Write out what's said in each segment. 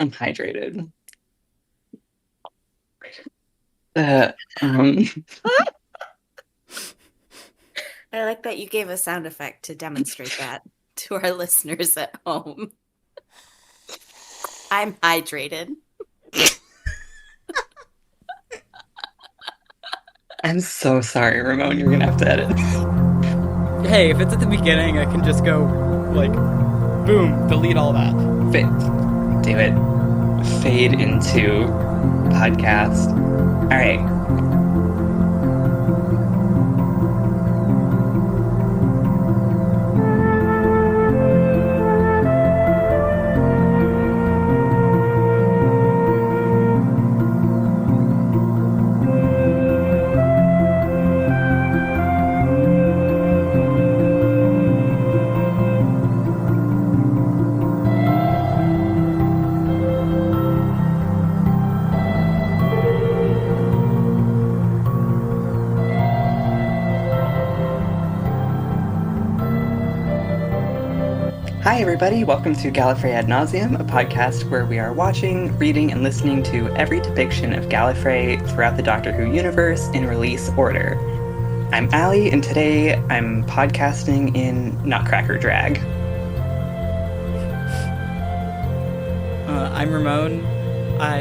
I'm hydrated. Uh, um, I like that you gave a sound effect to demonstrate that to our listeners at home. I'm hydrated. I'm so sorry, Ramon. You're gonna have to edit. Hey, if it's at the beginning, I can just go, like, boom, delete all that. Fit. Do it. Fade into podcast. All right. Hi, everybody. Welcome to Gallifrey Ad Nauseum, a podcast where we are watching, reading, and listening to every depiction of Gallifrey throughout the Doctor Who universe in release order. I'm Allie, and today I'm podcasting in Nutcracker drag. I'm Ramon. I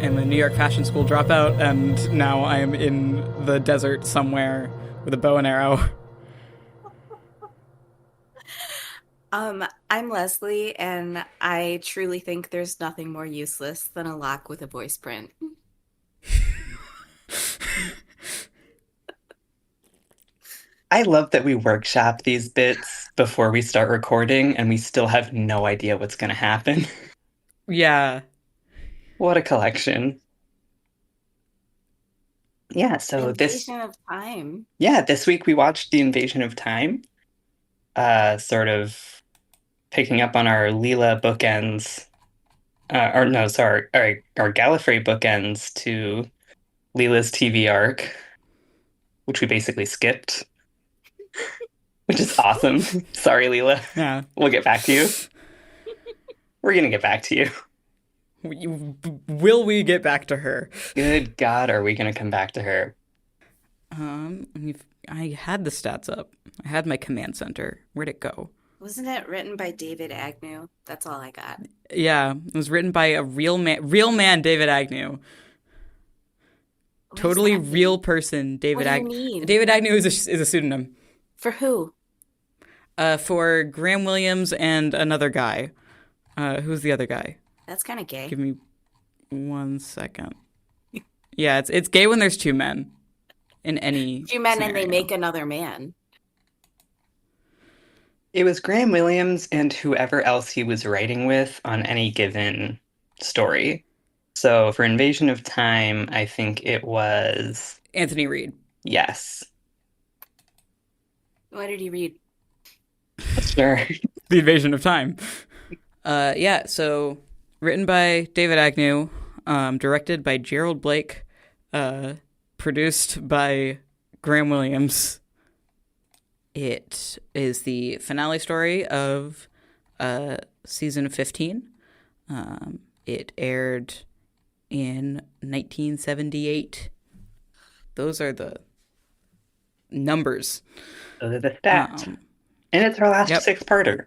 am a New York fashion school dropout, and now I am in the desert somewhere with a bow and arrow. I'm Leslie, and I truly think there's nothing more useless than a lock with a voice print. I love that we workshop these bits before we start recording, and we still have no idea what's going to happen. Yeah. What a collection. Yeah, so Invasion of Time. this week we watched The Invasion of Time, sort of picking up on our Leela bookends, or no, sorry, our Gallifrey bookends to Leela's TV arc, which we basically skipped, which is awesome. Sorry, Leela. Yeah. We'll get back to you. We're gonna get back to you. Will we get back to her? Good God, are we gonna come back to her? I had the stats up. I had my command center. Where'd it go? Wasn't it written by David Agnew? That's all I got. Yeah, it was written by a real man, David Agnew. What does Totally that mean? real person, David What do you Agnew. mean? David Agnew is a pseudonym. For who? For Graham Williams and another guy. Who's the other guy? That's kind of gay. Give me 1 second. Yeah, it's gay when there's two men in any Two men scenario. and they make another man. It was Graham Williams and whoever else he was writing with on any given story. So for Invasion of Time, I think it was, Anthony Reed. yes. What did he read? Sure. The Invasion of Time. Yeah, so written by David Agnew, directed by Gerald Blake, produced by Graham Williams. It is the finale story of season 15. It aired in 1978. Those are the numbers. Those are the stats. And it's our last Yep. six-parter.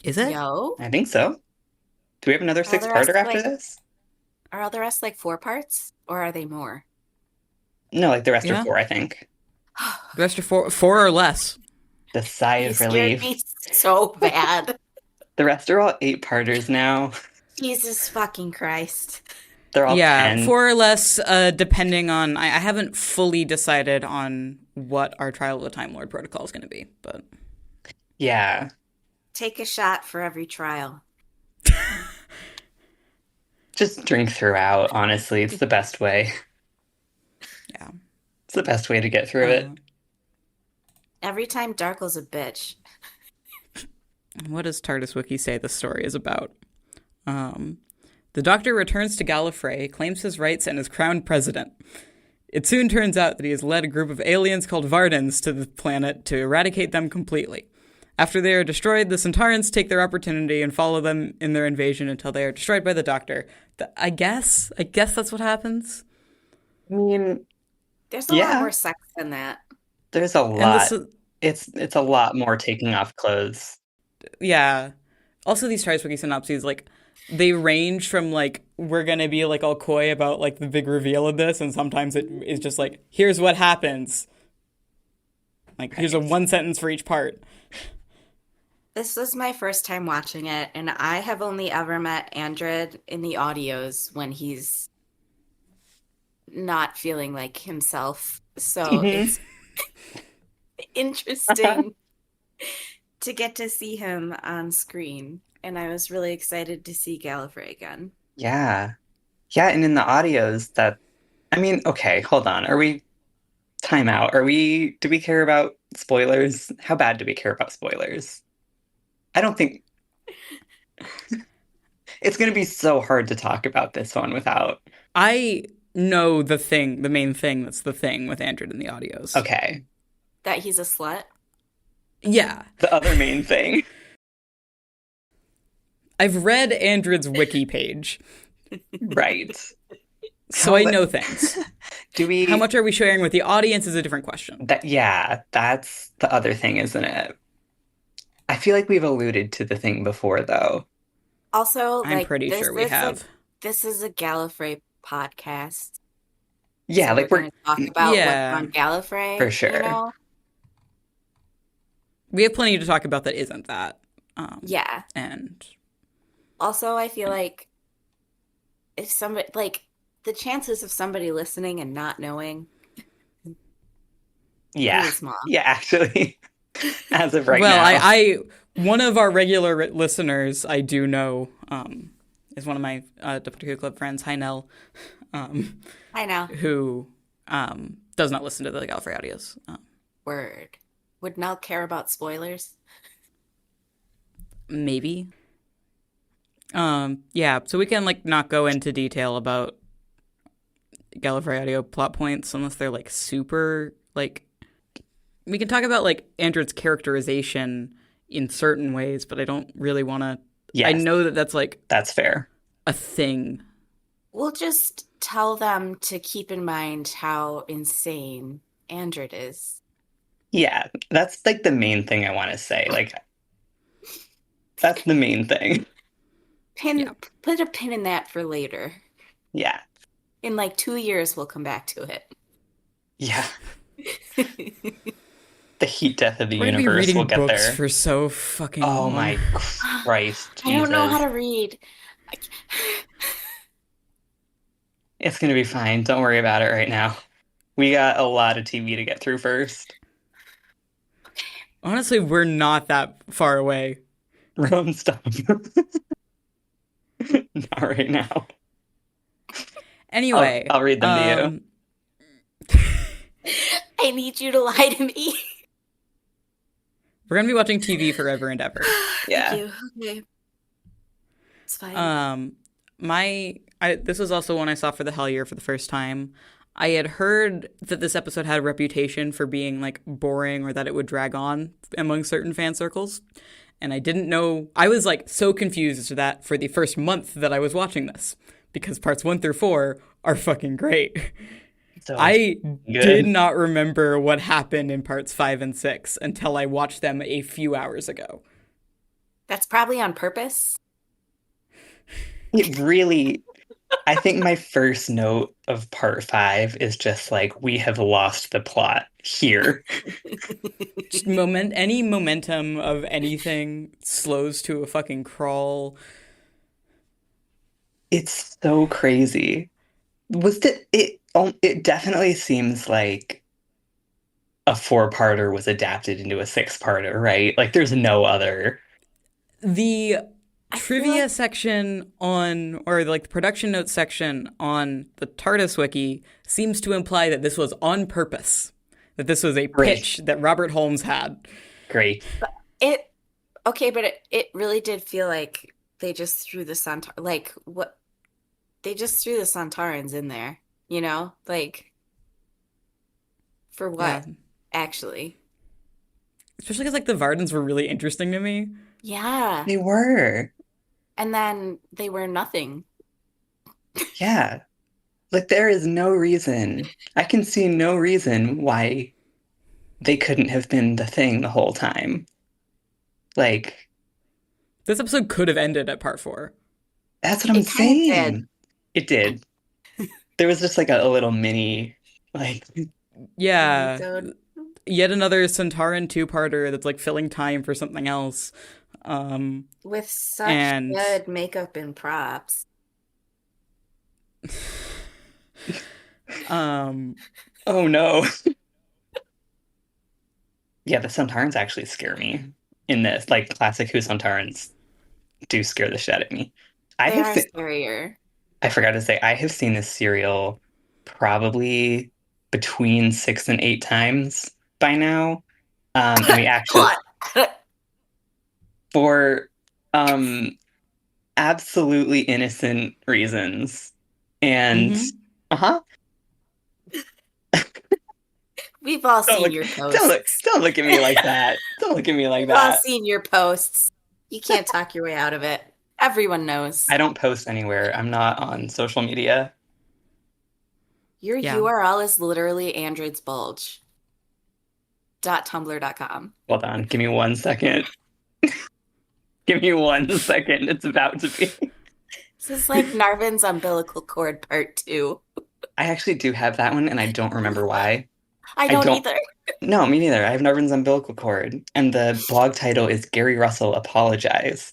Is it? Yo? I think so. Do we have another Are the rest, six-parter after like- this? Are all the rest like 4 parts? Or are they more? No, like the rest Yeah. are four, I think. The rest are four or less. The sigh You of scared relief. me so bad. The rest are all 8-parters now. Jesus fucking Christ. They're all Yeah, 10. four or less, depending on. I haven't fully decided on what our Trial of the Time Lord protocol is going to be, but Yeah. Take a shot for every trial. Just drink throughout, honestly. It's the best way. yeah. It's the best way to get through it. Every time Darkle's a bitch. What does TARDIS Wiki say the story is about? The Doctor returns to Gallifrey, claims his rights, and is crowned president. It soon turns out that he has led a group of aliens called Vardans to the planet to eradicate them completely. After they are destroyed, the Centaurans take their opportunity and follow them in their invasion until they are destroyed by the Doctor. I guess that's what happens. I mean, There's a lot yeah, more sex than that. there's a And lot. this, It's a lot more taking off clothes. yeah. Also, these TARDIS wiki synopses, like, they range from, like, we're gonna be, like, all coy about, like, the big reveal of this, and sometimes it is just like, here's what happens. Like, here's a Right. one sentence for each part. This was my first time watching it, and I have only ever met Andred in the audios when he's not feeling like himself. So Mhm. it's interesting to get to see him on screen. And I was really excited to see Gallifrey again. Yeah. Yeah, and in the audios that I mean, okay, hold on. Are we time out? Do we care about spoilers? How bad do we care about spoilers? I don't think it's going to be so hard to talk about this one without. I know the main thing that's the thing with Android in the audios. Okay. That he's a slut. Yeah. The other main thing. I've read Android's wiki page, Right. so I know things. Do we How much are we sharing with the audience is a different question. yeah, that's the other thing, isn't it? I feel like we've alluded to the thing before though. Also, I'm like pretty sure we have. this is a Gallifrey podcast. Yeah, So we're like we're going to talk about what's Yeah. on Gallifrey, for sure. We have plenty to talk about that isn't that. Yeah. And Also, I feel like if somebody, like, the chances of somebody listening and not knowing, Yeah. really small. Yeah, actually. As of right well, now. I one of our regular listeners I do know is one of my Doctor Who Club friends, Hi Nell, I know. who does not listen to the Gallifrey audios. Word. Would Nell care about spoilers? Maybe. Yeah, so we can like not go into detail about Gallifrey audio plot points unless they're like super like we can talk about like Andred's characterization in certain ways, but I don't really want to. I Yes, know that that's like that's fair. a thing. We'll just tell them to keep in mind how insane Andred is. Yeah, that's like the main thing I want to say. Like that's the main thing. Yeah. Put a pin in that for later. Yeah. In like 2 years, we'll come back to it. Yeah. The heat death of the We're gonna be universe will reading get books there. for so fucking Oh long. my Christ, I don't know how Jesus. to read. It's gonna be fine. Don't worry about it right now. We got a lot of TV to get through first. Honestly, we're not that far away. Rome, stop. Not right now. Anyway, I'll read them to you. I need you to lie to me. We're gonna be watching TV forever and ever. Yeah. Thank you. Okay. It's fine. This was also one I saw for the Hell Year for the first time. I had heard that this episode had a reputation for being like boring or that it would drag on among certain fan circles. And I didn't know, I was like so confused as to that for the first month that I was watching this because parts 1 through 4 are fucking great. So I good. did not remember what happened in parts 5 and 6 until I watched them a few hours ago. That's probably on purpose. It really, I think my first note of part 5 is just like, we have lost the plot here. Just any momentum of anything slows to a fucking crawl. It's so crazy. It definitely seems like a four-parter was adapted into a six-parter, right? Like there's no other. The I feel trivia like- section on, or like the production notes section on the TARDIS wiki seems to imply that this was on purpose. That this was a Right. pitch that Robert Holmes had. Great. But it really did feel like they just threw the Centaur, like what they just threw the Centaurans in there, like for what Yeah. actually? Especially because like the Vardens were really interesting to me. Yeah. They were. And then they were nothing. Yeah. Like there is no reason. I can see no reason why they couldn't have been the thing the whole time. Like, This episode could have ended at part four. that's what I'm It kind of did. saying. It did. There was just like a little mini, like, Yeah, Minisode. yet another Centauran two-parter that's like filling time for something else. Um, With such and good makeup and props. um, oh no. Yeah, the Suntarans actually scare me in this. Like, classic Who Suntarans do scare the shit out of me. I They have are se scarier. I forgot to say, I have seen this serial probably between 6 and 8 times by now. And we actually, What? for um, absolutely innocent reasons. And, mhm. uh-huh, We've all don't seen look, your don't look, posts. don't look at me like that. Don't look at me like We've all that. seen your posts. You can't talk your way out of it. Everyone knows. I don't post anywhere. I'm not on social media. Your Yeah, URL is literally Android's bulge. .tumblr.com. Hold on, give me 1 second. Give me 1 second. It's about to be. This is like Narvin's umbilical cord part 2. I actually do have that one, and I don't remember why. I I don't don't. either. No, me neither. I have Narvin's umbilical cord, and the blog title is Gary Russell Apologize.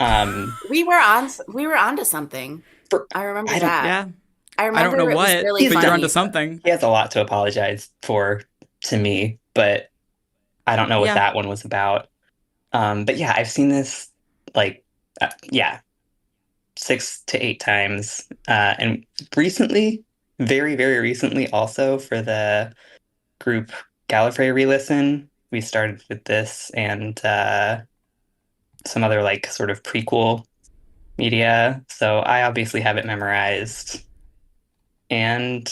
Um, We were onto something. for I remember I don't. that. yeah. I I don't know remember it was what, really He's but you're done. onto funny. something. He has a lot to apologize for to me, but I don't know what Yeah, that one was about. But yeah, I've seen this like yeah, 6 to 8 times, and recently, very, very recently, also for the group Gallifrey re-listen, we started with this and some other like sort of prequel media. So I obviously have it memorized, and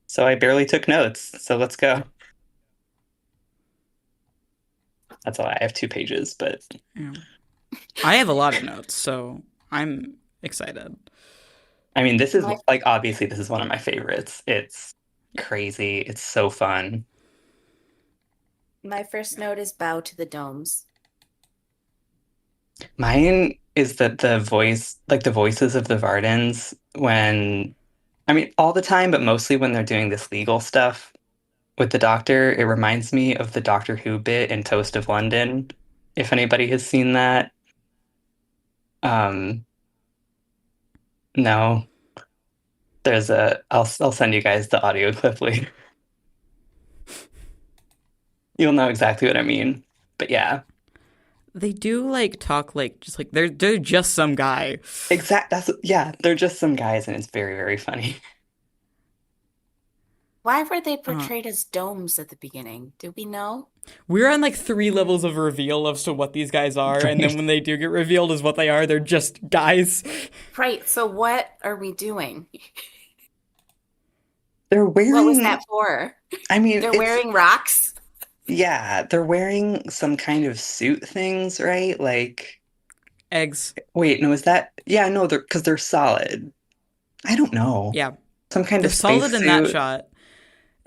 so I barely took notes. So let's go. That's all. I have 2 pages, but yeah. I have a lot of notes, so I'm excited. I mean, this is My like obviously this is one of my favorites. It's crazy. It's so fun. my first note is bow to the domes. Mine is that the voice, like the voices of the Vardens, when, I mean, all the time, but mostly when they're doing this legal stuff with the Doctor, it reminds me of the Doctor Who bit in Toast of London, if anybody has seen that. Um, no, I'll send you guys the audio clip later. You'll know exactly what I mean. But yeah, They do like talk like just like they're just some guy. yeah, they're just some guys and it's very, very funny. Why were they Uh, portrayed as domes at the beginning? Did we know? we're on like three levels of reveal as to what these guys are, and then Right. when they do get revealed as what they are, they're just guys. Right, so what are we doing? They're What was wearing, that for? I mean, They're it's, wearing rocks? yeah, they're wearing some kind of suit things, right? Like, Eggs. wait, no, is that, yeah, no, because they're solid. I don't know. Yeah, Some kind they're of solid in that spacesuit. shot.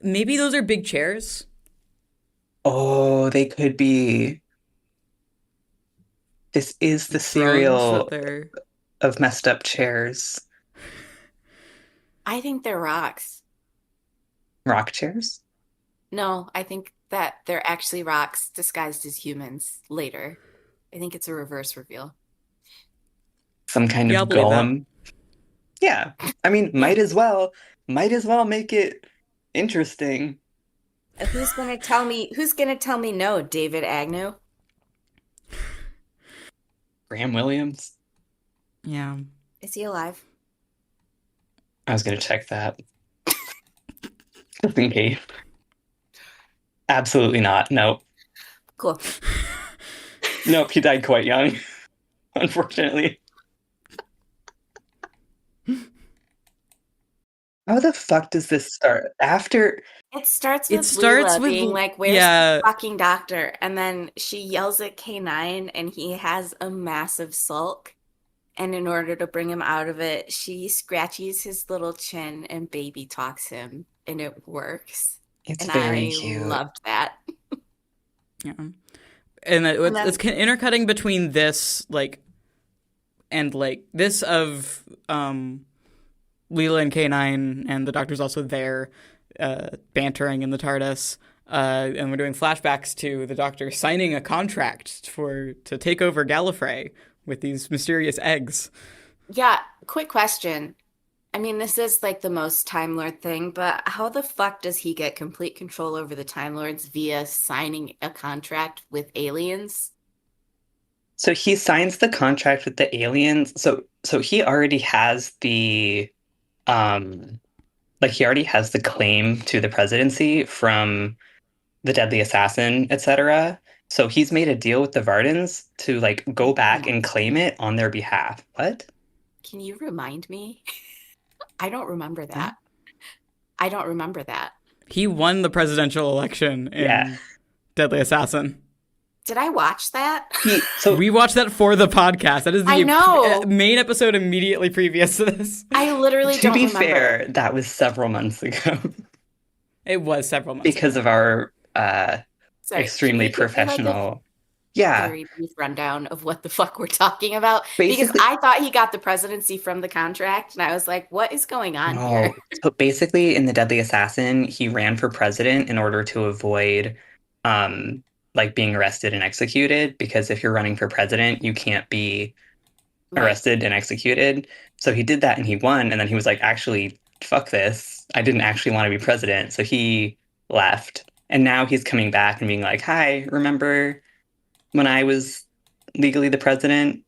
Maybe those are big chairs. Oh, they could be. This is the Thrones that serial they're of messed up chairs. I think they're rocks. Rock chairs? No, I think that they're actually rocks disguised as humans later. I think it's a reverse reveal. Some kind of yeah, I'll believe that. golem? Yeah. I mean, Yeah. might as well make it interesting. Who's gonna tell me no, David Agnew? Graham Williams? Yeah. Is he alive? I was gonna check that. Just in case. Absolutely not. Nope. Cool. Nope, he died quite young, unfortunately. How the fuck does this start? After It starts It with starts Leela with being like, "Where's the yeah, fucking doctor?" And then she yells at K9 and he has a massive sulk. And in order to bring him out of it, she scratches his little chin and baby talks him, and it works. it's And very I cute. loved that. yeah. And And it's then, intercutting between this and this of Leela and K9, and the Doctor's also there, bantering in the TARDIS. And we're doing flashbacks to the Doctor signing a contract to take over Gallifrey with these mysterious eggs. yeah, quick question. I mean, this is like the most Time Lord thing, but how the fuck does he get complete control over the Time Lords via signing a contract with aliens? So he signs the contract with the aliens. So he already has the um he already has the claim to the presidency from the Deadly Assassin, etc. So he's made a deal with the Vardens to like go back No. and claim it on their behalf. What? Can you remind me? I don't remember What? that. I don't remember that. He won the presidential election Yeah. in Deadly Assassin. Did I watch that? So We watched that for the podcast. That is I the know. main episode immediately previous to this. I literally to don't be remember. fair, that was several months ago It was several months because ago. of our Sorry, can extremely you give me like a professional. Yeah, very brief rundown of what the fuck we're talking about? Because basically I thought he got the presidency from the contract, and I was like, what is going on here? no. So basically in the Deadly Assassin, he ran for president in order to avoid um being arrested and executed because if you're running for president, you can't be Right. arrested and executed. So he did that and he won. And then he was like, actually, fuck this. I didn't actually want to be president. So he left. And now he's coming back and being like, hi, remember when I was legally the president?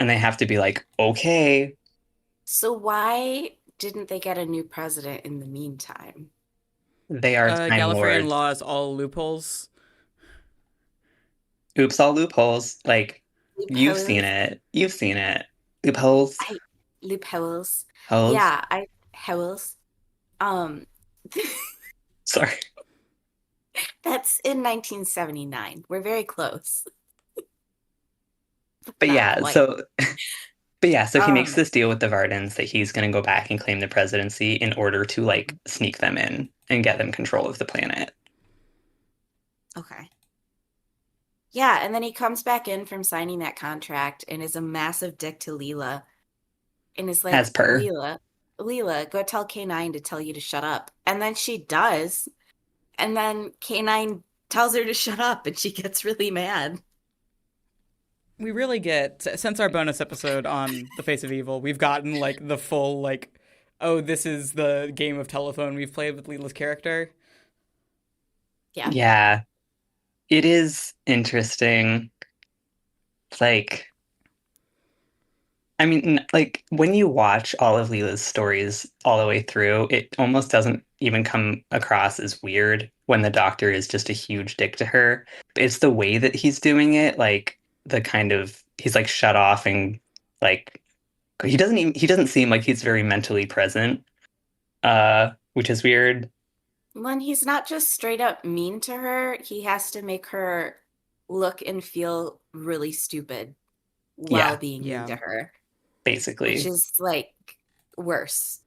And they have to be like, okay. So why didn't they get a new president in the meantime? They are Time Gallifreyan Lords. law is all loopholes. Oops, all loopholes. Like, you've seen Loopholes. it. You've seen it. Loopholes. I loopholes. Holes. Yeah, I holes. Um, Sorry. that's in 1979. We're very close, but But not yeah, quite. so he makes Um, this deal with the Vardens that he's going to go back and claim the presidency in order to sneak them in and get them control of the planet. okay. Yeah, and then he comes back in from signing that contract and is a massive dick to Leela and is As like, per. Leela, go tell K9 to tell you to shut up. And then she does. And then K9 tells her to shut up and she gets really mad. We really get, since our bonus episode on The Face of Evil, we've gotten the full oh, this is the game of telephone we've played with Leela's character. Yeah. Yeah, it is interesting. Like, I mean, when you watch all of Leela's stories all the way through, it almost doesn't even come across as weird when the doctor is just a huge dick to her. It's the way that he's doing it, like the kind of he's like shut off and like he doesn't seem like he's very mentally present, which is weird. When he's not just straight up mean to her, he has to make her look and feel really stupid while Yeah, being mean Yeah. to her, which basically, is like worse.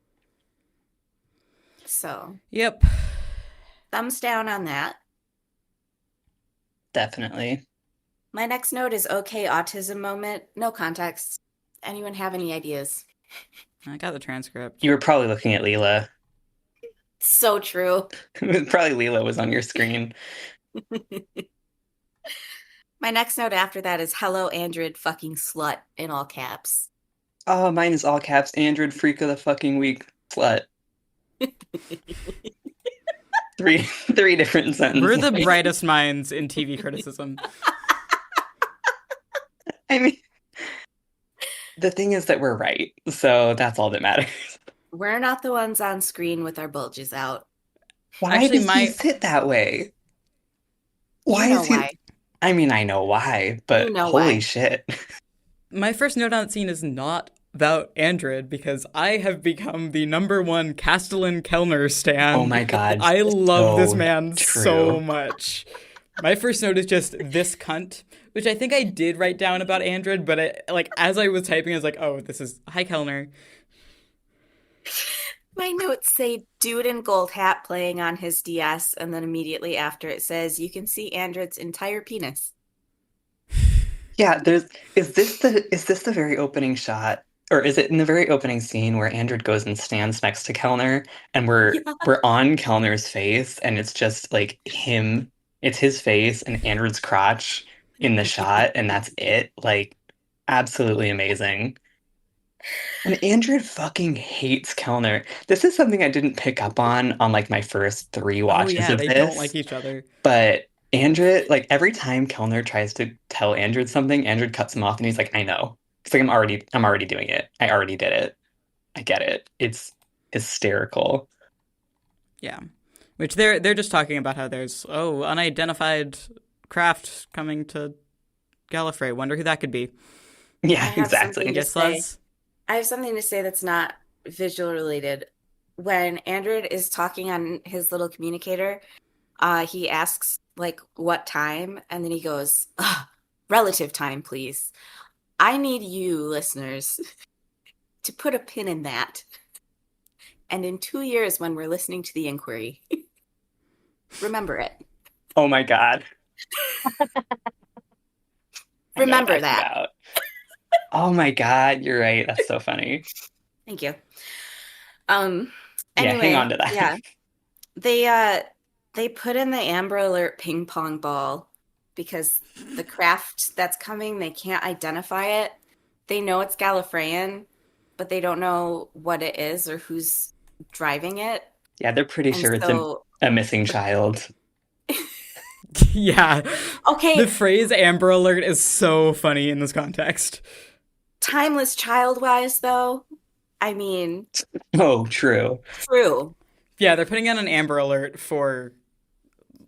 So, Yep. thumbs down on that. definitely. My next note is okay, autism moment. No context. Anyone have any ideas? I got the transcript. You were probably looking at Leela. So true. Probably Leela was on your screen. My next note after that is hello, Android fucking slut in all caps. Oh, mine is all caps. Android freak of the fucking week slut. Three different We're sentences. the brightest minds in TV criticism. I mean, the thing is that we're right, so that's all that matters. We're not the ones on screen with our bulges out. Why Actually, does he my sit that way? You Why know is he? why. I mean, I know why, You but know holy why. shit. my first note on that scene is not about Andred because I have become the number one Castellan Kelner Oh stan. my God, I love this so man so true. much. My first note is just this cunt, which I think I did write down about Andred, but like as I was typing, I was like, oh, this is hi Kelner. My notes say dude in gold hat playing on his DS, and then immediately after it says you can see Andred's entire penis. Yeah, is this the very opening shot? Or is it in the very opening scene where Andred goes and stands next to Kellner and Yeah. we're on Kellner's face and it's just like him, it's his face and Andred's crotch in the shot and that's it. Like absolutely amazing. And Andred fucking hates Kellner. This is something I didn't pick up on like my first three Oh watches yeah, of they don't like this. each other. But Andred, like every time Kellner tries to tell Andred something, Andred cuts him off and he's like, I know. It's like I'm already doing it. I already did it. I get it. It's hysterical. Yeah, which they're just talking about how there's unidentified craft coming to Gallifrey. Wonder who that could be. I Yeah, have something exactly. to Guess say. less. I have something to say that's not visual related. When Andred is talking on his little communicator, he asks like what time, and then he goes, "Ugh, relative time, please. I need you, listeners, to put a pin in that. And in 2 years, when we're listening to the inquiry, remember it. Oh my God. I know what Remember that's that. about. Oh my God, you're right. That's so funny. Thank you. Um, Yeah, hang anyway, on to that. yeah. They put in the Amber Alert ping pong ball because the craft that's coming, they can't identify it. They know it's Gallifreyan, but they don't know what it is or who's driving it. Yeah, they're pretty And sure it's so a missing the child. Yeah, okay, the phrase Amber Alert is so funny in this context. timeless child wise though, I mean, Oh, true. true. Yeah, they're putting in an Amber Alert for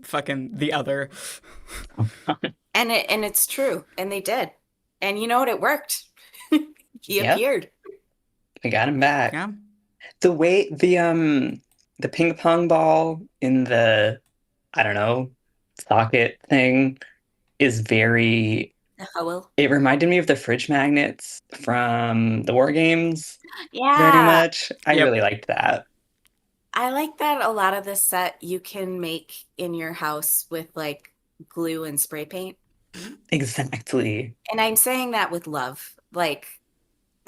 fucking the other. And it's true. And they did. And you know what? It worked. He Yep, appeared. I got him back. Yeah. The way the ping pong ball in the I don't know socket thing is very Oh well. it reminded me of the fridge magnets from the war games very Yeah. much. I really Yep. liked that. I like that a lot of the set you can make in your house with like glue and spray paint. Exactly. And I'm saying that with love. Like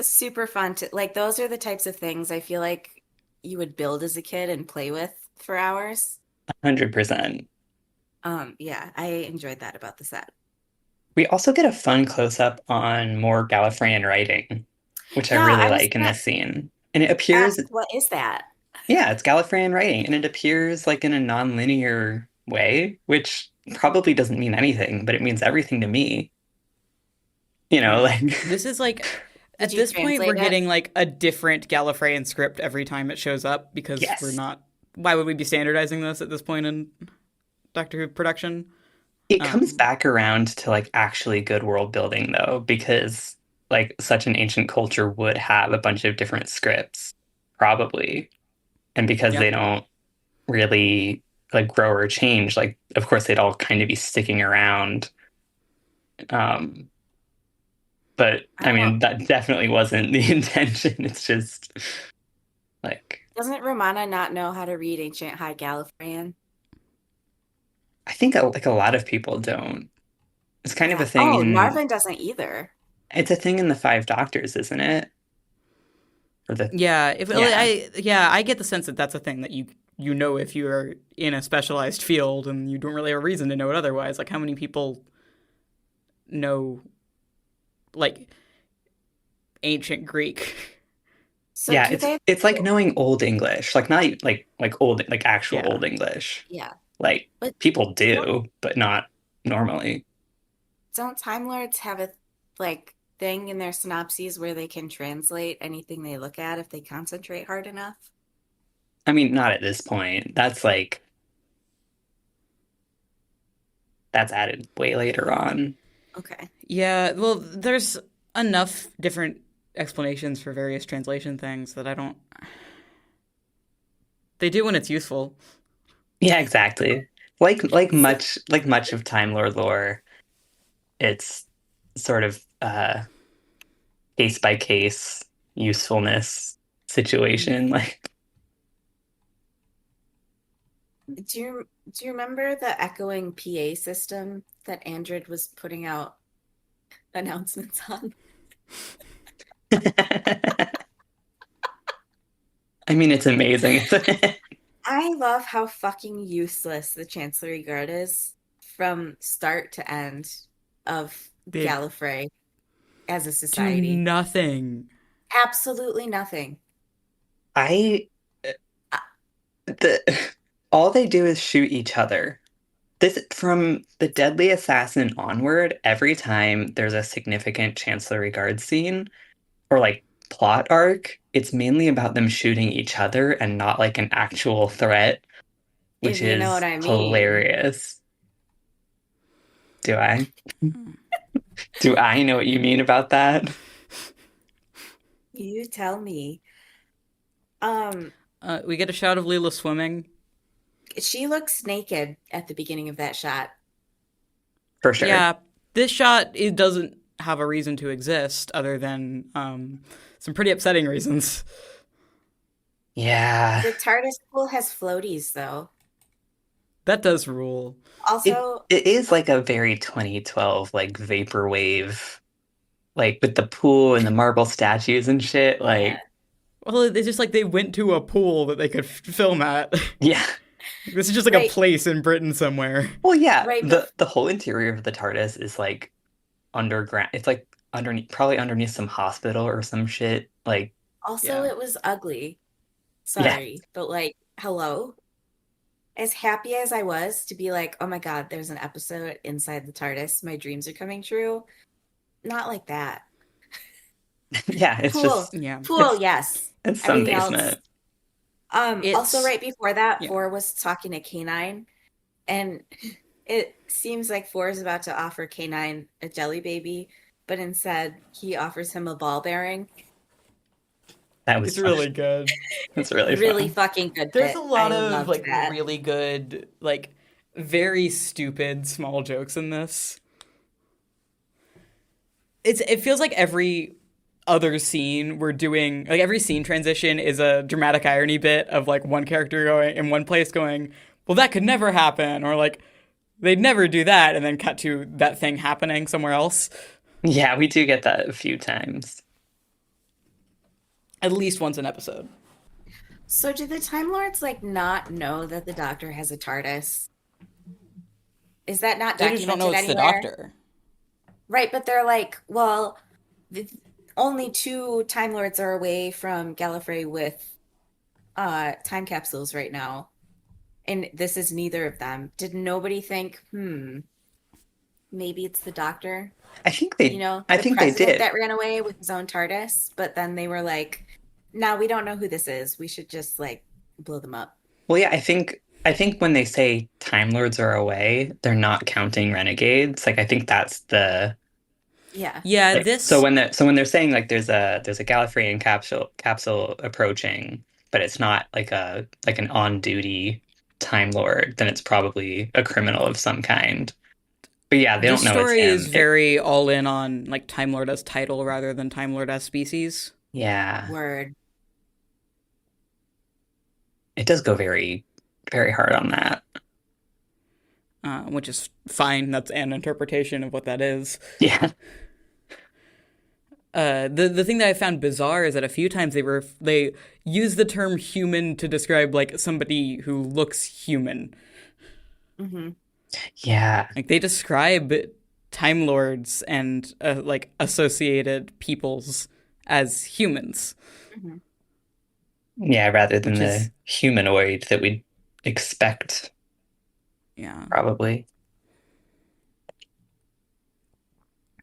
super fun to like those are the types of things I feel like you would build as a kid and play with for hours. 100%. Yeah, I enjoyed that about the set. We also get a fun close-up on more Gallifreyan writing, which I Yeah, really I was like in gonna this scene. And it appears, ask what is that? yeah, it's Gallifreyan writing, and it appears like in a non-linear way, which probably doesn't mean anything, but it means everything to me. You know, Yeah. like This is like Did at you this point we're translate it? getting like a different Gallifreyan script every time it shows up because we're yes, not why would we be standardizing this at this point in Doctor Who production? it comes Um back around to like actually good world building though, because like such an ancient culture would have a bunch of different scripts, probably. And because they yep. don't really like grow or change, like of course they'd all kind of be sticking around. Um, but I I don't mean that definitely wasn't the intention. It's just like doesn't Romana not know how to read ancient High Gallifreyan? I think like a lot of people don't. It's kind of a Yeah. thing Oh, in Narvin doesn't either. it's a thing in the Five Doctors, isn't it? Or the Yeah, if yeah, I get the sense that that's a thing that you know if you're in a specialized field and you don't really have a reason to know it otherwise. Like how many people know like ancient Greek? So yeah. do they? It's like knowing Old English, like not like old like actual Yeah. Old English. Yeah, Like but people don't do, but not normally. don't Time Lords have a like thing in their synopses where they can translate anything they look at if they concentrate hard enough? I mean, not at this point. That's added way later on. Okay. Yeah, well, there's enough different explanations for various translation things that I don't. They do when it's useful. Yeah, exactly. Like So, much of Time Lord lore, it's sort of case by case usefulness situation. Like, do you remember the echoing PA system that Android was putting out announcements on? I mean, it's amazing, isn't it? I love how fucking useless the Chancellery Guard is from start to end of They Gallifrey as a do society. nothing. Absolutely nothing. I Uh, the all they do is shoot each other. This from the Deadly Assassin onward, every time there's a significant Chancellery Guard scene or like plot arc, it's mainly about them shooting each other and not like an actual threat, if which you know what is I mean. hilarious. Do I? Do I know what you mean about that? You tell me. Um, We get a shot of Leela swimming. she looks naked at the beginning of that shot. For sure. Yeah, this shot it doesn't have a reason to exist other than some pretty upsetting reasons. Yeah. The TARDIS pool has floaties, though. That does rule. It Also, it is like a very 2012 like vaporwave, like with the pool and the marble statues and shit. yeah, Like, Well, it's just like they went to a pool that they could film at. yeah. This is just like a right, place in Britain somewhere. Well, yeah. right. The whole interior of the TARDIS is like underground. It's like underneath, probably underneath some hospital or some shit. Like, Also, Yeah. it was ugly. yeah, Sorry, but like, hello. As happy as I was to be like, oh my God, there's an episode inside the TARDIS. My dreams are coming true. Not like that. yeah. It's Pool, just Yeah. pool, yes. it's some Everything else. basement. Also It's right before that, yeah. Four was talking to K9, and it seems like Four is about to offer K9 a jelly baby, but instead he offers him a ball bearing. That was It's fun. really good. It's really Really fun. fucking good There's a bit. lot I of loved like that. really good like very stupid small jokes in this. It feels like every other scene we're doing like every scene transition is a dramatic irony bit of like one character going in one place going, "Well, that could never happen," or like they'd never do that and then cut to that thing happening somewhere else Yeah, we do get that a few times. at least once an episode. So do the Time Lords like not know that the Doctor has a TARDIS? Is that not They just don't know documented it's the anywhere? doctor. Right, but they're like, well, the, only two Time Lords are away from Gallifrey with time capsules right now, and this is neither of them. Did nobody think, maybe it's the Doctor? I think You they know, I the think they president did. that ran away with his own TARDIS, but then they were like, "No, we don't know who this is. We should just like blow them up." Well, yeah, I think when they say Time Lords are away, they're not counting renegades. Like I think that's the Yeah, Yeah, like so this when they're saying like there's a Gallifreyan capsule approaching, but it's not like an on duty Time Lord, then it's probably a criminal of some kind. But yeah, they this don't know it's story is him. very all in on like Time Lord as title rather than Time Lord as species. Yeah, word. it does go very very hard on that. Which is fine. That's an interpretation of what that is. Yeah. The thing that I found bizarre is that a few times they use the term human to describe like somebody who looks human. Hmm. Yeah. Like they describe Time Lords and like associated peoples as humans, Hmm. Yeah, rather than which is the humanoid that we'd expect, yeah. probably.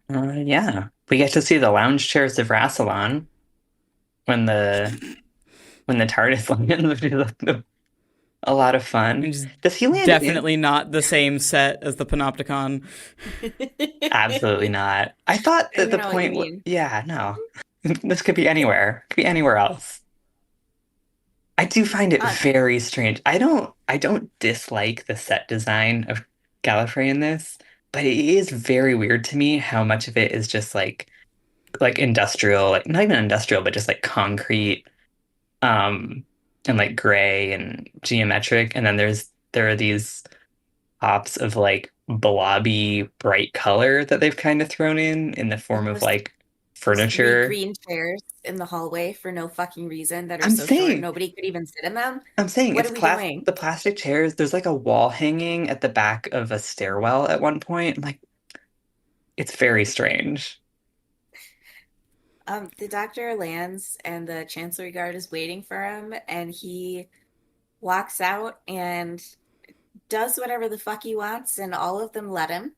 Yeah. We get to see the lounge chairs of Rassilon when the TARDIS lands, which is a lot of fun. Which is Does he land in? definitely not the same set as the Panopticon. Absolutely not. I thought that You the know what you point, mean. yeah, no. This could be anywhere. Could be anywhere else. I do find it Um, very strange. I don't dislike the set design of Gallifrey in this, but it is very weird to me how much of it is just like industrial, like not even industrial, but just like concrete, um, and like gray and geometric. And then there are these pops of like blobby bright color that they've kind of thrown in the like form of those, like those three furniture. green chairs in the hallway for no fucking reason that are I'm so short saying nobody could even sit in them. I'm saying What it's are we plas doing? the plastic chairs. There's like a wall hanging at the back of a stairwell at one point. I'm like, it's very strange. The doctor lands and the chancellery guard is waiting for him, and he walks out and does whatever the fuck he wants, and all of them let him.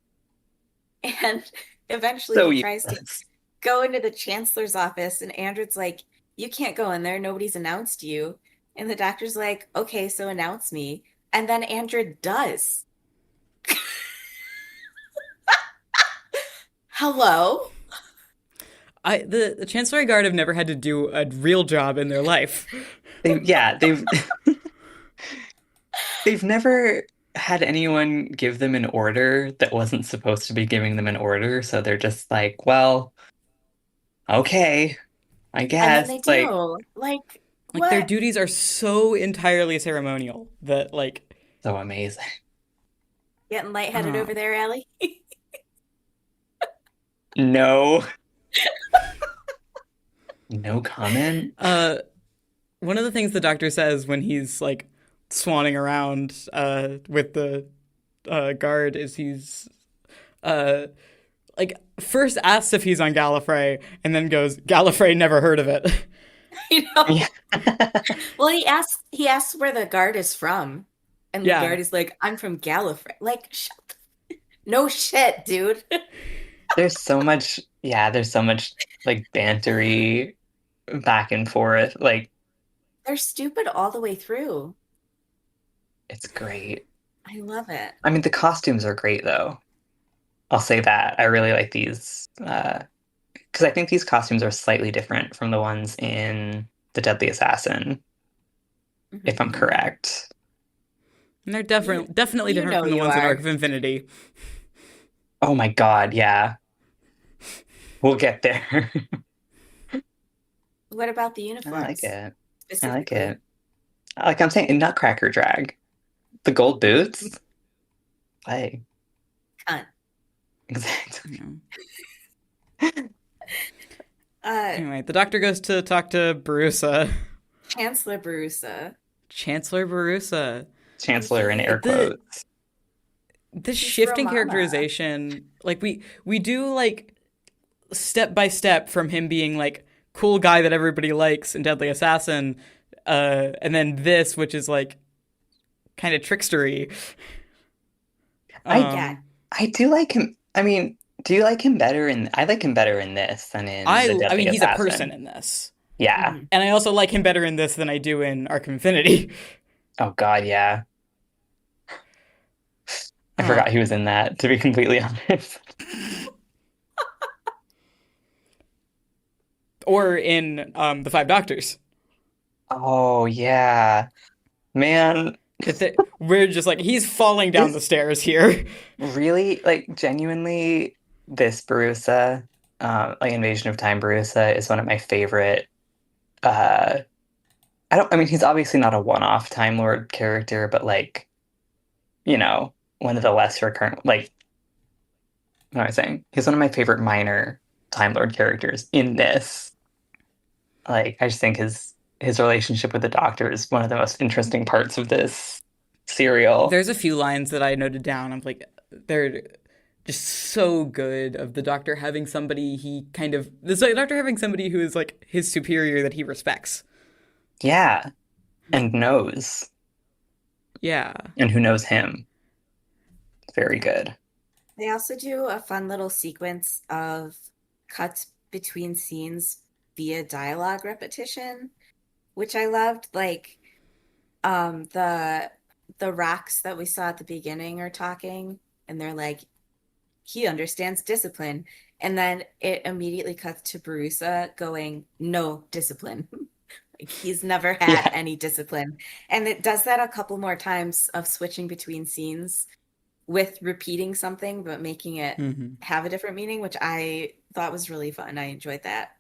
And eventually So he tries to useless. go into the chancellor's office, and Andred's like, "You can't go in there. Nobody's announced you." And the doctor's like, "Okay, so announce me." And then Andred does. Hello? The Chancellery Guard have never had to do a real job in their life. They've they've never had anyone give them an order that wasn't supposed to be giving them an order, so they're just like, well, okay, I And then guess. they Like, do. Like, Like their what? duties are so entirely ceremonial that like so amazing. Getting lightheaded uh, over there, Allie? No, no comment. uh one of the things the doctor says when he's like swanning around with the guard is he's uh like first asks if he's on Gallifrey and then goes Gallifrey never heard of it. You know? Yeah. Well, he asks where the guard is from. And the Yeah. guard is like, "I'm from Gallifrey." Like, no shit, dude. There's so much like bantery back and forth. Like, They're stupid all the way through. it's great. I love it. I mean, the costumes are great though. I'll say that. I really like these because I think these costumes are slightly different from the ones in The Deadly Assassin, if I'm Mhm. correct. And they're You definitely you different know from the you ones in are. Arc of Infinity. Oh my God, yeah. We'll get there. What about the I like uniforms it. I like specifically? it. Like I'm saying, in Nutcracker drag, the gold boots. Play. Cunt. Exactly. You know. Uh, Anyway, the doctor goes to talk to Borusa, Chancellor Borusa. Chancellor Borusa. And Chancellor in air he The quotes. this he's shifting Romana. characterization, like we do like step by step from him being like cool guy that everybody likes in Deadly Assassin, and then this, which is like kind of trickstery. I Yeah. Um, I do like him. I mean, do you like him better in I like him better in this than in The I Deadly mean, he's a person Assassin. in this, Yeah. Mhm. and I also like him better in this than I do in Arc of Infinity. Oh God, yeah. I Uh, forgot he was in that, to be completely honest. or in the Five Doctors. Oh yeah. Man, We're just like he's falling down the this stairs here. really like genuinely this Borusa, like Invasion of Time Borusa is one of my favorite uh I mean he's obviously not a one-off Time Lord character, but like, one of the less recurrent like what am I saying? He's one of my favorite minor Time Lord characters in this. Like, I just think his relationship with the Doctor is one of the most interesting parts of this serial. There's a few lines that I noted down. I'm like, they're just so good of the Doctor having somebody he kind of the Doctor having somebody who is like his superior that he respects. Yeah, and knows, Yeah, and who knows him. Very good. They also do a fun little sequence of cuts between scenes via dialogue repetition, which I loved. Like, the rocks that we saw at the beginning are talking, and they're like, "He understands discipline." And then it immediately cuts to Borusa going, no discipline. Like he's never had Yeah. any discipline. And it does that a couple more times of switching between scenes with repeating something but making it Hmm. have a different meaning, which I thought was really fun. I enjoyed that.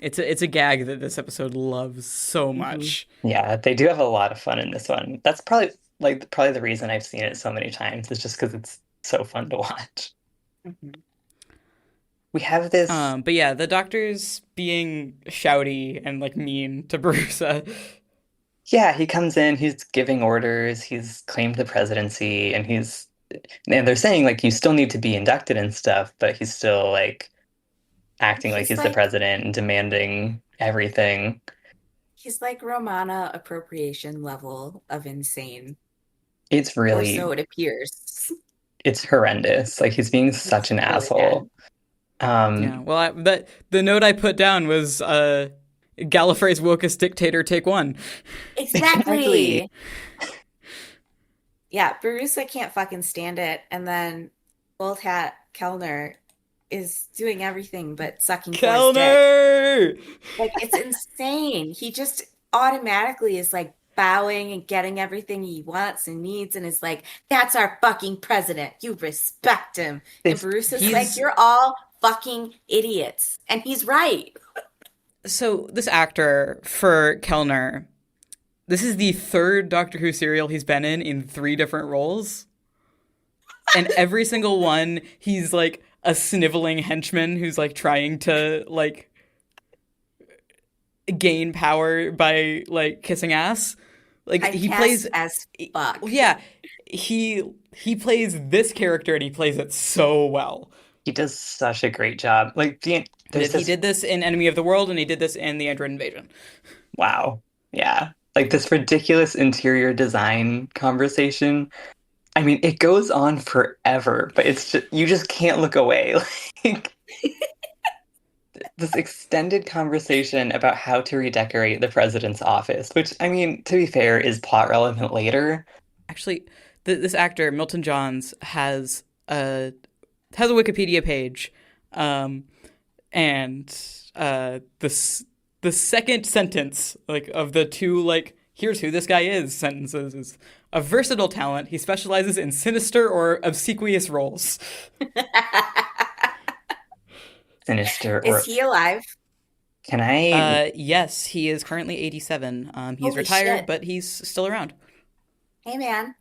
It's a gag that this episode loves so Hmm. much. Yeah, they do have a lot of fun in this one. That's probably the reason I've seen it so many times is just because it's so fun to watch. Hmm. We have this, But yeah, the doctor's being shouty and like mean to Borusa. yeah, he comes in, he's giving orders, he's claimed the presidency, and they're saying like you still need to be inducted and stuff, but he's still like acting like He's he's the like president and demanding everything. he's like Romana appropriation level of insane, It's or so really, it appears. it's horrendous. Like he's being such It's an really asshole. bad. Yeah, Um, well, the note I put down was Gallifrey's wokest dictator, take one. exactly. Exactly. Yeah, Barusa can't fucking stand it. And then Old Hat Kelner is doing everything but sucking Thor's dick. Kellner! Like, it's insane. He just automatically is like bowing and getting everything he wants and needs and is like, that's our fucking president. You respect him. And This Barusa's like, He's you're all fucking idiots. And he's right. so this actor for Kellner. This is the third Doctor Who serial he's been in three different roles, and every single one he's like a sniveling henchman who's like trying to like gain power by like kissing ass. Like he Typecast plays, as fuck. yeah, he plays this character and he plays it so well. he does such a great job. There's He this did this in Enemy of the World and he did this in The Android Invasion. wow. Yeah. Like this ridiculous interior design conversation. I mean, it goes on forever, but it's just you just can't look away. Like this extended conversation about how to redecorate the president's office, which I mean, to be fair, is plot relevant later. Actually, this actor Milton Johns has a Wikipedia page, um, and the second sentence like of the two like here's who this guy is sentences is a versatile talent. He specializes in sinister or obsequious roles. Sinister Is or he alive? can I Yes, he is currently 87. He's Holy retired, shit. but he's still around. Hey, man.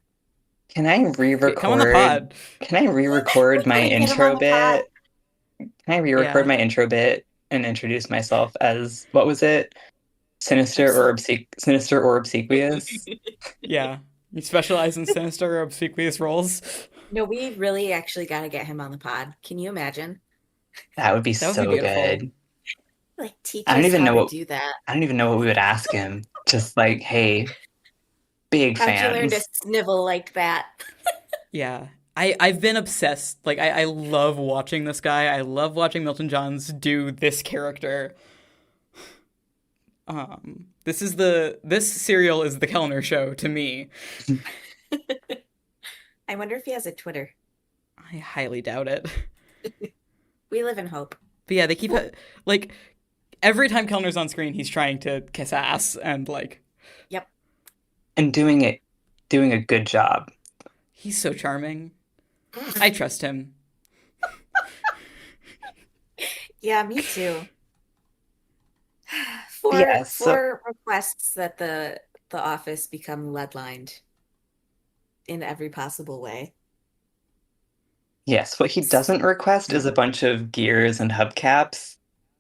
can I Come on the re-record pod. can I We re-record my gotta get him on intro the pod. bit? Can I re-record Yeah, my intro bit and introduce myself as what was it? Sinister or obsequious? yeah. You specialize in sinister or obsequious roles. No, we really actually got to get him on the pod. Can you imagine? That would be That would be so beautiful. good. Like, teach I don't us even how know to what do that. I don't even know what we would ask him. Just like, hey, big How'd you learn to fans. snivel like that? Yeah. I've been obsessed. Like I love watching this guy. I love watching Milton Johns do this character. This serial is the Kellner show to me. I wonder if he has a Twitter. I highly doubt it. We live in hope. But yeah, they keep like every time Kellner's on screen, he's trying to kiss ass and like Yep. And doing a good job. he's so charming. I trust him. Yeah, me too. Yeah, so For requests that the office become lead lined in every possible way. yes, what he doesn't request is a bunch of gears and hubcaps,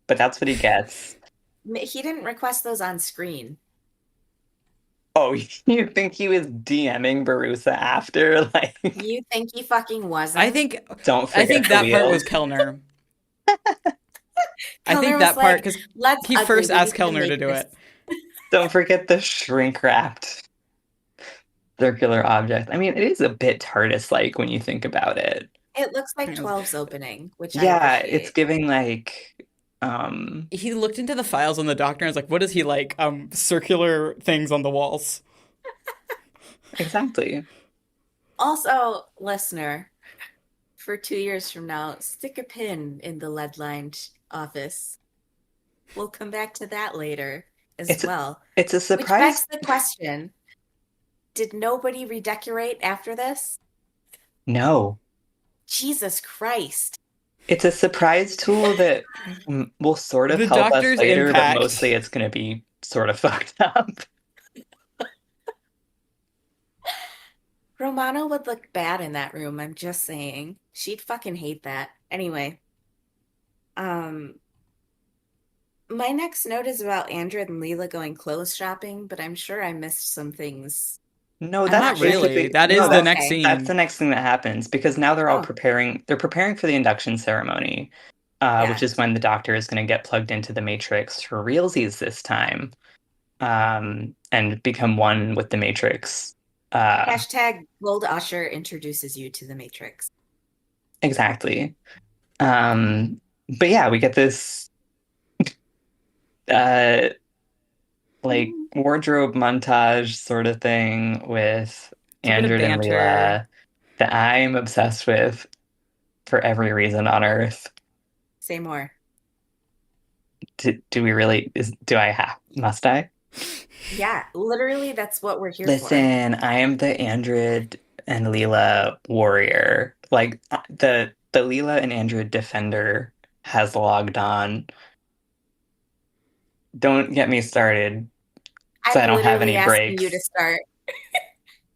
but that's what he gets. He didn't request those on screen. Oh, you think he was DMing Borusa after? Like, You think he fucking I wasn't? think don't I forget think the that part was wheels. Kellner. I think Kellner was that part like, because let's he ugly. first We asked need to Kellner to make do this. it. Don't forget the shrink wrapped circular object. I mean, it is a bit TARDIS-like when you think about it. It looks like He 12's opening, which I Yeah, it's appreciate. giving like um looked into the files on the doctor and was like, "What is he like? Circular things on the walls." exactly. Also, listener, For 2 years from now, stick a pin in the lead-lined office. We'll come back to that later as It's well. it's a Which surprise. begs the question, did nobody redecorate after this? No, Jesus Christ. it's a surprise tool that will sort of The help us Doctor's later, but mostly impact. it's going to be sort of fucked up. Romana would look bad in that room, I'm just saying. She'd fucking hate that. Anyway, um, my next note is about Andred and Leela going clothes shopping, but I'm sure I missed some things. No, I'm that's not Not sure. really. basically That no, is the Oh, next okay. that's the scene. next thing that happens because now they're all Oh, preparing. They're preparing for the induction ceremony, which yeah. is when the Doctor is going to get plugged into the Matrix for realsies this time, and become one with the Matrix. Uh, Hashtag Gold Usher introduces you to the Matrix. exactly. Um, but yeah, we get this uh like wardrobe montage sort of thing with It's a bit of Andrew and banter. Leela that I am obsessed with for every reason on earth. Say more. Do we really do I have must I? Yeah, literally, that's what we're here for. Listen, I am the Andred and Leela warrior. Like the Leela and Andred defender has logged on. Don't get me started, so I'm I don't have literally any asking you to breaks. start.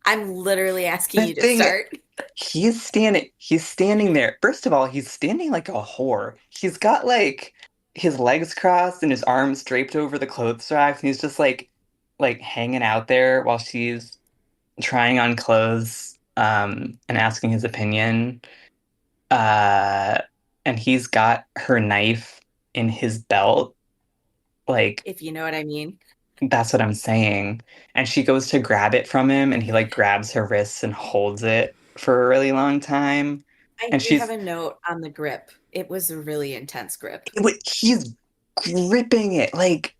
I'm literally asking The you to thing start. he's standing there. First of all, he's standing like a whore. He's got like his legs crossed and his arms draped over the clothes racks, and he's just like hanging out there while she's trying on clothes and asking his opinion. Uh and he's got her knife in his belt. Like If you know what I mean. that's what I'm saying. And she goes to grab it from him, and he like grabs her wrists and holds it for a really long time. I And do have she's a note on the grip. It was a really intense grip. he's gripping it. Like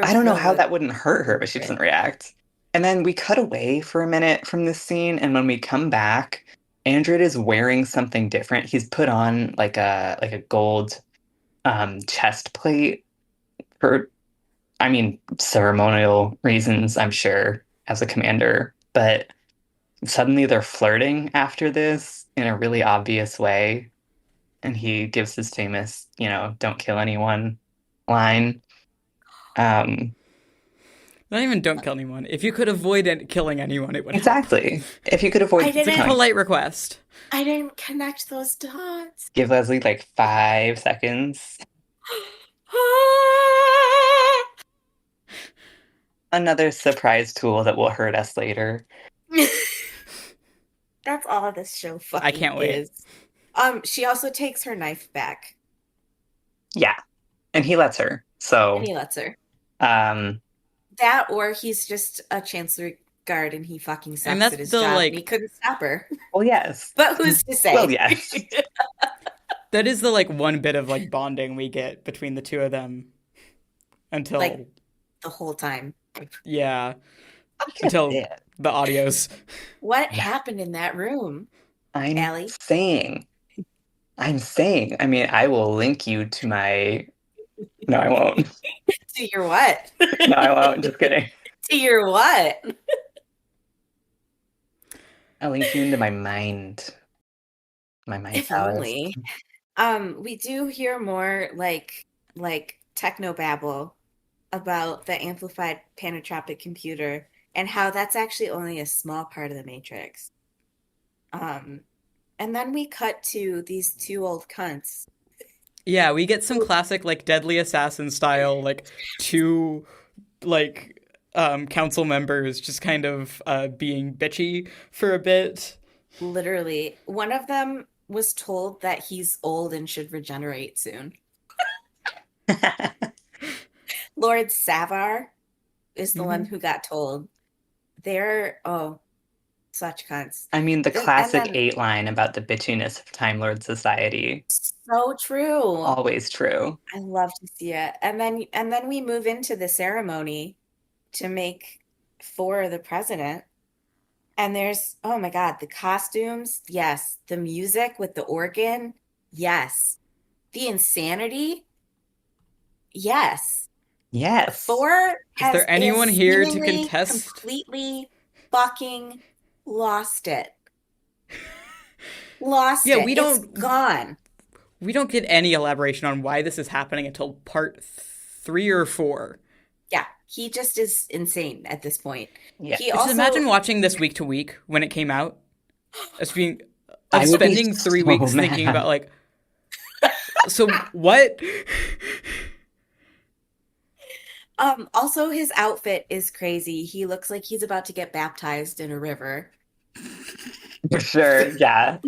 I don't know how Gorilla that wouldn't hurt her, but she grip. doesn't react. And then we cut away for a minute from this scene, and when we come back, Andred is wearing something different. He's put on like a gold chest plate for I mean, ceremonial reasons, I'm sure, as a commander. But suddenly they're flirting after this in a really obvious way. And he gives his famous, don't kill anyone line. Um, Not even don't kill anyone. If you could avoid killing anyone, it would help. exactly. If you could I avoid It's a didn't killing, polite request. I didn't connect those dots. give Leslie like 5 seconds. Another surprise tool that will hurt us later. That's all this show I fucking can't wait. is. She also takes her knife back, Yeah. And he lets her. and So, he lets her. um, That, or he's just a chancellery guard and he fucking And sucks that's at his the job and he like couldn't stop her. well, yes. But who's to Well, say? yes. that is the like one bit of like bonding we get between the two of them Like until the whole time. yeah, Like a until bit. the audios. What happened in that room, I'm Allie? saying, I'm saying, I mean, I will link you to my. No, I won't. To your what? No, I won't. Just kidding. To your what? I'll link you into my mind, my mind If palace. only. We do hear more like techno babble about the amplified panotropic computer and how that's actually only a small part of the matrix. Um, and then we cut to these two old cunts. Yeah, we get some Who classic like Deadly Assassin style like two like council members just kind of being bitchy for a bit. literally, one of them was told that he's old and should regenerate soon. Lord Savar is the one Hmm. who got told. They're, oh, such cunts. I mean, the And classic then, eight line about the bitchiness of Time Lord society. so true. Always true. I love to see it. And then we move into the ceremony to make for the president. And there's, oh my God, the costumes, yes. The music with the organ, yes. The insanity, yes. Yes. Thor Is there has anyone here to seemingly contest? completely fucking lost it. Yeah, Lost it. It's gone. we don't get any elaboration on why this is happening until part 3 or 4. Yeah, he just is insane at this point. Yeah. He Just imagine also, watching this week to week when it came out, as being of I would be spending three so weeks thinking about mad. like, so what? also his outfit is crazy. He looks like he's about to get baptized in a river. For sure. Yeah.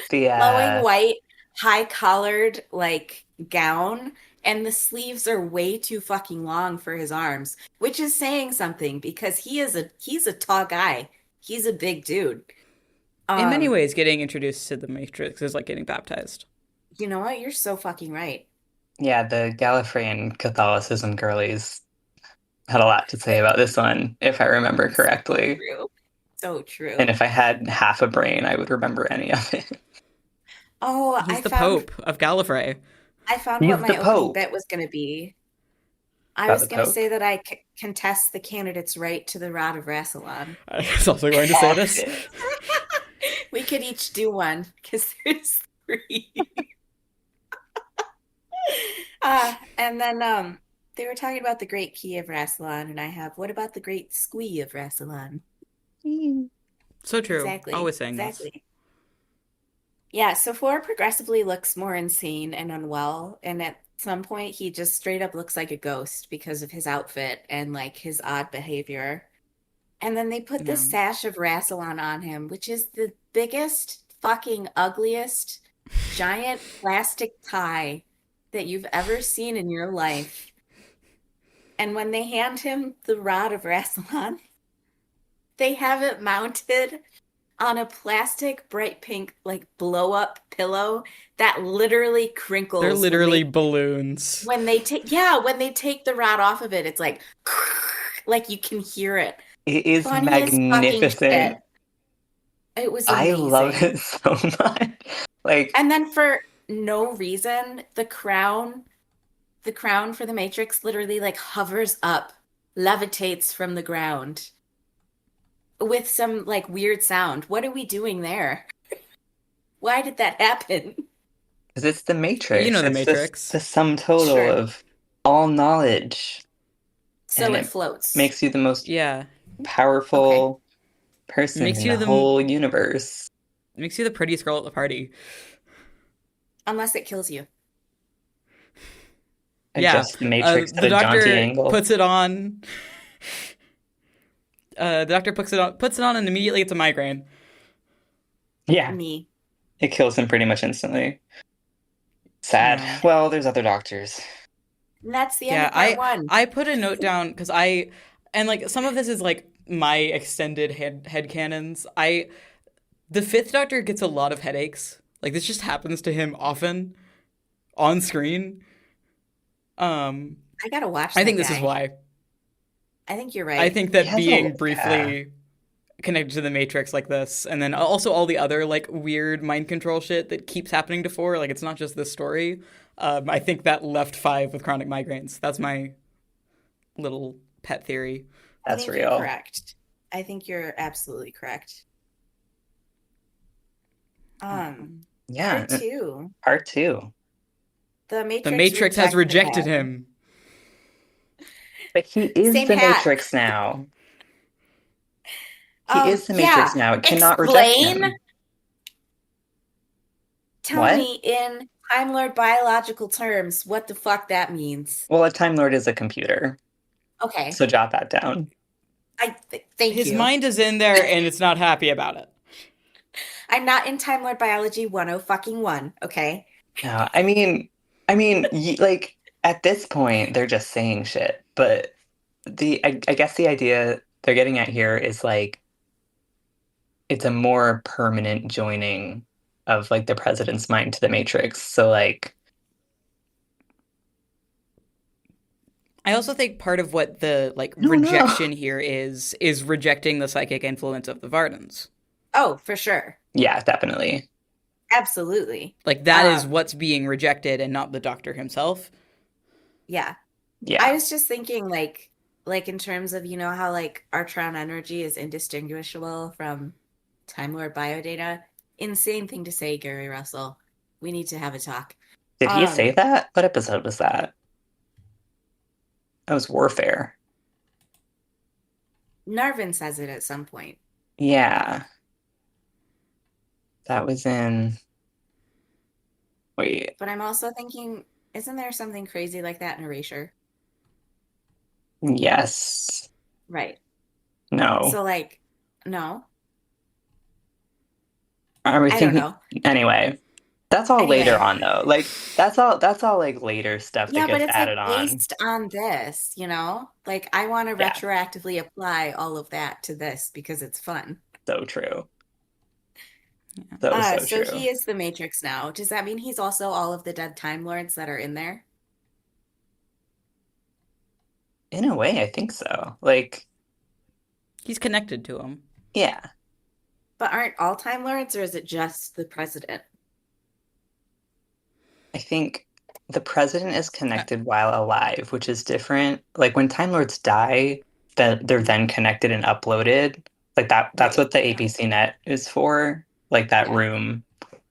The Flowing white, high collared like gown, and the sleeves are way too fucking long for his arms, which is saying something because he's a tall guy. He's a big dude. In many Um, ways, getting introduced to the Matrix is like getting baptized. you know what? You're so fucking right. yeah, the Gallifreyan Catholicism girlies had a lot to say about this one, if I remember So correctly. true. So And true. if I had half a brain, I would remember any of it. Oh, He's the Pope of Gallifrey. I found what He's the my opening Pope bit was going to be. I about was the going to Pope. say that I contest the candidate's right to the Rod of Rassilon. I was also going to say Oh, this. shit. We could each do one because there's three. And then they were talking about the Great Key of Rassilon, and I have, what about the Great Squee of Rassilon? So true. Exactly, Always saying this. exactly. Yeah, so Four progressively looks more insane and unwell, and at some point he just straight up looks like a ghost because of his outfit and like his odd behavior. And then they put the Yeah. sash of Rassilon on him, which is the biggest, fucking ugliest, giant plastic tie that you've ever seen in your life. And when they hand him the rod of Rassilon, they have it mounted on a plastic bright pink like blow up pillow that literally They're crinkles literally balloons. when they take the rod off of it, it's like like you can hear it. It is Funniest fucking shit. magnificent. It was I love amazing. it so much. Like, And then for no reason, the crown for the Matrix literally like hovers up, levitates from the ground with some like weird sound. What are we doing there? Why did that happen? because it's the You know Matrix. the It's just Matrix. the sum total Sure. of all knowledge, So and it it floats. makes you the most Yeah. Okay. powerful person Makes in the you the whole universe. makes you the prettiest girl at the party. Unless it kills you. Yeah. Adjust the Matrix at The a jaunty doctor angle. puts it on. The doctor puts it on, and immediately it's a migraine. Yeah, Me. it kills him pretty much instantly. Sad. Yeah. Well, there's other doctors. And that's the end Yeah, of part I one. I put a note down because and like some of this is like my extended head canons. The fifth doctor gets a lot of headaches. Like this just happens to him often on screen. Um I gotta watch I that think this is guy. why. I think you're I right. think He that has being yeah. briefly connected to the Matrix like this, and then also all the other like weird mind control shit that keeps happening to four. Like it's not just this story. I think that left five with chronic migraines. That's my little pet theory. I That's think you're real. correct. I think you're absolutely correct. Um, Yeah, part two. part two. The The Matrix Matrix has rejected rejected him. him. But he is Same the hat. Matrix now. He is the Matrix Yeah. now. It cannot reject Explain. him. Tell What? me in Time Lord biological terms what the fuck that means. Well, a Time Lord is a computer, Okay. so jot that down. Thank His you. mind is in there and it's not happy about it. I'm not in Time Lord biology 101, okay? No, like at this point, they're just saying shit. But I guess the idea they're getting at here is like it's a more permanent joining of like the president's mind to the Matrix. So like I also think part of what the like No, no. rejection here is rejecting the psychic influence of the Vardens. Oh, for sure. Yeah, definitely. Absolutely. Like that is Um, what's being rejected and not the doctor himself. yeah. I Yeah. was just thinking like in terms of, how like Artron energy is indistinguishable from Time Lord biodata. Insane thing to say, Gary Russell. We need to have a talk. Did he say Um, that? What episode was that? That was Warfare. Narvin says it at some point. Yeah. That was in. Wait. But I'm also thinking, isn't there something crazy like that in Erasure? Yes. Right. No. So like, no, Are we I don't thinking? know. Anyway, that's all later Anyway, on though. Like that's all like later stuff that yeah, but gets it's like added on. based on this, Like I want to Yeah, retroactively apply all of that to this because it's fun. so true. So, so So true. he is the Matrix now. Does that mean he's also all of the dead Time Lords that are in there? In a way, I think so. Like, He's connected to him. yeah, But aren't all Time Lords, or is it just the president? I think the president is Uh, connected while alive, which is different. Like when Time Lords die, that they're then connected and uploaded. Like that's Right. what the APC net is for. Like that Yeah. room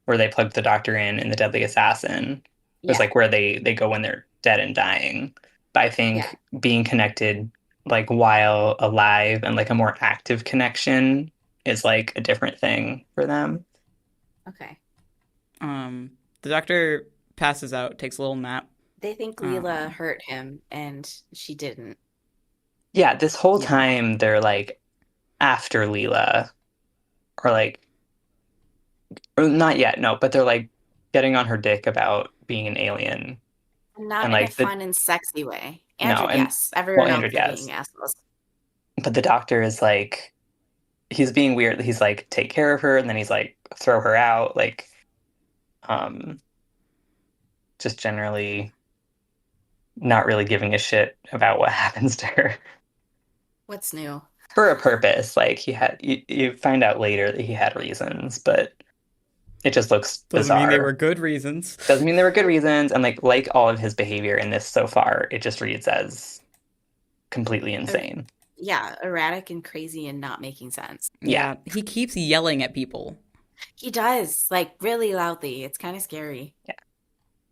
where they plugged the doctor in The Deadly Assassin was Yeah. like where they go when they're dead and dying. But I Yeah. think being connected like while alive and like a more active connection is like a different thing for them. Okay. the doctor passes out, takes a little nap. They think Leela Um, hurt him and she didn't. Yeah, this whole yeah, time they're like after Leela or like or not yet, no, but they're like getting on her dick about being an alien and Not in a like the fun and sexy way. no Andrew, and yes. well Everyone else Andrew, are being yes. assholes. But the doctor is like he's being weird. He's like take care of her and then he's like throw her out like um just generally not really giving a shit about what happens to her What's new? for a purpose. Like you find out later that he had reasons, but it just looks doesn't mean they were bizarre. good reasons. Doesn't mean there were good reasons, and like all of his behavior in this so far, it just reads as completely Er, insane. yeah, erratic and crazy and not making sense. Yeah, Yeah, he keeps yelling at people. He does, like really loudly. It's kind of scary. yeah.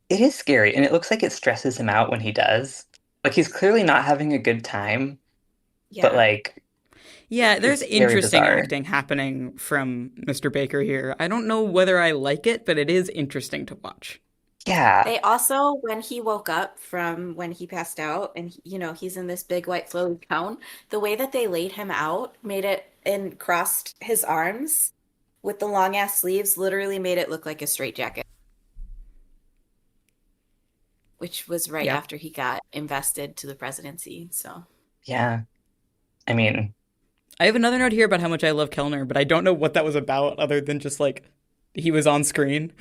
It is scary, and it looks like it stresses him out when he does. Like he's clearly not having a good time, but Yeah. like Yeah, there's it's very interesting bizarre. acting happening from Mr. Baker here. I don't know whether I like it, but it is interesting to watch. Yeah. They also, when he woke up from when he passed out and, he's in this big white flowy gown, the way that they laid him out made it and crossed his arms with the long ass sleeves literally made it look like a straitjacket, which was right Yeah. after he got invested to the presidency. So, Yeah. I mean, I have another note here about how much I love Kellner, but I don't know what that was about other than just like he was on screen.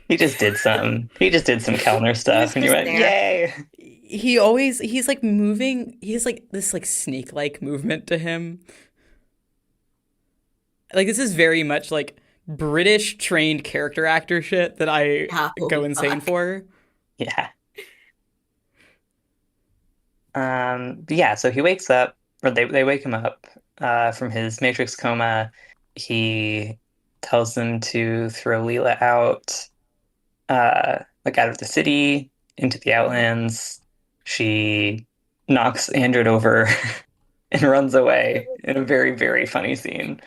he just did some Kellner he was stuff and you just went, there. "Yay." He's like moving, he's like this like snake-like movement to him. Like this is very much like British trained character actor shit that I go Oh, insane fuck. for. Yeah. But yeah, so he wakes up, or they wake him up from his Matrix coma. He tells them to throw Leela out, like out of the city into the Mhm. Outlands. She knocks Andred over and runs away in a very, very funny scene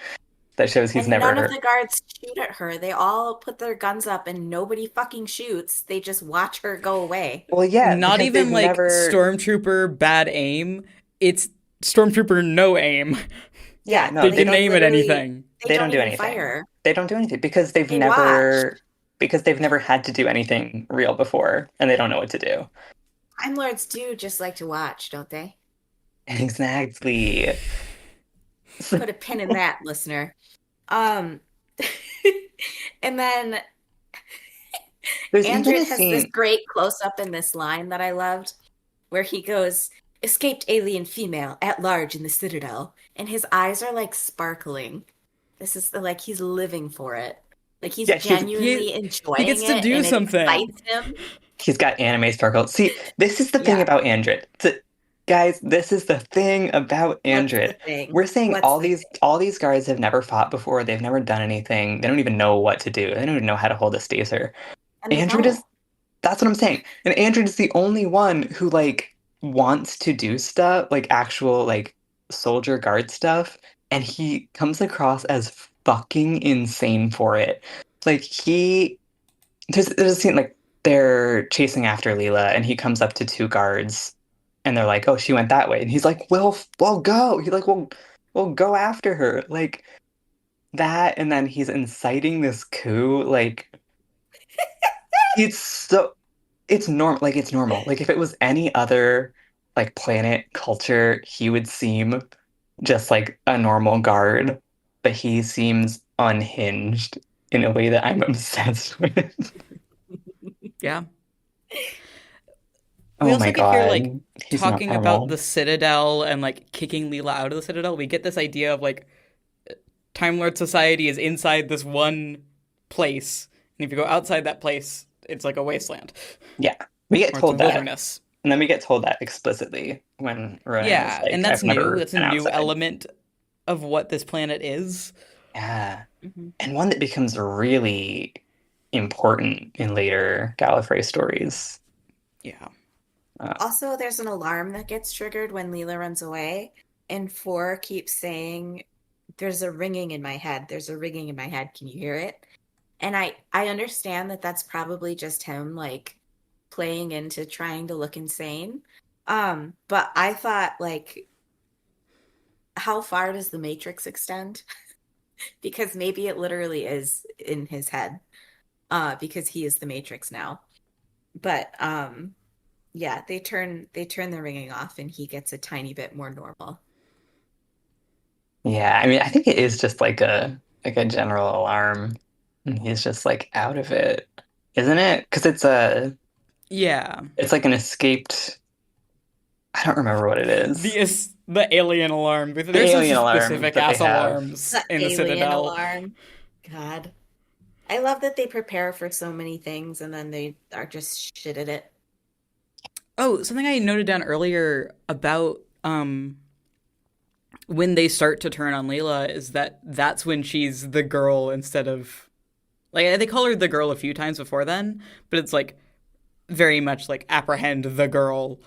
that shows he's And none of never. the guards shoot at her. They all put their guns up and nobody fucking shoots. They just watch her go away. Well, yeah, Not because they've even like never. stormtrooper bad aim. It's stormtrooper no aim. Yeah, Yeah, no, They they didn't don't. aim at anything. they They don't don't do even anything. fire. They don't do anything They watch. because they've never had to do anything real before and they don't know what to do. Time Lords do just like to watch, don't they? Exactly. Put a pin in that, listener. Um, and then There's even Andred a has this scene. great close up in this line that I loved, where he goes, escaped alien female at large in the Citadel, and his eyes are like sparkling. This is like he's living for it. Like he's Yeah, He genuinely he enjoying gets to it do and it something. excites him. he's got anime sparkle. See, this is the thing Yeah. about Andred. Guys, this is the thing about What's the Andred. thing? We're saying What's the thing? all these guards have never fought before. They've never done anything. They don't even know what to do. They don't even know how to hold a staser. And they Andred don't. is That's what I'm saying. And Andred is the only one who like wants to do stuff, like actual like soldier guard stuff, and he comes across as fucking insane for it. Like there's a scene like they're chasing after Leela and he comes up to two guards and they're like, "Oh, she went that way." And he's like, "Well, go." He's like, "Well, go after her." Like that, and then he's inciting this coup. Like it's so it's normal. Like it's normal. Like if it was any other like planet culture, he would seem just like a normal guard, but he seems unhinged in a way that I'm obsessed with. Yeah. We Oh also my get here like God. He's not talking about normal. the Citadel and like kicking Leela out of the Citadel. We get this idea of like Time Lord society is inside this one place, and if you go outside that place, it's like a wasteland Yeah. We get or it's a told that. wilderness. And then we get told that explicitly when Ronan is Yeah, and like, that's I've new. never That's a been new outside. element of what this planet is. Yeah. Mhm. And one that becomes really important in later Gallifrey stories. Yeah. Uh, Also, there's an alarm that gets triggered when Leela runs away, and Four keeps saying, "There's a ringing in my head. There's a ringing in my head. Can you hear it?" And I understand that that's probably just him like playing into trying to look insane. But I thought like, how far does the Matrix extend? Because maybe it literally is in his head, because he is the Matrix now. But yeah, they turn the ringing off and he gets a tiny bit more normal. yeah, I mean, I think it is just like a general alarm, and he's just like out of it, isn't it? Because Yeah. it's like an escaped. I don't remember what it is. The alien alarm. The There's some alien alarm specific that they ass have. alarms The in the alien Citadel. alarm. God. I love that they prepare for so many things and then they are just shit at it. Oh, something I noted down earlier about when they start to turn on Layla is that that's when she's the girl instead of like they call her the girl a few times before then, but it's like very much like apprehend the girl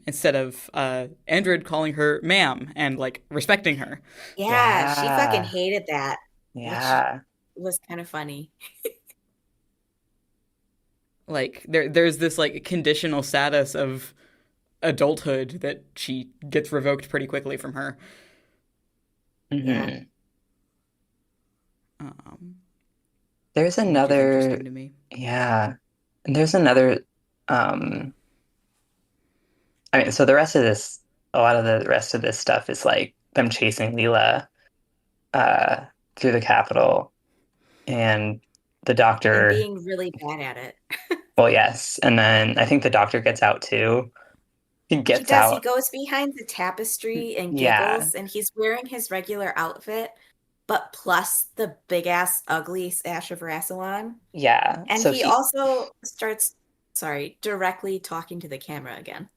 instead of Andred calling her ma'am and like respecting her. Yeah, she fucking Yeah, hated that, which yeah, was kind of funny. Like there's this like conditional status of adulthood that she gets revoked pretty quickly from her. Yeah. hmm Um, There's which is another, interesting to me. yeah, and there's another. Um, I mean, so the rest of this, a lot of the rest of this stuff is like them chasing Leela uh, through the capital, and the And doctor. being really bad at it. Well, yes, and then I think the doctor gets out too. He He gets does. He out. goes behind the tapestry and Yeah, giggles, and he's wearing his regular outfit, but plus the big ass ugly sash of Rassilon. yeah. And So he also starts, sorry, directly talking to the camera again.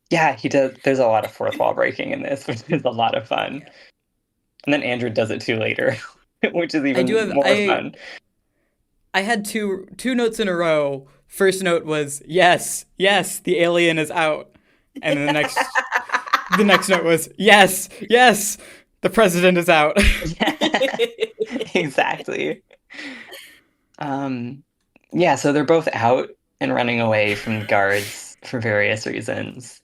yeah, he does. There's a lot of fourth wall breaking in this, which is a lot of fun. And then Andrew does it too later, which is I do even have more fun. I had two notes in a row. First note was yes, yes, the alien is out, and then the next note was yes, yes, the president is out. Yeah, exactly. Um, yeah, so they're both out and running away from the guards for various reasons.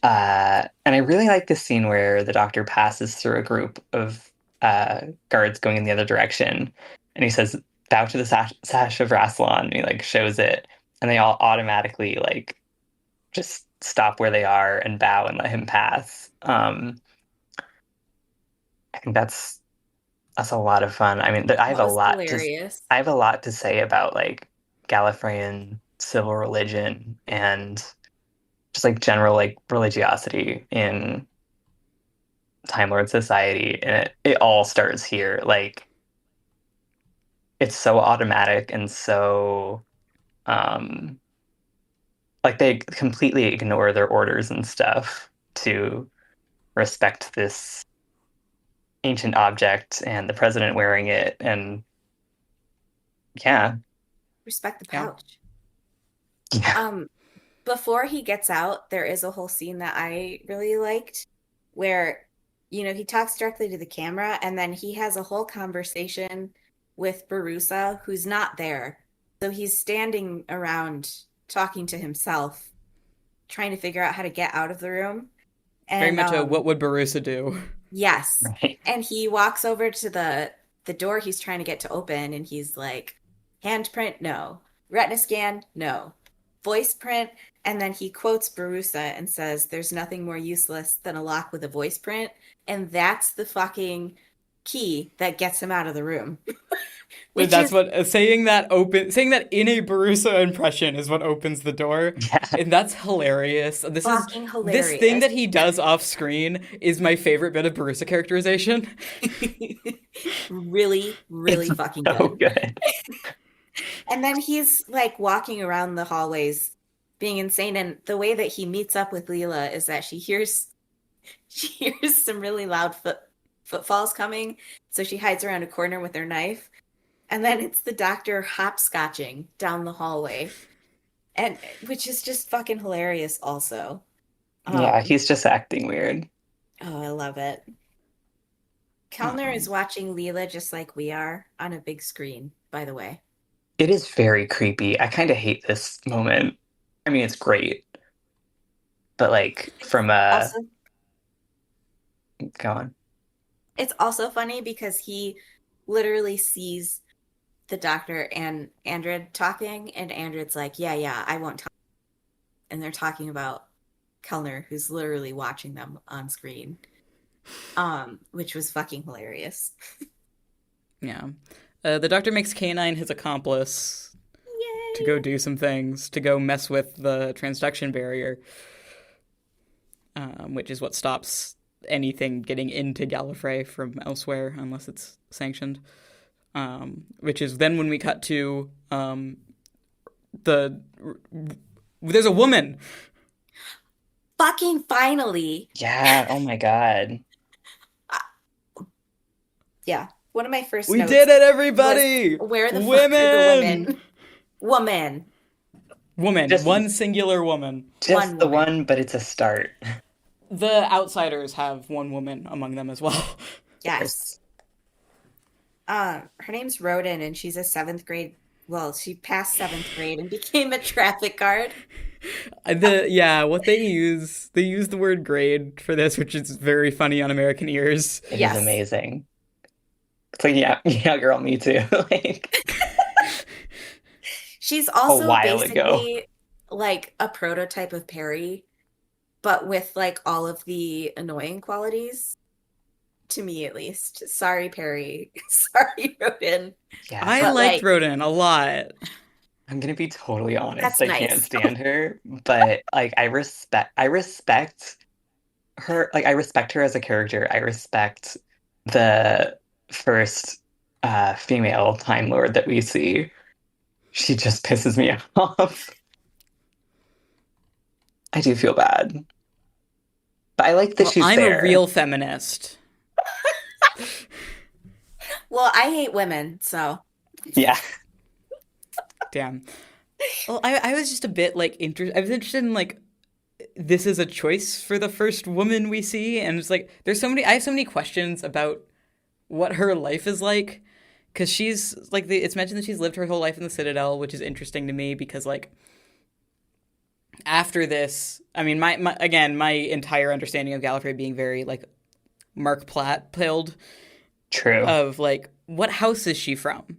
And I really like this scene where the doctor passes through a group of guards going in the other direction, and he says, "Bow to the sash of Rassilon," and he like shows it, and they all automatically like just stop where they are and bow and let him pass. I think that's a lot of fun. I mean, That was hilarious. I have a lot to say about like Gallifreyan civil religion and just like general like religiosity in Time Lord society, and it all starts here. Like it's so automatic and so um like they completely ignore their orders and stuff to respect this ancient object and the president wearing it, and yeah. Respect the Yeah. pouch. Yeah. Um, Before he gets out, there is a whole scene that I really liked where, he talks directly to the camera and then he has a whole conversation with Borusa, who's not there. So he's standing around talking to himself, trying to figure out how to get out of the room. Very And much a what would Barusa do? yes. Right. And he walks over to the door he's trying to get to open and he's like, handprint, no. Retina scan, no. Voice print, and then he quotes Barusa and says, there's nothing more useless than a lock with a voice print. And that's the fucking key that gets him out of the room. Which That's is what saying that in a Barusa impression is what opens the door, Yeah. and that's hilarious. fucking This thing hilarious. that he does off screen is my favorite bit of Barusa characterization. Really, really It's fucking so good. good. And then he's like walking around the hallways being insane. And the way that he meets up with Leela is that she hears some really loud footfalls coming. So she hides around a corner with her knife. And then it's the doctor hopscotching down the hallway. And which is just fucking hilarious also. Yeah, Um, he's just acting weird. oh, I love it. Kellner is Um, watching Leela just like we are on a big screen, by the way. It is very creepy. I kind of hate this moment. I mean, it's great, but like from a Also, go on. it's also funny because he literally sees the doctor and Andred talking, and Andred's like, yeah, yeah, I won't talk. And they're talking about Kellner, who's literally watching them on screen, which was fucking hilarious. yeah. The Doctor makes K9 his accomplice to go Yay! do some things, to go mess with the transduction barrier, which is what stops anything getting into Gallifrey from elsewhere unless it's sanctioned. Which is then when we cut to the there's a woman. Fucking finally. Yeah, oh my God. Yeah. One of my first We notes did it, was, everybody! where the fuck are the Women! women? Woman. Woman. Just One singular woman. just One the woman. one, but it's a start. The Outsiders have one woman among them as well. Yes. Her name's Roden, and she's a seventh grade. Well, she passed seventh grade and became a traffic guard. What they use the word grade for this, which is very funny on American ears. It is Yes. amazing. It's like, yeah, yeah, girl, me too. Like She's a also while ago. basically like a prototype of Perry, but with like all of the annoying qualities, to me at least. Sorry, Perry. Sorry, Roden. Yeah, I But liked like, Roden a lot. I'm gonna be totally honest. that's I can't nice. stand her, but like I respect her. Like I respect her as a character. I respect the first female Time Lord that we see. She just pisses me off. I do feel bad, but I like that Well, she's I'm a there. real feminist. Well, I hate women, so Yeah, Damn. Well, I was just a bit like I was interested in like this is a choice for the first woman we see, and it's like I have so many questions about what her life is like, because she's like it's mentioned that she's lived her whole life in the Citadel, which is interesting to me because like after this, I mean my entire understanding of Gallifrey being very like Mark Platt pilled true. of like what house is she from.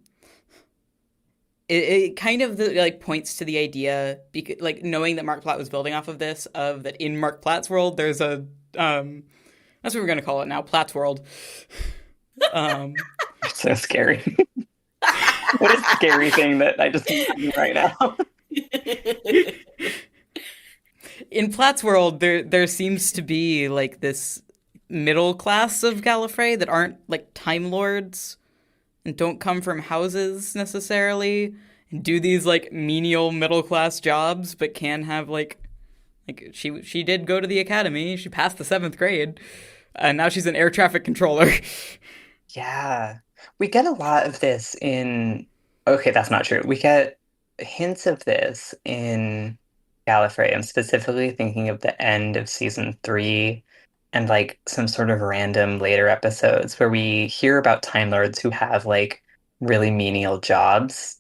It kind of like points to the idea, like knowing that Mark Platt was building off of this, of that in Mark Platt's world, there's a that's what we're gonna call it now, Platt's world. It's so scary. What a scary thing that I just do right now. in Platt's world, there seems to be like this middle class of Gallifrey that aren't like Time Lords and don't come from houses necessarily and do these like menial middle class jobs, but can have like she did go to the academy. She passed the seventh grade, and now she's an air traffic controller. Yeah. We get a lot of this in. Okay, that's not true. We get hints of this in Gallifrey. I'm specifically thinking of the end of season three and like some sort of random later episodes where we hear about Time Lords who have like really menial jobs.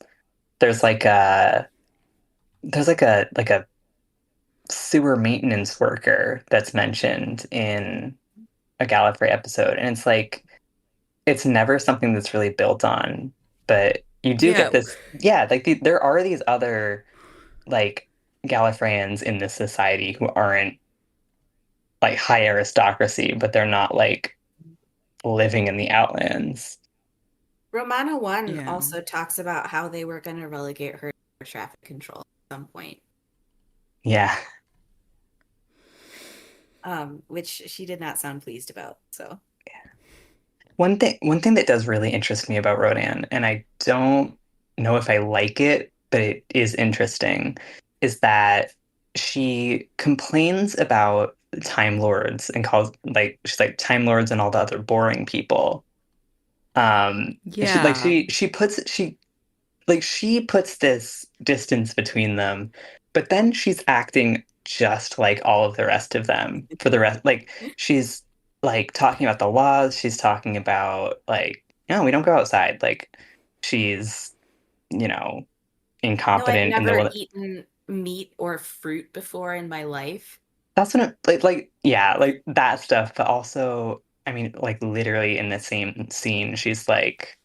There's like a there's like a sewer maintenance worker that's mentioned in a Gallifrey episode, and it's like it's never something that's really built on, but you do get Yeah, this. Yeah, like there are these other like Gallifreyans in this society who aren't like high aristocracy, but they're not like living in the outlands. Romana 1 yeah, also talks about how they were going to relegate her to traffic control at some point, Yeah. which she did not sound pleased about. So, One thing that does really interest me about Rodan, and I don't know if I like it, but it is interesting, is that she complains about Time Lords and calls like she's like Time Lords and all the other boring people. And yeah. she puts this distance between them, but then she's acting just like all of the rest of them for the rest. Like she's like talking about the laws. She's talking about like, no, we don't go outside. Like she's, you know, no, I've incompetent in never the. eaten meat or fruit before in my life. That's what like yeah, like that stuff. But also, I mean, like literally in the same scene, she's like.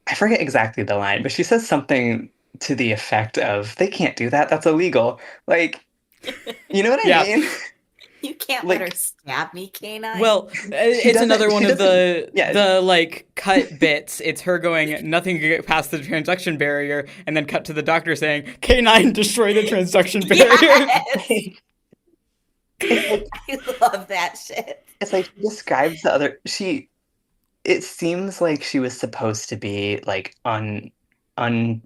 I forget exactly the line, but she says something to the effect of, they can't do that. That's illegal. Like, you know what I Yeah. mean? You can't let her Like, stab me, canine. Well, it's another one she of doesn't, the yeah, the like cut bits. It's her going, nothing can get past the transduction barrier, and then cut to the doctor saying, "K9, destroy the transduction barrier." Yes, it's like, I love that shit. it's like she describes the other, it seems like she was supposed to be like un-Gallifreyan,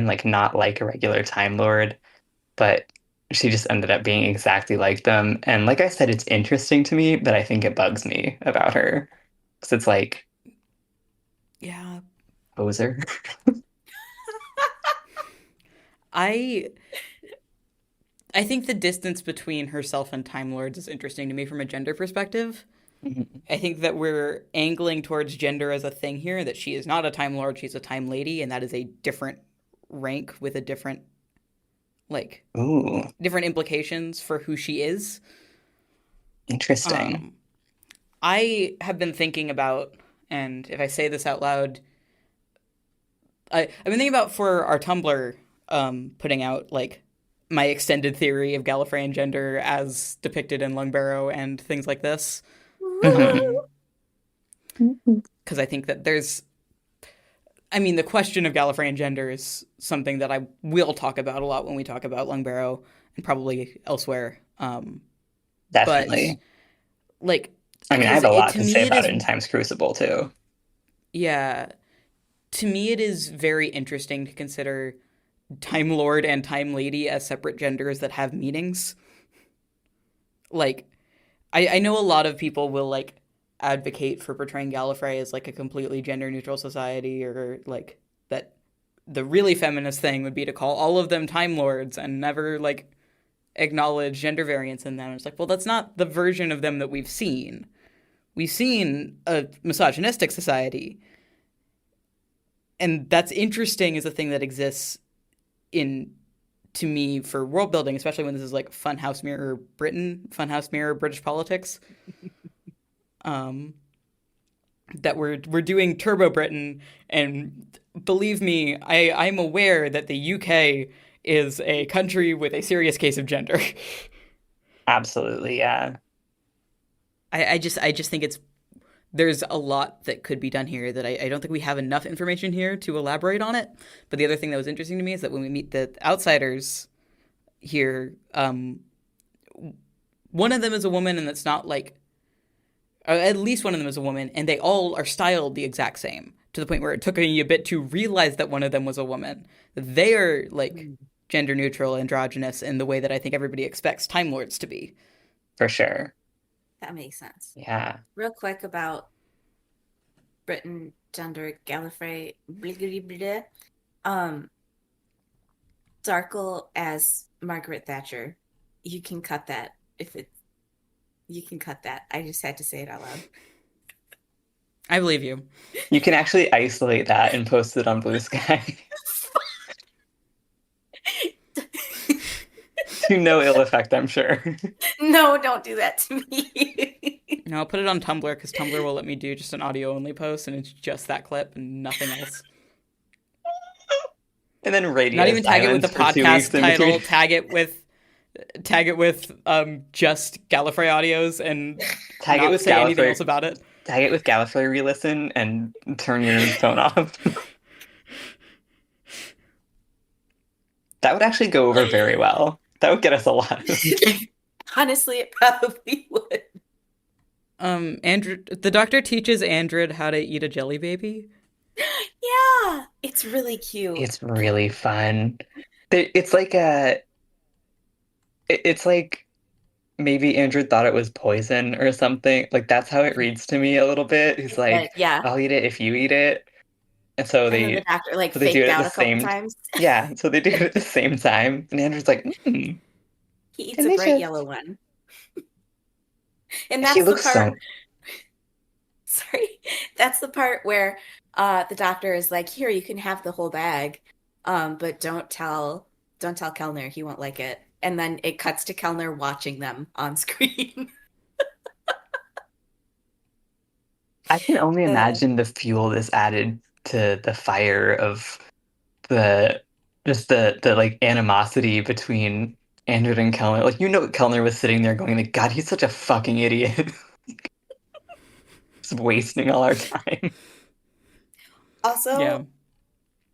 like not like a regular Time Lord, but she just ended up being exactly like them. And like I said, it's interesting to me, but I think it bugs me about her. Because it's like, Yeah, poser. I I think the distance between herself and Time Lords is interesting to me from a gender perspective. Mhm. I think that we're angling towards gender as a thing here, that she is not a Time Lord, she's a Time Lady, and that is a different rank with a different like Ooh, different implications for who she is. interesting. Um, I have been thinking about, and if I say this out loud, I've been thinking about for our Tumblr, putting out like my extended theory of Gallifreyan gender as depicted in Lungbarrow and things like this. Hmm. Um, because I think that I mean, the question of Gallifreyan gender is something that I will talk about a lot when we talk about Lungbarrow and probably elsewhere. But Definitely. like, I mean, I because have a lot to to say me it about is, it in Times Crucible too. yeah, to me it is very interesting to consider Time Lord and Time Lady as separate genders that have meanings. Like, I know a lot of people will like advocate for portraying Gallifrey as like a completely gender neutral society, or like that the really feminist thing would be to call all of them Time Lords and never like acknowledge gender variance in them. It's like, well, that's not the version of them that we've seen. We've seen a misogynistic society, and that's interesting as a thing that exists in to me for world building, especially when this is like Funhouse Mirror Britain, Funhouse Mirror British politics. Um, that we're doing Turbo Britain, and believe me, I'm aware that the UK is a country with a serious case of gender. Absolutely, yeah. I just think it's there's a lot that could be done here that I don't think we have enough information here to elaborate on it. But the other thing that was interesting to me is that when we meet the outsiders, here. One of them is a woman, and it's not like, or at least one of them is a woman, and they all are styled the exact same to the point where it took me a bit to realize that one of them was a woman. They are like Mm. gender neutral, androgynous in the way that I think everybody expects Time Lords to be. For sure. That makes sense. Yeah. Real quick about Britain, gender, Gallifrey, blah, blah, blah, blah. Um, Darkle as Margaret Thatcher. You can cut that if it. You can cut that. I just had to say it out loud. I believe you. You can actually isolate that and post it on Blue Sky to no ill effect, I'm sure. No, don't do that to me. No, I'll put it on Tumblr because Tumblr will let me do just an audio only post, and it's just that clip and nothing else. And then Not radio even tag it with the silence for 2 weeks podcast in title. between. Tag it with just Gallifrey audios and Tag it not with say anything Gallifrey. else about it. Tag it with Gallifrey re-listen and turn your phone off. That would actually go over very well. That would get us a lot. Honestly, it probably would. Andrew, the doctor teaches Andred how to eat a jelly baby. Yeah, it's really cute. It's really fun. It's like it's like maybe Andrew thought it was poison or something. Like that's how it reads to me a little bit. He's But like, yeah, I'll eat it if you eat it. And so and then the doctor like do faked it at out the a couple same, times. yeah, so they do it at the same time. And Andrew's like, He eats a bright delicious. yellow one. And He that's the looks part, so, sorry, that's the part where the doctor is like, here, you can have the whole bag. But don't tell Kelner, he won't like it. And then it cuts to Kelner watching them on screen. I can only Uh, imagine the fuel this added to the fire of the just the like animosity between Andrew and Kellner. Like Kellner was sitting there going like, God, he's such a fucking idiot. Just wasting all our time. Yeah. Also,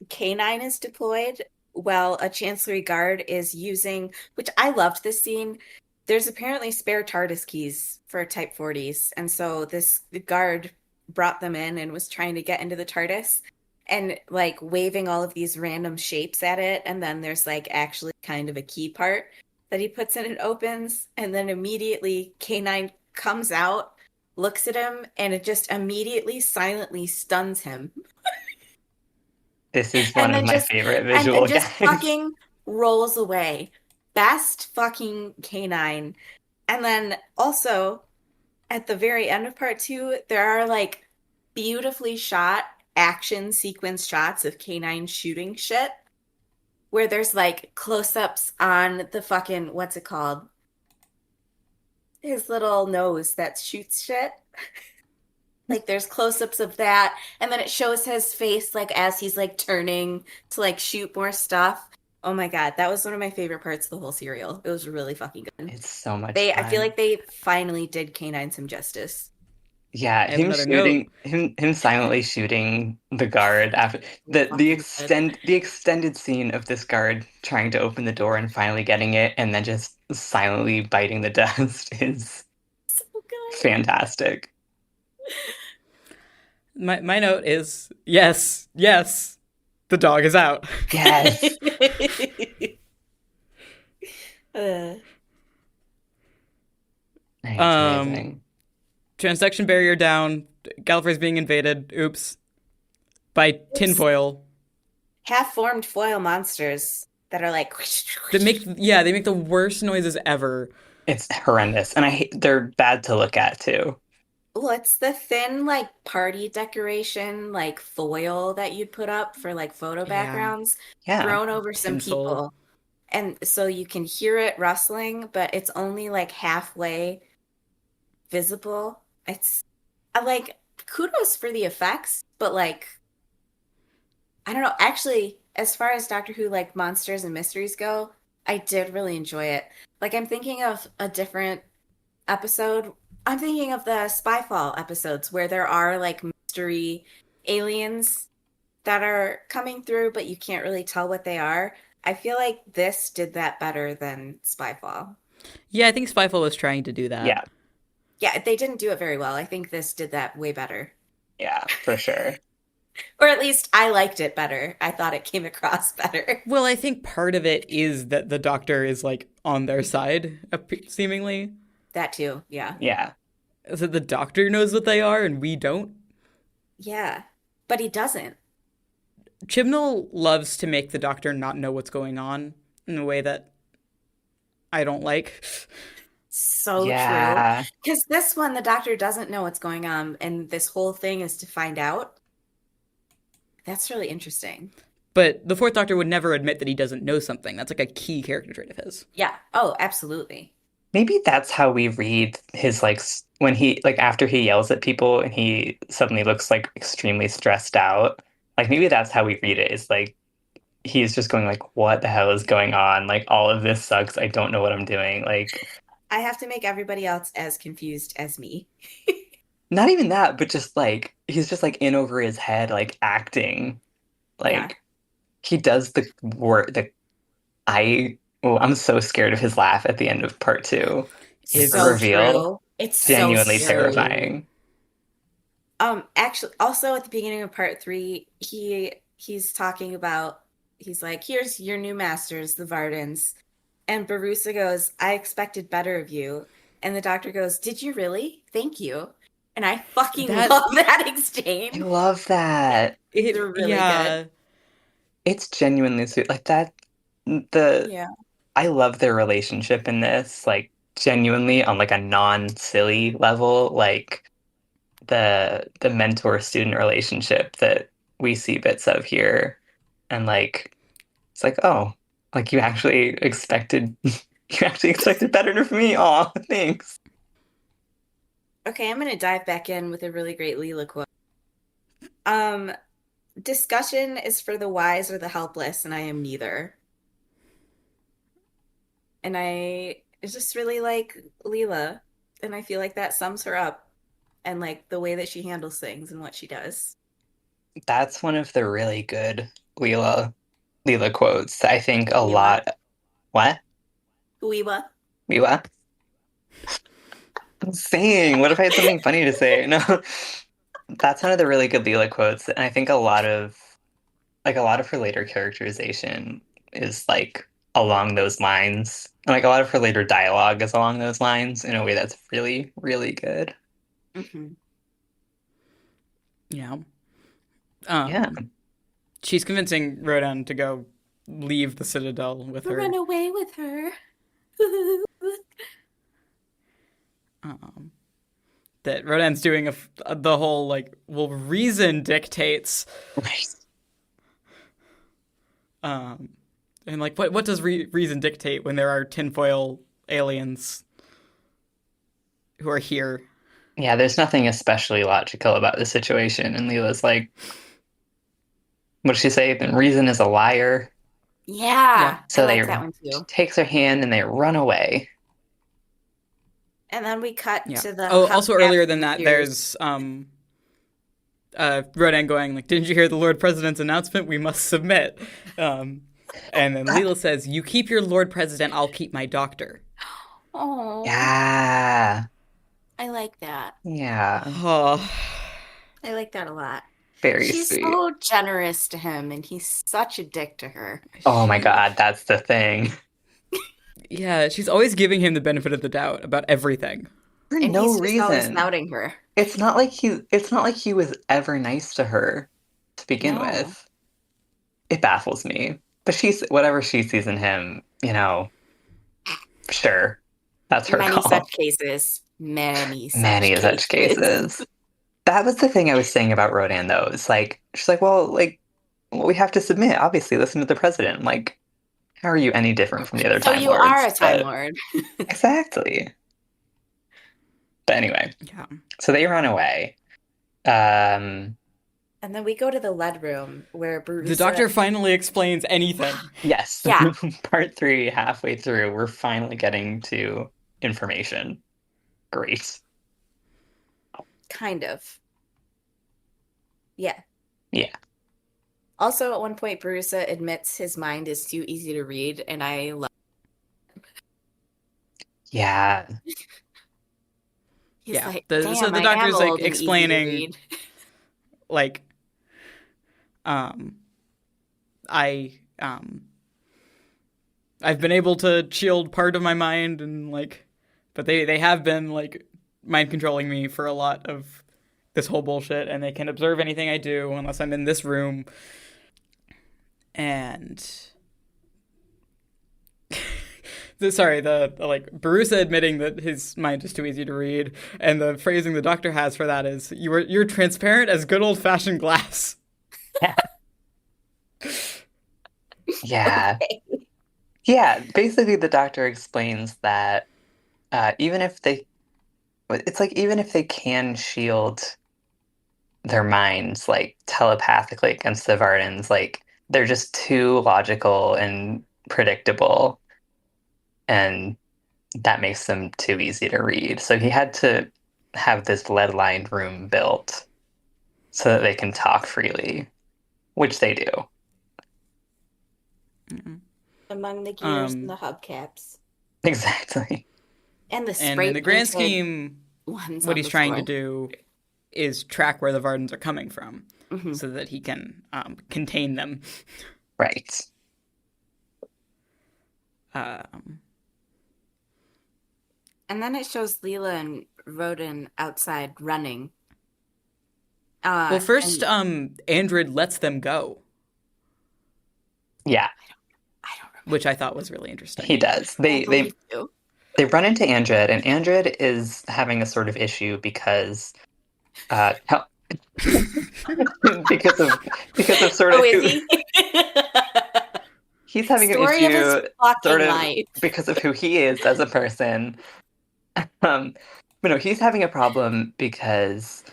K9 is deployed while a Chancellery guard is using, which I loved this scene. There's apparently spare TARDIS keys for Type 40s, and so the guard brought them in and was trying to get into the TARDIS and like waving all of these random shapes at it, and then there's like actually kind of a key part that he puts in and opens, and then immediately K9 comes out, looks at him, and it just immediately silently stuns him. This is one and of then my just favorite and visual then just gags. fucking rolls away. Best fucking canine. And then also at the very end of part two, there are like beautifully shot action sequence shots of canine shooting shit where there's like close-ups on the fucking what's it called? His little nose that shoots shit. Like there's close-ups of that, and then it shows his face like as he's like turning to like shoot more stuff. Oh my God, that was one of my favorite parts of the whole serial. It was really fucking good. It's so much I feel fun. like they finally did Canine some justice. Yeah, I have another note. him silently shooting the guard after So fucking good. the extended scene of this guard trying to open the door and finally getting it and then just silently biting the dust is So good. fantastic. My note is yes, yes, the dog is out. Yes. uh, It's um, amazing. Transection barrier down. Gallifrey's being invaded. Oops, by oops. tinfoil. Half-formed foil monsters that are like They make the worst noises ever. It's horrendous and they're bad to look at too. well, it's the thin like party decoration like foil that you'd put up for like photo Yeah, backgrounds Yeah. thrown over some tinsel. people. And so you can hear it rustling, but it's only like halfway visible. It's I like kudos for the effects, but like I don't know. Actually, as far as Doctor Who like monsters and mysteries go, I did really enjoy it. Like I'm thinking of a different episode. I'm thinking of the Spyfall episodes where there are like mystery aliens that are coming through, but you can't really tell what they are. I feel like this did that better than Spyfall. Yeah, I think Spyfall was trying to do that. Yeah, Yeah, they didn't do it very well. I think this did that way better. yeah, for sure. Or at least I liked it better. I thought it came across better. Well, I think part of it is that the Doctor is like on their side, seemingly. That too, yeah. Yeah. Is that the Doctor knows what they are and we don't? Yeah. But he doesn't. Chibnall loves to make the Doctor not know what's going on in a way that I don't like. So true. Yeah. Because this one, the doctor doesn't know what's going on, and this whole thing is to find out. That's really interesting. But the Fourth Doctor would never admit that he doesn't know something. That's like a key character trait of his. Yeah. Oh, absolutely. Maybe that's how we read his like when he like after he yells at people and he suddenly looks like extremely stressed out. Like maybe that's how we read it. It's like he's just going like, what the hell is going on? Like all of this sucks. I don't know what I'm doing. Like I have to make everybody else as confused as me. not even that, but just like he's just like in over his head, like acting. Yeah. Like he does the word the I oh, I'm so scared of his laugh at the end of part two. The It's So reveal, true. It's so genuinely scary. terrifying. Actually, also at the beginning of part three, he's talking about he's like, here's your new masters, the Vardens. And Borusa goes, I expected better of you. And the doctor goes, did you really? Thank you. And I fucking that love that I exchange. love that. They're really good. yeah. It's genuinely sweet. Like that the Yeah. I love their relationship in this, like genuinely on like a non-silly level, like the mentor-student relationship that we see bits of here. And like it's like, oh, like you actually expected you actually expected better from me. Aw, thanks. Okay, I'm gonna dive back in with a really great Leela quote. Um, discussion is for the wise or the helpless, and I am neither. And I just really like Leela, and I feel like that sums her up and like the way that she handles things and what she does. That's one of the really good Leela quotes. I think a Leela, lot. What? Leela. Leela? I'm saying, what if I had something funny to say? No, that's one of the really good Leela quotes, and I think a lot of her later characterization is like along those lines. And like a lot of her later dialogue is along those lines in a way that's really, really good. Hmm. Yeah. Yeah. She's convincing Rodan to go leave the Citadel with her. Run away with her. Um, that Rodan's doing the whole like, well, reason dictates. Right. Um, and like, what does reason dictate when there are tinfoil aliens who are here? Yeah, there's nothing especially logical about the situation. And Leela's like, what did she say? Then reason is a liar. Yeah. Yeah, I So they like that one she too. takes her hand and they run away. And then we cut Yeah. to the Oh, hub also earlier than captain that, Piers. there's Rodan going like, "Didn't you hear the Lord President's announcement? We must submit." And then Leela says, "You keep your Lord President, I'll keep my doctor." Oh, Yeah. I like that. Yeah. Oh, I like that a lot. Very She's sweet. so generous to him, and he's such a dick to her. Oh my she, God, that's the thing. yeah, she's always giving him the benefit of the doubt about everything. For And no he's just always reason. snouting her. It's not like he was ever nice to her to begin No. with. It baffles me. But she's whatever she sees in him, sure. That's her Many call. such cases. Many such Many such cases. cases. That was the thing I was saying about Rodan, though. It's like she's like, well, we have to submit. Obviously, listen to the president. Like, how are you any different from the other So Time you are Lords? a Time But Lord. exactly. But anyway, Yeah. so they run away. Um, And then we go to the lead room where The Borusa. doctor finally explains anything. yes, Yeah, part three, halfway through, we're finally getting to information. Great. kind of. Yeah. Yeah. Also, at one point, Borusa admits his mind is too easy to read, and I love. Yeah. He's Yeah. like, So "Damn, the I am doctor's like old and easy to explaining read." like um I I've been able to shield part of my mind and like but they have been like mind controlling me for a lot of this whole bullshit and they can observe anything I do unless I'm in this room and the like Borusa admitting that his mind is too easy to read, and the phrasing the doctor has for that is you're transparent as good old fashioned glass. Yeah. Yeah. Okay. Yeah. Basically, the doctor explains that even if they, it's like even if they can shield their minds like telepathically against the Vardens, like they're just too logical and predictable, and that makes them too easy to read. So he had to have this lead-lined room built so that they can talk freely, which they do. Among the gears and Um, the hubcaps Exactly. and the and spray in the grand painted scheme, ones what on he's the trying to floor. do is track where the Vardens are coming from, Hmm. so that he can contain them. Right. Um, And then it shows Leela and Roden outside running. well, first, And Andred lets them go, Yeah, I don't remember. which I thought was really he interesting. does. I believe you. They run into Andred, and Andred is having a sort of issue because Cal because of sort Oh, of is who he? he's having an Story of his issue sort fucking of life. because of who he is as a person. Um, but no, he's having a problem because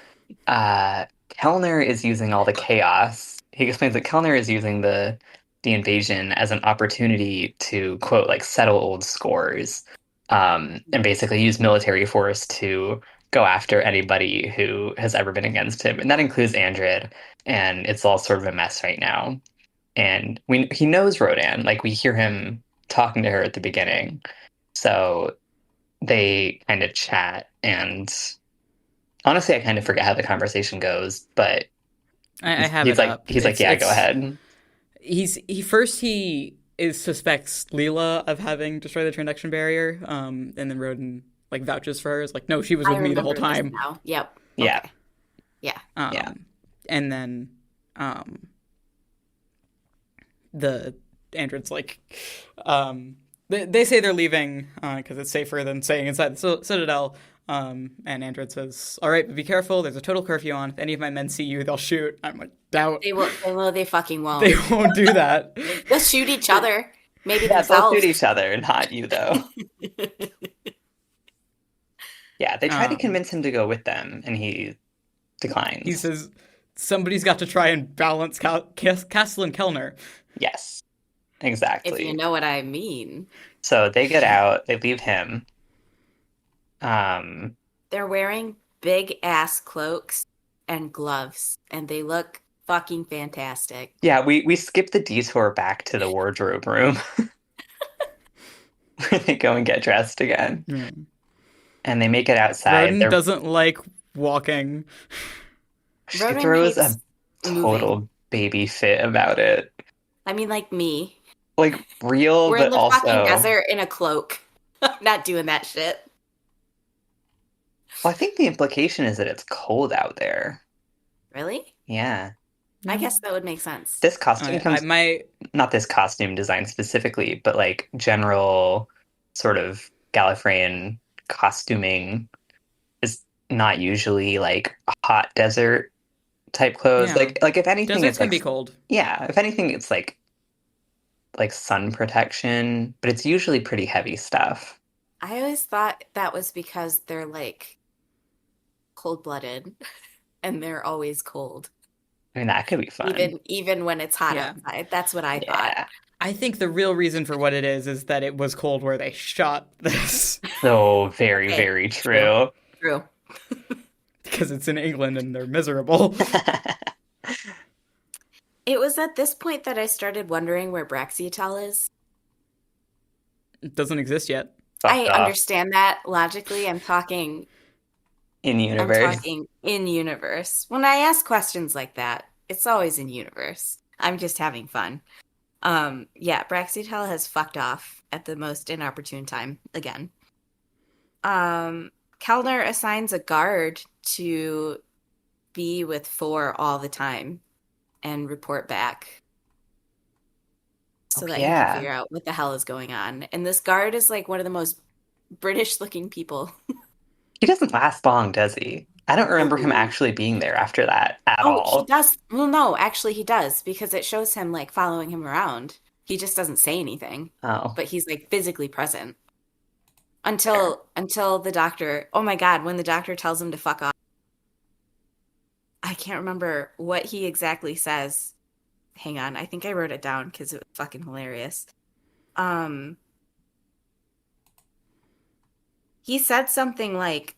Kelner is using all the chaos. He explains that Kelner is using the invasion as an opportunity to quote like settle old scores, and basically use military force to go after anybody who has ever been against him, and that includes Andred. And it's all sort of a mess right now. And he knows Rodan, like we hear him talking to her at the beginning, so they kind of chat and honestly, I kind of forget how the conversation goes, but I have he's it like up. he's like, yeah, go ahead. He is suspects Leela of having destroyed the transduction barrier, and then Roden like vouches for her. Is like, no, she was I with me the whole remember this time. now. Yep. Yeah, Okay. Yeah. yeah, And then um, the Android's like, they say they're leaving because it's safer than staying inside the Citadel. And Android says, "All right, but be careful. There's a total curfew on. If any of my men see you, they'll shoot." I'm like, doubt They will. They will. They fucking they won't. won't do that. They'll shoot each other. Maybe yeah. They'll shoot themselves. each other, not you though. Yeah, they try to Um, convince him to go with them, and he he declines. says somebody's got to try and balance Castellan Kelner. Yes, If you exactly. know what I mean. So they get out, they leave him. Um, They're wearing big ass cloaks and gloves, and they look fucking fantastic. yeah, we skip the detour back to the wardrobe room where they go and get dressed again, Mm. and they make it outside. Roden doesn't like walking. She Roden throws hates a moving. total baby fit about it. I mean, like me. Like real, We're in but the fucking also, desert in a cloak. Not doing that shit. well, I think the implication is that it's cold out there. Really? Yeah. I guess that would make sense. This costume I comes, my not this costume design specifically, but like general sort of Gallifreyan costuming is not usually like hot desert type clothes. yeah. Like if anything, Deserts it's can like be cold. yeah, if anything, it's like sun protection, but it's usually pretty heavy stuff. I always thought that was because they're like cold-blooded and they're always cold. I mean, that could be fun. Even when it's hot Yeah. outside. That's what I thought. Yeah. I think the real reason for what it is that it was cold where they shot this So very, Okay, very true. true. True. because it's in England and they're miserable. It was at this point that I started wondering where Braxiatel is. It doesn't exist yet. Fucked I off understand that logically. in I'm universe. talking in universe. When I ask questions like that, it's always in universe. I'm just having fun. Yeah, Braxiatel has fucked off at the most inopportune time again. Um, Kellner assigns a guard to be with Four all the time and report back Oh so that he can yeah. figure out what the hell is going on. And this guard is like one of the most British looking people. He doesn't last long, does he? I don't remember him No. actually being there after that at Oh, he all. does. Well, no, actually, he does because it shows him like following him around. He just doesn't say anything, Oh, but he's like physically present fair. until the doctor. Oh my God, when the doctor tells him to fuck off, I can't remember what he exactly says. Hang on, I think I wrote it down because it was fucking hilarious. Um, he said something like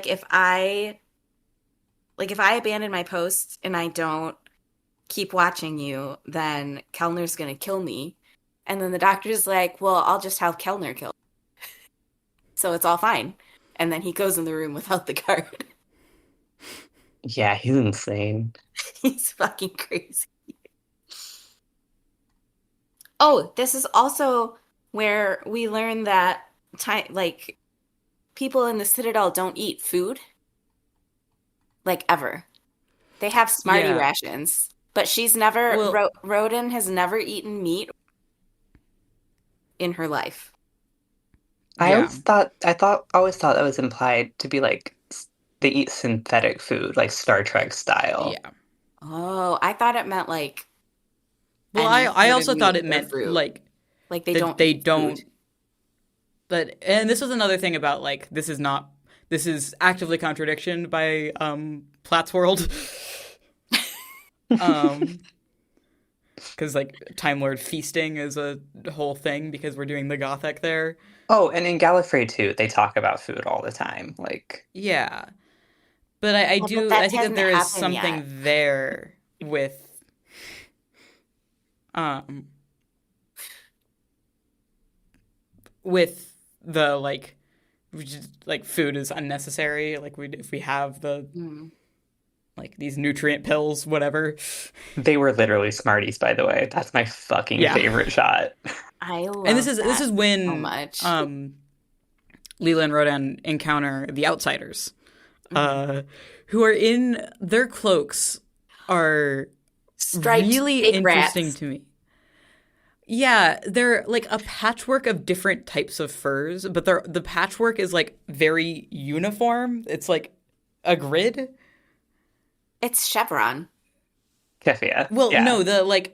if I abandon my post and I don't keep watching you, then Kellner's gonna kill me. And then the doctor's like, well, I'll just have Kellner killed. So it's all fine. And then he goes in the room without the guard. Yeah, he's insane. He's fucking crazy. Oh, this is also where we learn that like people in the Citadel don't eat food like ever. They have Smartie Yeah. rations, but she's never Well, Roden has never eaten meat in her life. yeah. Always thought that was implied to be like they eat synthetic food, like Star Trek style. Yeah. Oh, I thought it meant like Well, any I sort of also thought meat it or meant fruit. like Like they that don't they eat food. don't, but and this was another thing about like this is actively contradiction by Platt's world. Um because like Time Lord feasting is a whole thing because we're doing the Gothic there. Oh, and in Gallifrey too, they talk about food all the time. Like, Yeah. But Well, but that I think that hasn't there is happened something yet. there um with the like food is unnecessary. Like we if we have the Mm. like these nutrient pills, whatever. they were literally Smarties, by the way. That's my fucking Yeah. favorite shot. I And love this that is so when much. Leela and Rodan encounter the outsiders, Mhm. uh, who are in their cloaks are Striped really fake interesting rats. to me. Yeah, they're like a patchwork of different types of furs, but the patchwork is like very uniform. It's like a grid. It's chevron. Kefia. Well, Yeah. no, the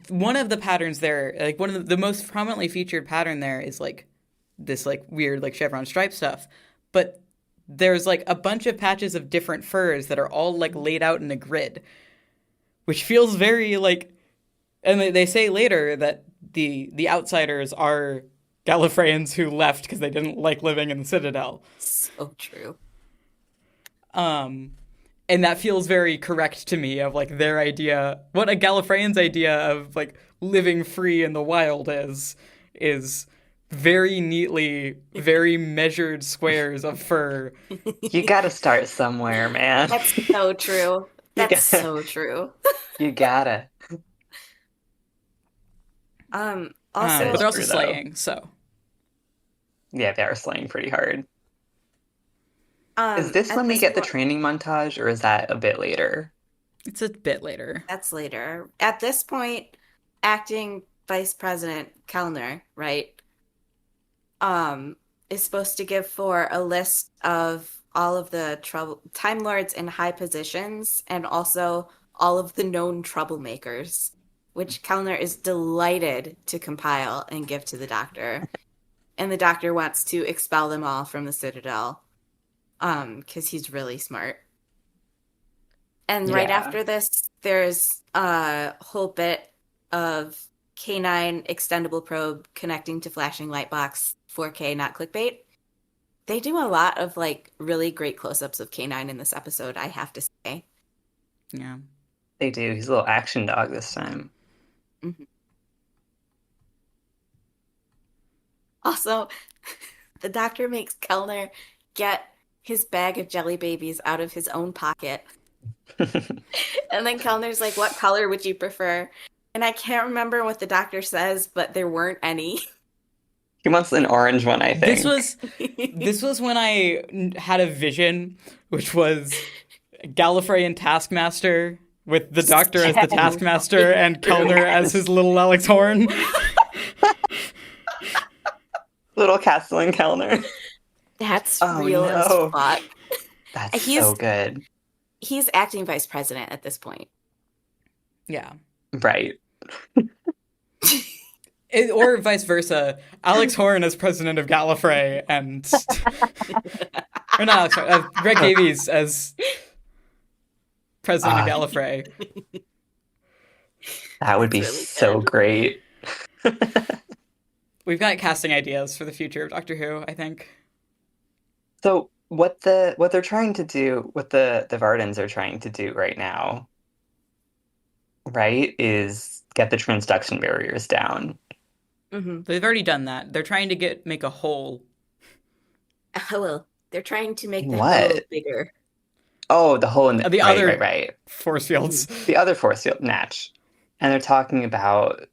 one of the patterns there, like one of the most prominently featured pattern there is like this like weird like chevron stripe stuff. But there's like a bunch of patches of different furs that are all like laid out in a grid, which feels very like and they say later that the outsiders are Gallifreyans who left because they didn't like living in the Citadel. So true. Um, and that feels very correct to me of like their idea, what a Gallifreyan's idea of like living free in the wild is very neatly, very measured squares of fur. You gotta start somewhere, man. That's so true. You That's gotta. so true. You gotta. That But Also, is they're also true, though. slaying, so Yeah, they are slaying pretty hard. Is this at when we this get the point, training montage, or is that a bit later? it's a bit later. that's later. At this point, acting Vice President Kellner, right, um, is supposed to give for a list of all of the trouble Time Lords in high positions and also all of the known troublemakers, which Kellner is delighted to compile and give to the Doctor. And the Doctor wants to expel them all from the Citadel, because he's really smart. And right Yeah. after this, there's a whole bit of K9 extendable probe connecting to flashing light box 4K, not clickbait. They do a lot of like really great close-ups of K9 in this episode, I have to say. Yeah. They do. He's a little action dog this time. Mhm. Also, the doctor makes Kellner get his bag of jelly babies out of his own pocket. And then Kellner's like, "What color would you prefer?" And I can't remember what the doctor says, but there weren't any. He wants an orange one, I This think. was this was when I had a vision, which was Gallifreyan Taskmaster with the Doctor as the Yes. Taskmaster and Kellner as Yes. his little Alex Horn. Little Castellan Kelner. That's Oh real as no. fuck. That's He's so good. he's acting vice president at this point. Yeah. Right. Or vice versa. Alex Horn as president of Gallifrey and or not Alex Horn, Greg Davies as president of Uh, Gallifrey. that would That's be really so good. great. We've got casting ideas for the future of Doctor Who, I think. So what they're trying to do, what the Vardens are trying to do right now, right, is get the transduction barriers down. Mm-hmm. They've already done that. They're trying to make a hole. Oh, well, they're trying to make the hole What? bigger. Oh, the hole in The right, right, other right. force fields. Mhm. The other force field, Natch. And they're talking about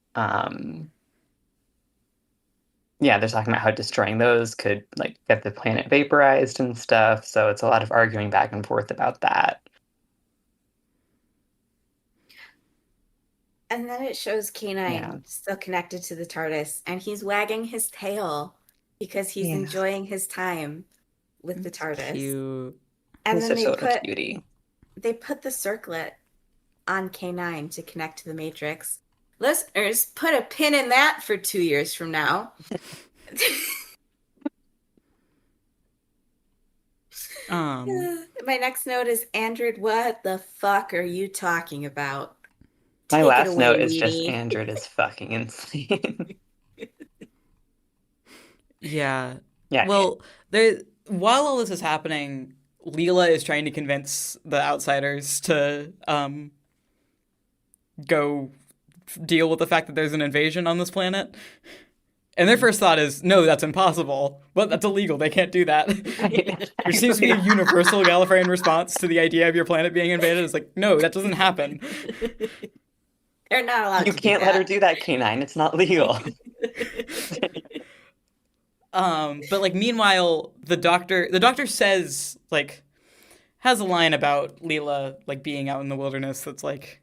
yeah, they're talking about how destroying those could like get the planet vaporized and stuff. So it's a lot of arguing back and forth about that. And then it shows Yeah. K9 still connected to the TARDIS, and he's wagging his tail because he's Yeah. enjoying his time with the It's TARDIS. cute. And He's then such a little cutie. they put the circlet on K9 to connect to the Matrix. Listeners, put a pin in that for 2 years from now. My next note is, Andred, what the fuck are you talking about? My Take it last away, note is just Weenie. Andred is fucking insane. Yeah. Yeah. Well, there. While all this is happening, Leela is trying to convince the outsiders to go deal with the fact that there's an invasion on this planet. And their first thought is, no, that's impossible. Well, that's illegal. They can't do that. Which seems to be a universal Gallifreyan response to the idea of your planet being invaded. It's like, no, that doesn't happen. They're not allowed You to do can't let her that. do that, K9. It's not legal. But like, meanwhile, the doctor says, like, has a line about Leela, like, being out in the wilderness that's like,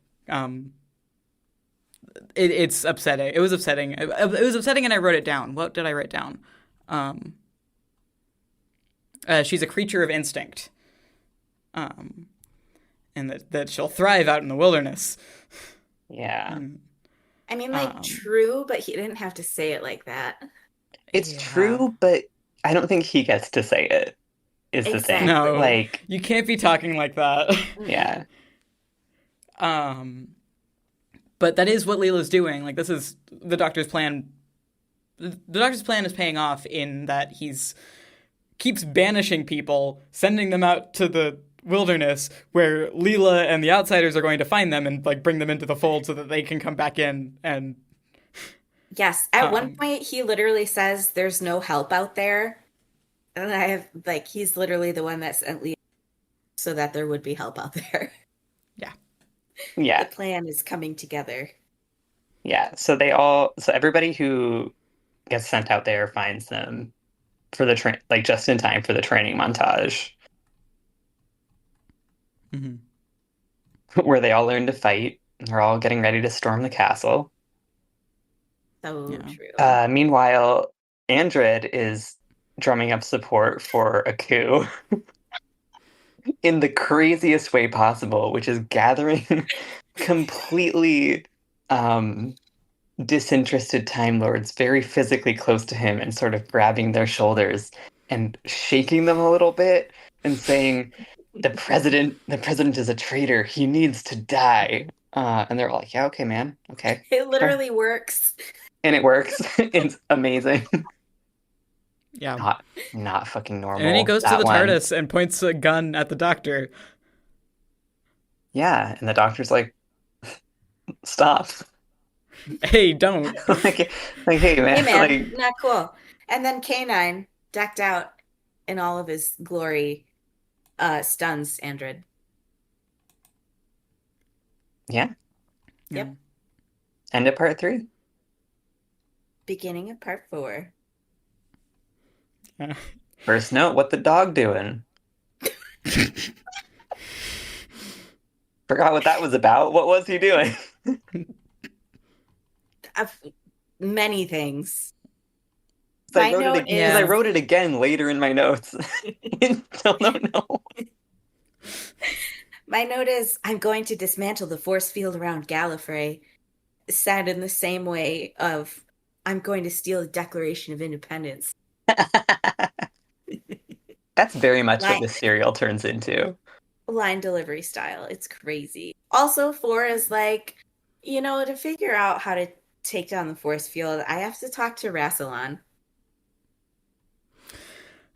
it's upsetting. It was upsetting. It was upsetting, and I wrote it down. What did I write down? She's a creature of instinct, and that she'll thrive out in the wilderness. Yeah. I mean, like, true, but he didn't have to say it like that. It's Yeah. true, but I don't think he gets to say it, is the thing. No, Like, you can't be talking like that. yeah. But that is what Leela's doing. Like, this is the Doctor's plan. The Doctor's plan is paying off in that he's keeps banishing people, sending them out to the wilderness where Leela and the outsiders are going to find them and like bring them into the fold so that they can come back in. And Yes, at one point he literally says there's no help out there. And I have, like, he's literally the one that sent Leela so that there would be help out there. yeah. Yeah. The plan is coming together. Yeah. So everybody who gets sent out there finds them for the like just in time for the training montage where they all learn to fight. They're all getting ready to storm the castle. So Yeah. true. Meanwhile, Andred is drumming up support for a coup in the craziest way possible, which is gathering completely disinterested Time Lords very physically close to him and sort of grabbing their shoulders and shaking them a little bit and saying, the president is a traitor. He needs to die. And they're all like, yeah, okay, man. Okay. It literally works. And it works. It's amazing. Yeah. Not fucking normal. And then he goes to that the one. TARDIS and points a gun at the Doctor. Yeah, and the doctor's like, stop. Hey, don't. Like, like, hey man, Hey man, like, not cool. And then K9, decked out in all of his glory, stuns Andred. yeah. Yeah. Yep. End of part three. Beginning of part 4. Yeah. First note, what the dog doing? Forgot what that was about. What was he doing? Of many things. 'Cause I My wrote it note because I is Yeah. wrote it again later in my notes. Still don't know. my note is I'm going to dismantle the force field around Gallifrey, said in the same way of I'm going to steal the Declaration of Independence. That's very much what Line, this serial turns into. line delivery style. It's crazy. Also, 4 is like, to figure out how to take down the force field, I have to talk to Rassilon.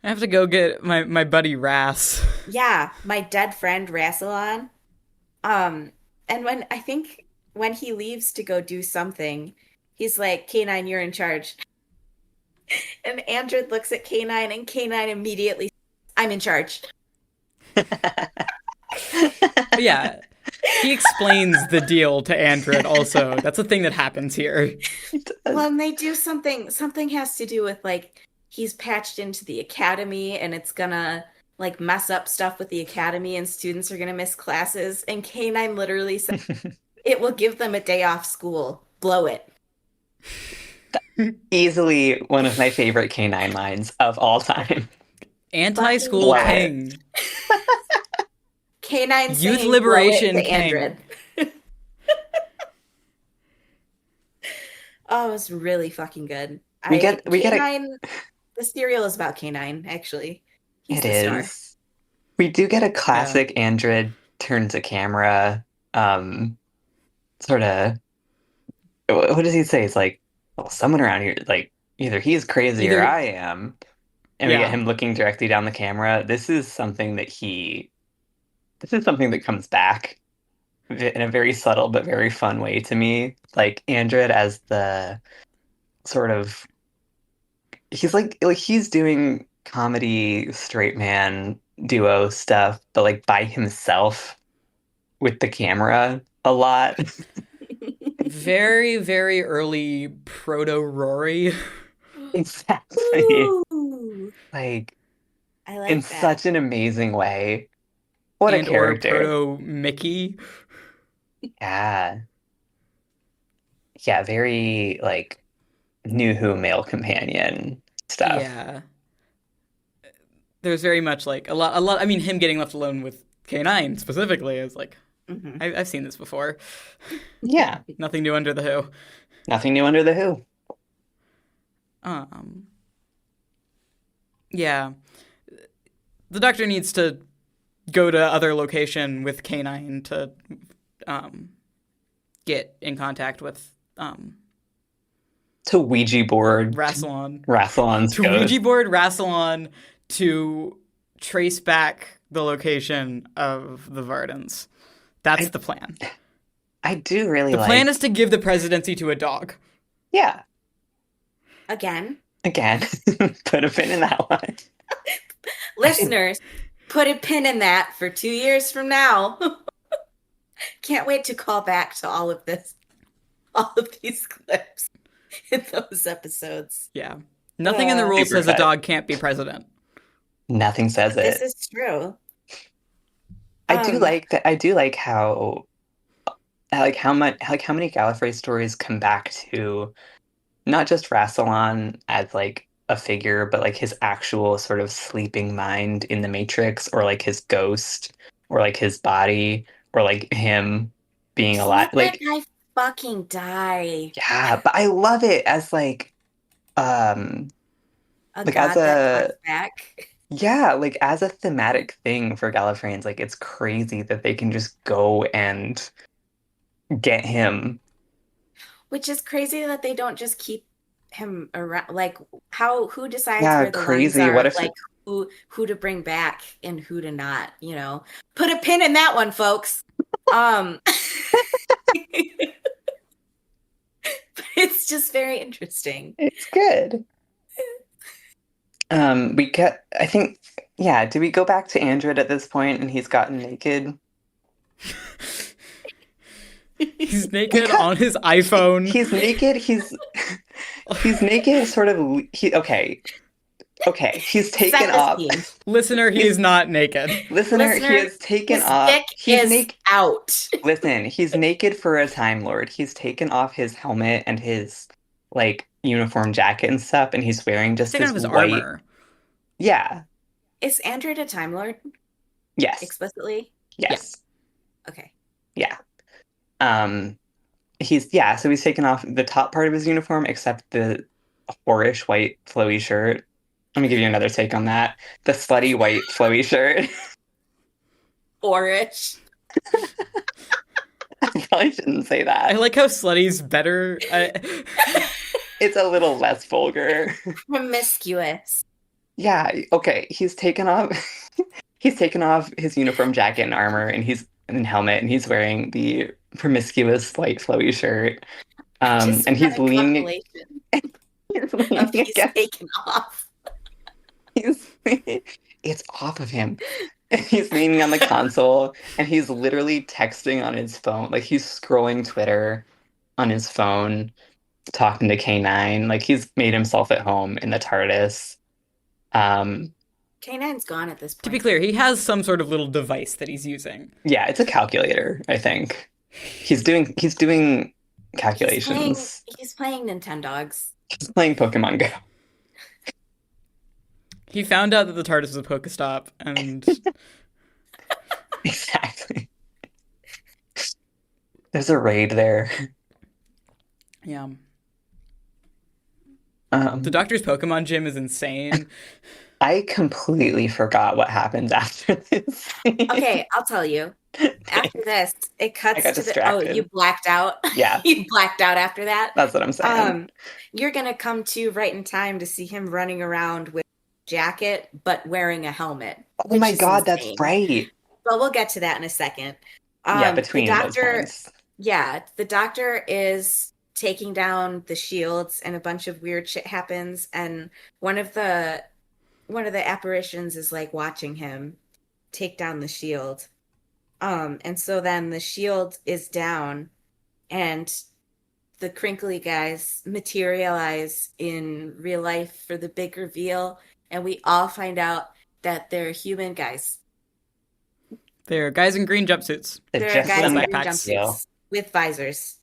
I have to go get my buddy Ras. Yeah, my dead friend Rassilon. Um, and when he leaves to go do something, he's like, K9, you're in charge. And Andred looks at K9 and K9 immediately, I'm in charge. But yeah, he explains the deal to Andred also. That's a thing that happens here. It Well, does. and they do something has to do with like he's patched into the academy and it's gonna like mess up stuff with the academy and students are gonna miss classes. And K9 literally said it will give them a day off school. Blow it. Easily one of my favorite canine lines of all time. Fucking Anti-school Blow it. yes. king. K9 Youth saying blow it liberation to king. Andred. Oh, it was really fucking good. We get a K9, the serial is about K9, actually. He's it the star. is. We do get a Yeah. classic Andred turn to camera sort of what does he say? It's like, well, someone around here like either he's crazy or Either I am. And we get yeah. him looking directly down the camera. This is something that comes back in a very subtle but very fun way to me. Like Andred as the sort of he's like he's doing comedy straight man duo stuff, but like by himself with the camera a lot. Very, very early proto Rory. Exactly. Ooh, Like I in like that. such an amazing way. What a And or character. proto Mickey. Yeah. Yeah, very like New Who male companion stuff. Yeah. There's very much like a lot I mean him getting left alone with K9 specifically is like Hmm. I've seen this before. Yeah. Nothing new under the Who. Nothing new under the Who. Um yeah. The doctor needs to go to other location with K9 to um get in contact with To Ouija board Rassilon. Rassilon's To Ouija ghost. board Rassilon to trace back the location of the Vardens. That's I the plan. I do really The plan like is to give the presidency to a dog. yeah, Again, again, put a pin in that one. I listeners, put a pin in that for 2 years from now. Can't wait to call back to all of this, all of these clips in those episodes. Yeah. Nothing in the rules says a Supercut. dog can't be president. Nothing says But this it. is true. I do Um, like that. I do like how how many Gallifrey stories come back to not just Rassilon as like a figure, but like his actual sort of sleeping mind in the Matrix, or like his ghost, or like his body, or like him being just alive. let that Like, guy fucking die. yeah, but I love it as um A like as god that talks a back. yeah, like as a thematic thing for Gallifreyans, like it's crazy that they can just go and get him. Which is crazy that they don't just keep him around. Like, who decides Yeah, where the lines crazy. are What of if like who to bring back and who to not, Put a pin in that one, folks. Um, it's just very interesting. It's good. We get, I think, yeah, do we go back to Android at this point and he's gotten naked? He's We naked cut, on his iPhone. he's naked, he's naked, sort of, okay, okay, he's taken Set the off, scene. Listener, he he's, is not naked. listener, he Listener, has taken his off, dick is out. listen, he's naked for a Time Lord. He's taken off his helmet and his, like, uniform jacket and stuff, and he's wearing He's just taking this off his white, armor. yeah, Is Android a Time Lord yes, explicitly? Yeah. yes, Okay. yeah. Um, yeah, so he's taken off the top part of his uniform except the whorish white flowy shirt. Let me give you another take on that. The slutty white flowy shirt. Orish. I probably shouldn't say I that. like how slutty's better. It's a little less vulgar. Promiscuous. Yeah, okay. He's taken off his uniform jacket and armor and helmet, and he's wearing the promiscuous white flowy shirt. I just And want a compilation he's of leaning he's against taken off. he's it's off of him. He's leaning on the console and he's literally texting on his phone. Like he's scrolling Twitter on his phone, talking to K9. Like he's made himself at home in the TARDIS. Um, K9's gone at this To be point. clear, he has some sort of little device that he's using. yeah, it's a calculator, I think. He's doing calculations. He's playing Nintendogs. He's playing Pokemon Go. He found out that the TARDIS was a Pokestop, and Exactly. There's a raid there. yeah. The Um, Doctor's Pokemon gym is insane. I completely forgot what happens after this. Okay, I'll tell you. After this, it I cuts got to you distracted. blacked out. Yeah, You blacked out after that. that's what I'm saying. You're gonna come to right in time to see him running around with a jacket but wearing a helmet, Oh which my is God, that's insane. right. But we'll get to that in a second. Yeah, The between those doctor, points. yeah, the doctor is taking down the shields and a bunch of weird shit happens, and one of the apparitions is like watching him take down the shield. And so then the shield is down and the crinkly guys materialize in real life for the big reveal, and we all find out that they're human guys. They're guys in green jumpsuits They're They're just guys with in some green backpacks. deal. jumpsuits with visors.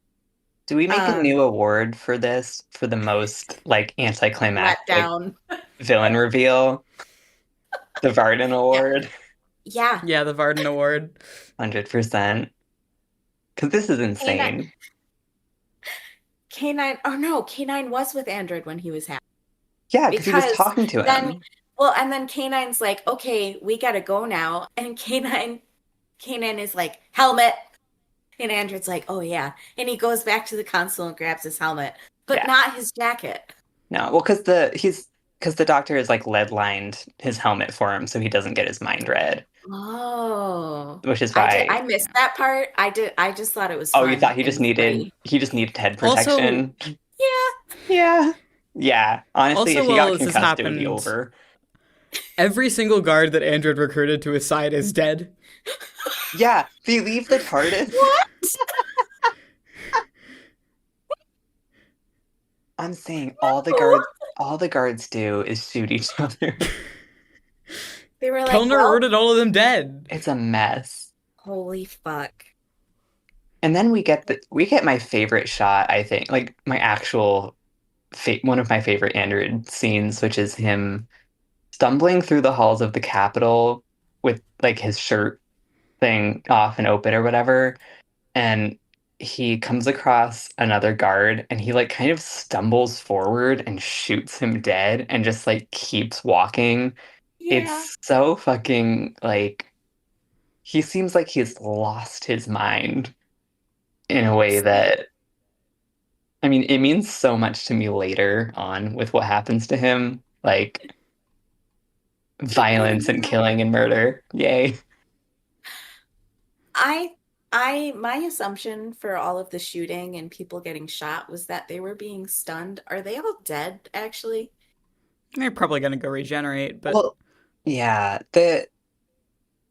Do we make a Um, new award for this for the most like Let anticlimactic down. villain reveal? The Varden Yeah. Award, Yeah. Yeah, the Varden Award. 100%. Because this is K9, insane. K9, oh no, K9 was with Android when he was happy. Yeah, because he was Because talking to then, him. well, and then K9's like, okay, we gotta go now. And K9 is like, helmet. And Android's like, oh yeah. And he goes back to the console and grabs his helmet, but Yeah. not his jacket. No, well, because the doctor is like lead lined his helmet for him so he doesn't get his mind read, Oh. which is I why. missed that part. I just thought it was Oh, you fun thought he and just needed free. head Also, protection. Yeah. Yeah. Yeah. Honestly, if he while got this has concussed, it would be happened, over. every single guard that Android recruited to his side is dead. Yeah, they leave the TARDIS. What? I'm saying all the guards do is shoot each other. They were like, Kelner well, ordered all of them dead. It's a mess. holy fuck. And then we get my favorite shot, I think, like my actual one of my favorite Android scenes, which is him stumbling through the halls of the Capitol with like his shirt thing off and open or whatever, and he comes across another guard and he like kind of stumbles forward and shoots him dead and just like keeps walking. Yeah. It's so fucking like he seems like he's lost his mind in a way that I mean, it means so much to me later on with what happens to him, like violence and killing and murder. Yay. I My assumption for all of the shooting and people getting shot was that they were being stunned. Are they all dead, actually? They're probably gonna go regenerate, but Well, yeah, the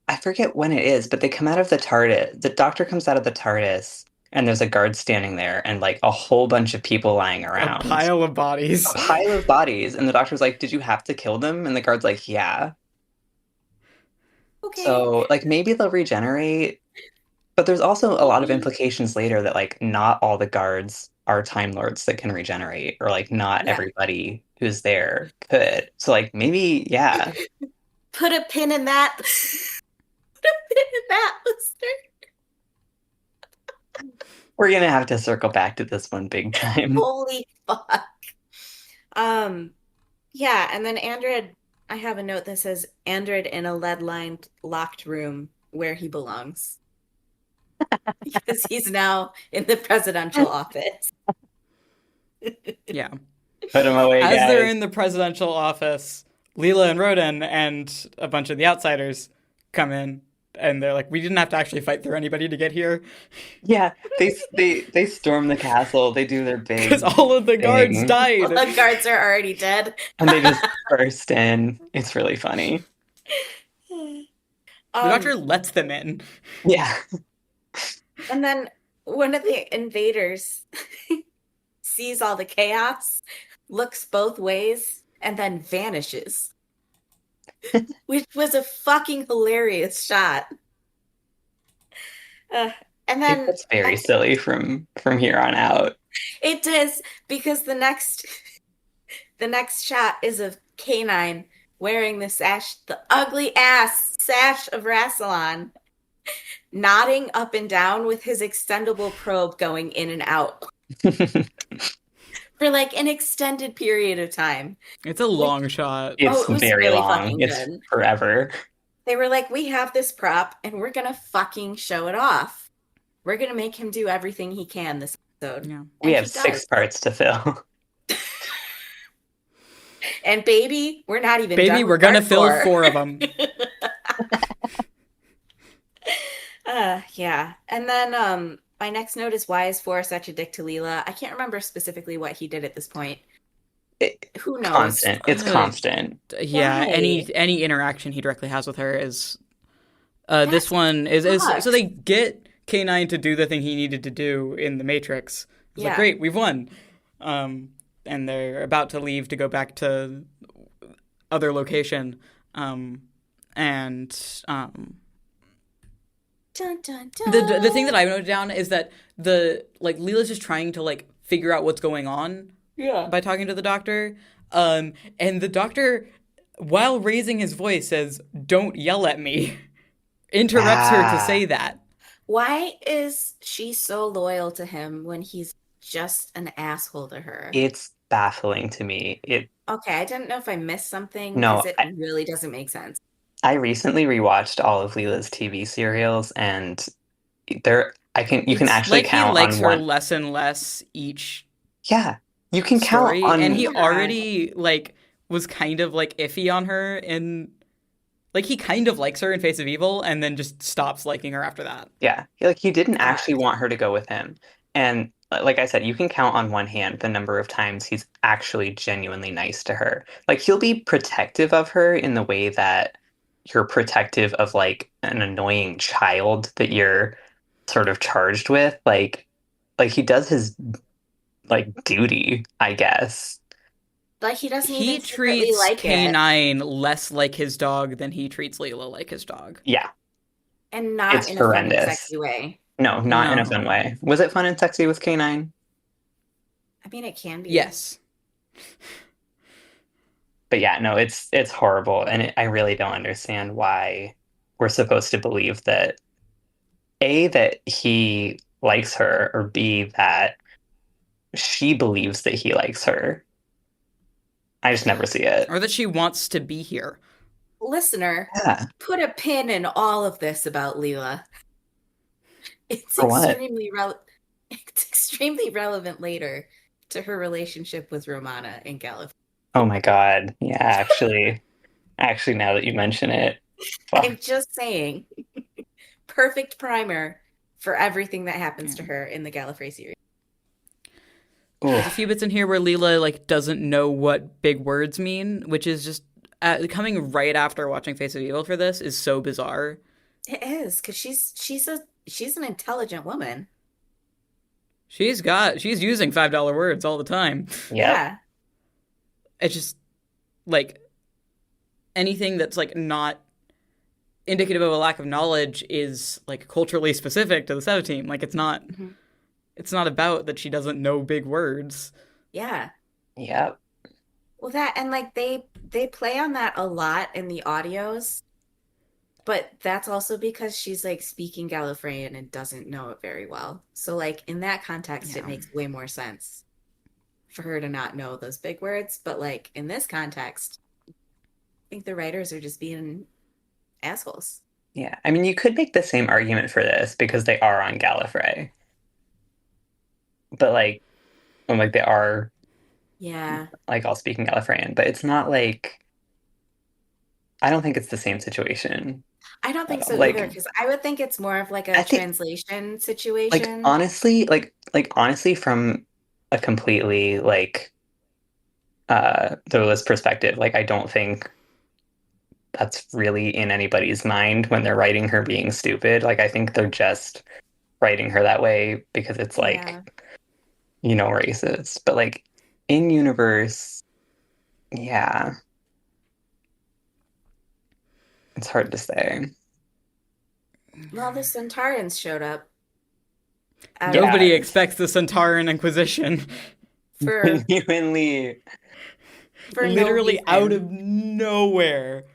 I forget when it is, but they come out of the TARDIS. The doctor comes out of the TARDIS, and there's a guard standing there, and like a whole bunch of people lying a around, pile of a bodies. pile of bodies, and the doctor's like, "Did you have to kill them?" And the guard's like, "Yeah." Okay. So like maybe they'll regenerate, but there's also a lot of Maybe. implications later that like not all the guards are Time Lords that can regenerate, or like not Yeah. everybody who's there could. So like maybe, yeah, Put a pin in that. Put a pin in that, listener. we're gonna have to circle back to this one big time. Holy fuck. Um, yeah, and then Andred, I have a note that says Andred in a lead-lined locked room where he belongs. Because he's now in the presidential office. Yeah. Put them away, As they're guys. in the presidential office, Leela and Roden and a bunch of the outsiders come in, and they're like, "We didn't have to actually fight through anybody to get here, Yeah, they storm the castle. They do their because big all of the guards thing, Well, died." the guards are already dead. and they just burst in. It's really funny. The doctor Um, lets them in. Yeah. and then one of the invaders sees all the chaos, looks both ways, and then vanishes, which was a fucking hilarious shot. Uh, and It then gets very silly from here on out. it does because the next shot is of Canine wearing the sash, the ugly ass sash of Rassilon, nodding up and down with his extendable probe going in and out for like an extended period of time. It's a Which, long shot. oh, It's it was very really long. fucking It's good. forever. They were like, we have this prop and we're gonna fucking show it off. We're gonna make him do everything he can this episode. Yeah. We And have he six does. parts to fill. And baby, we're not even Baby, done we're with gonna part fill four. 4 of them. Yeah. And then my next note is why is Forrest such a dick to Leela? I can't remember specifically what he did at this point. Who knows? Constant. It's constant. Yeah, Why? any interaction he directly has with her is this That's one is so sucks. they get K9 to do the thing he needed to do in the Matrix. It's like, Yeah. great, we've won. And they're about to leave to go back to other location. And Dun, dun, dun. the thing that I noted down is that the like Leela's just trying to like figure out what's going on Yeah. by talking to the doctor. And the doctor, while raising his voice, says, "Don't yell at me." Interrupts her to Ah, say that. Why is she so loyal to him when he's just an asshole to her? it's baffling to me. Okay, I didn't know if I missed something because No, it really doesn't make sense. I recently rewatched all of Leela's TV serials, and you can It's actually like he count likes on her one. less and less each Yeah, you can count story, and he on. Yeah. already like was kind of like iffy on her in like he kind of likes her in Face of Evil, and then just stops liking her after that. Yeah, like he didn't God. actually want her to go with him. And like I said, you can count on one hand the number of times he's actually genuinely nice to her. Like he'll be protective of her in the way that you're protective of like an annoying child that you're sort of charged with. Like he does his like duty, I guess. Like he doesn't He even secretly treats like it. K9 less like his dog than he treats Layla like his dog. Yeah, And not it's in a fun and horrendous. sexy way. No, not in a fun No. way. Was it fun and sexy with K9? I mean, it can be. Yes. But yeah, no, it's horrible, and I really don't understand why we're supposed to believe that A, that he likes her, or B, that she believes that he likes her. I just never see it. Or that she wants to be here. Listener, Yeah, put a pin in all of this about Leela. It's for what? it's extremely relevant later to her relationship with Romana in Gallifrey. Oh my God. Yeah, actually, now that you mention it, I'm fuck. just saying. Perfect primer for everything that happens to Yeah. her in the Gallifrey series. There's a few bits in here where Leela like doesn't know what big words mean, which is just coming right after watching Face of Evil for this is so bizarre. It is because she's an intelligent woman. She's using $5 words all the time. Yep. Yeah, It's just like anything that's like not indicative of a lack of knowledge is like culturally specific to the Sev team. Like hmm, it's not about that she doesn't know big words. yeah. Yep. Well, that and like they play on that a lot in the audios, but that's also because she's like speaking Gallifreyan and doesn't know it very well. So like in that context, it Yeah. makes way more sense for her to not know those big words. But like in this context, I think the writers are just being assholes. Yeah. I mean, you could make the same argument for this because they are on Gallifrey, but like they are Yeah. like all speaking Gallifreyan, but it's not like I don't think it's the same situation I don't at think all. so either, because I would think it's more of like a I think translation like situation. honestly, honestly from a completely Zola's perspective, like I don't think that's really in anybody's mind when they're writing her being stupid. Like I think they're just writing her that way because it's Yeah. racist. But like in universe, yeah, it's hard to say. Well, the Centaurans showed up out of Yeah, Nobody expects the Centauran Inquisition. for genuinely. no Literally out reason. of nowhere.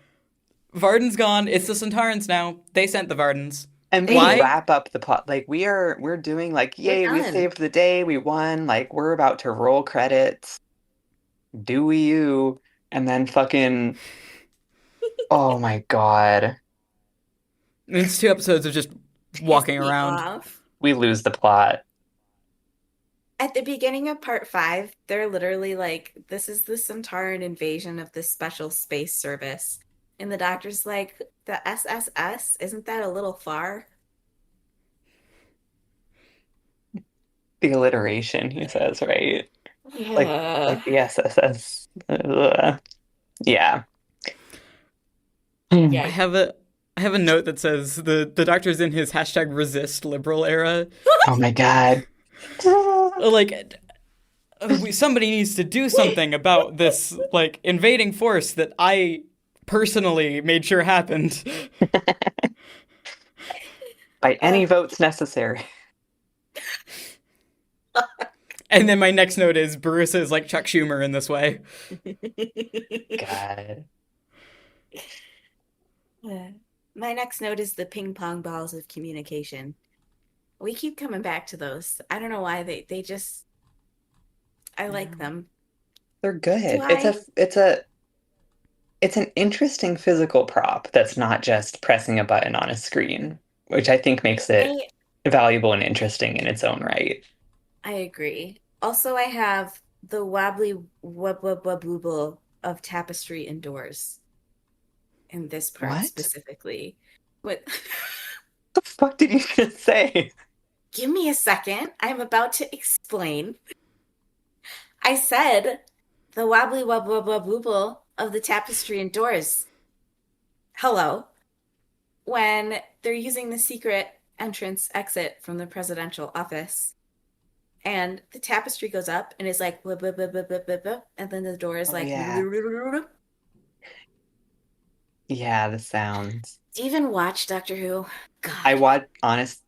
Varden's gone. It's the Centaurans now. They sent the Vardens. And They we did. Why? wrap up the plot. Like we're doing like, We're yay, we done. saved the day, we won, like we're about to roll credits. Do we you? And then fucking oh my God. It's 2 episodes of just Pissed walking me around. off. We lose the plot. At the beginning of part five, they're literally like, this is the Centauran invasion of this special space service. And the doctor's like, the SSS, isn't that a little far? The alliteration, he says, right? Like Ugh. like the SSS. Ugh. Yeah. I Yikes. have a I have a note that says the doctor's in his hashtag resist liberal era. Oh my God. Like somebody needs to do something about this like invading force that I personally made sure happened. By Uh, any votes necessary. And then my next note is Borusa is like Chuck Schumer in this way. God. My next note is the ping pong balls of communication. We keep coming back to those. I don't know why they just I like them. They're Do good. I? It's an interesting physical prop that's not just pressing a button on a screen, which I think makes it I valuable and interesting in its own right. I agree. Also, I have the wobbly wub of tapestry indoors in this part What specifically. What? the fuck did you just say? Give me a second. I'm about to explain. I said the wobbly wub of the tapestry indoors. Hello. When they're using the secret entrance exit from the presidential office. And the tapestry goes up and is like, "Wup, wup, wup, wup, wup, wup, wup," and then the door is Oh like, yeah. "Do Yeah, the sounds. you even watch Doctor Who? I God. watched honest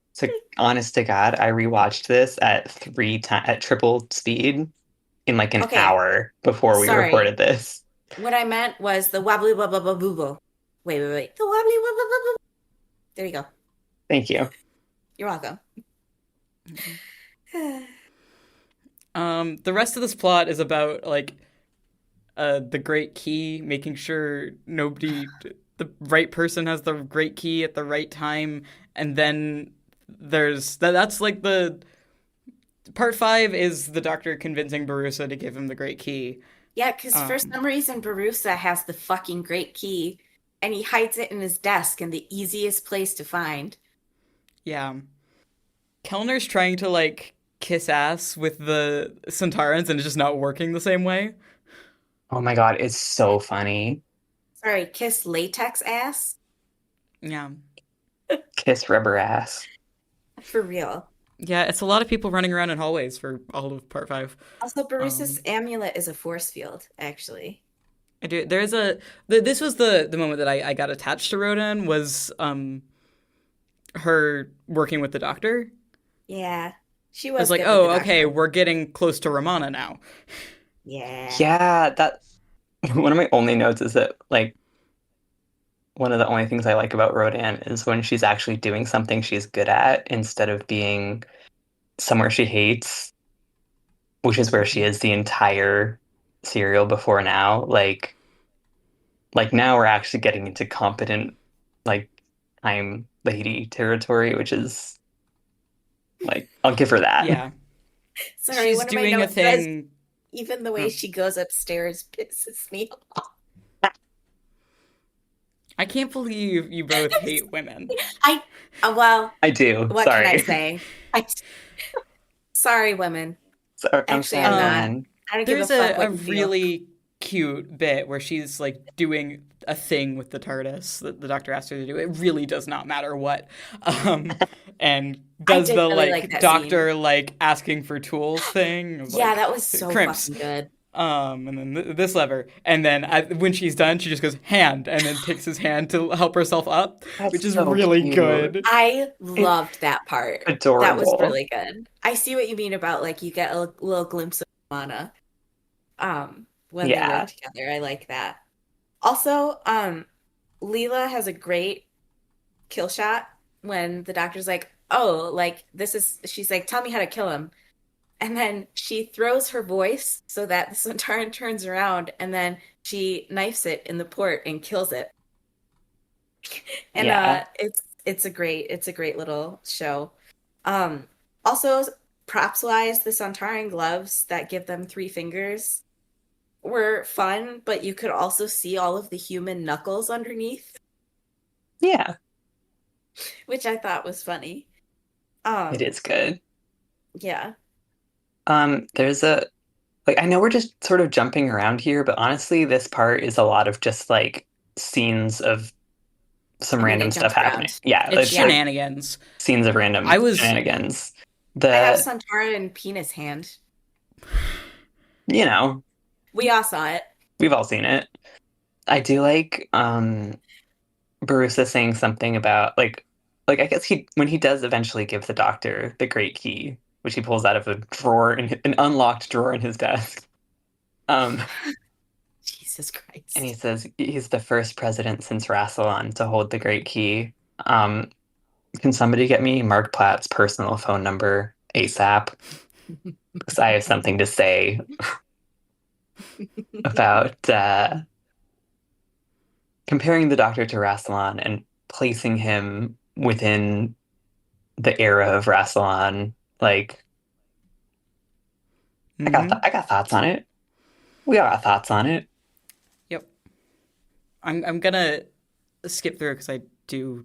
to God, I rewatched this at triple speed in like an Okay, hour before we sorry. recorded this. What I meant was the wobbly wubba bubble. Wait. The wobbly wubba bubble. There you go. Thank you. You're welcome. The rest of this plot is about like the Great Key, making sure the right person has the Great Key at the right time, and then that's like the part 5 is the Doctor convincing Borusa to give him the Great Key. Yeah, because for Um, some reason Borusa has the fucking great key and he hides it in his desk in the easiest place to find. yeah. Kelner's trying to like kiss ass with the Centaurans and it's just not working the same way. Oh my God, it's so funny. Sorry, kiss latex ass? Yeah. Kiss rubber ass. For real. Yeah, it's a lot of people running around in hallways for all of part five. Also, Borusa's Um, amulet is a force field, actually. I do. There's this was the moment that I got attached to Rodan was her working with the doctor. Yeah, she I was was like, good with the oh, okay, doctor. we're getting close to Romana now. Yeah. Yeah, that one of my only notes is that like one of the only things I like about Rodan is when she's actually doing something she's good at instead of being somewhere she hates, which is where she Mhm. is the entire serial before now. Like now we're actually getting into competent like time lady territory, which is like I'll give her that. Yeah, Sorry, she's one of my doing a notes says, thing. even the way Oh, she goes upstairs pisses me off. I can't believe you both hate women. I, well, I do. what can I Sorry. say? I, sorry, women. I'm Actually, I'm sorry, not. Um, man. I don't give a there's fuck a what you feel. really cute bit where she's like doing a thing with the TARDIS that the Doctor asked her to do. It really does not matter what. Um, and I does did the really like like that scene. Doctor like asking for tools thing of Yeah, like that was so crimps. fucking good. And then this lever, and then when she's done, she just goes hand, and then takes his hand to help herself up, which That's is so really cute. good. I It's loved that part. That was adorable. really good. I see what you mean about like you get a little glimpse of Mana when they work Yeah. together. I like that. Also, Leela has a great kill shot when the doctor's like, "Oh, like this is," she's like, "Tell me how to kill him." And then she throws her voice so that the Centaur turns around and then she knifes it in the port and kills it. And Yeah. it's a great little show. Um Also, props wise, the Centaurian gloves that give them three fingers were fun, but you could also see all of the human knuckles underneath, Yeah. which I thought was funny. It Um is good. yeah. There's a like I know we're just sort of jumping around here, but honestly, this part is a lot of just like scenes of some I mean, random it stuff jumps happening. around. Yeah, It's it's Yeah. like shenanigans. scenes of I random was shenanigans. I have The, Centaurian penis hand. you know, We all saw it. we've all seen it. I do like Borusa saying something about like I guess he when he does eventually give the doctor the great key, which he pulls out of a drawer in an unlocked drawer in his desk. Um, Jesus and he Christ. says he's the first president since Rassilon to hold the great key. Um, can somebody get me Mark Platt's personal phone number ASAP? Because I have something to say about comparing the Doctor to Rassilon and placing him within the era of Rassilon. Like, mm-hmm. I got thoughts on it. We all got thoughts on it. Yep. I'm gonna skip through because I do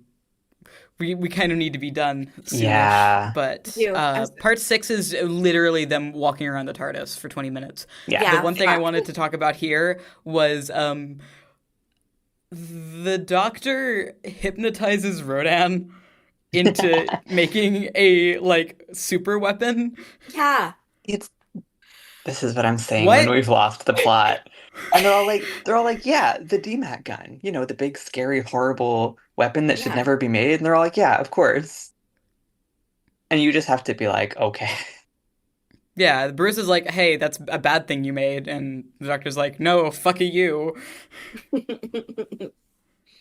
we kind of need to be done soonish. Yeah, But Do part six is literally them walking around the TARDIS for 20 minutes. yeah, The yeah, one thing I fuck. wanted to talk about here was the Doctor hypnotizes Rodan into making a like super weapon. Yeah. it's this is what I'm saying when What? we've lost the plot. And they're all like, yeah, the DMAC gun, you know, the big, scary, horrible weapon that should Yeah. never be made. And they're all like, yeah, of course. And you just have to be like, okay. Yeah, Bruce is like, "Hey, that's a bad thing you made," and the Doctor's like, "No, fuck you."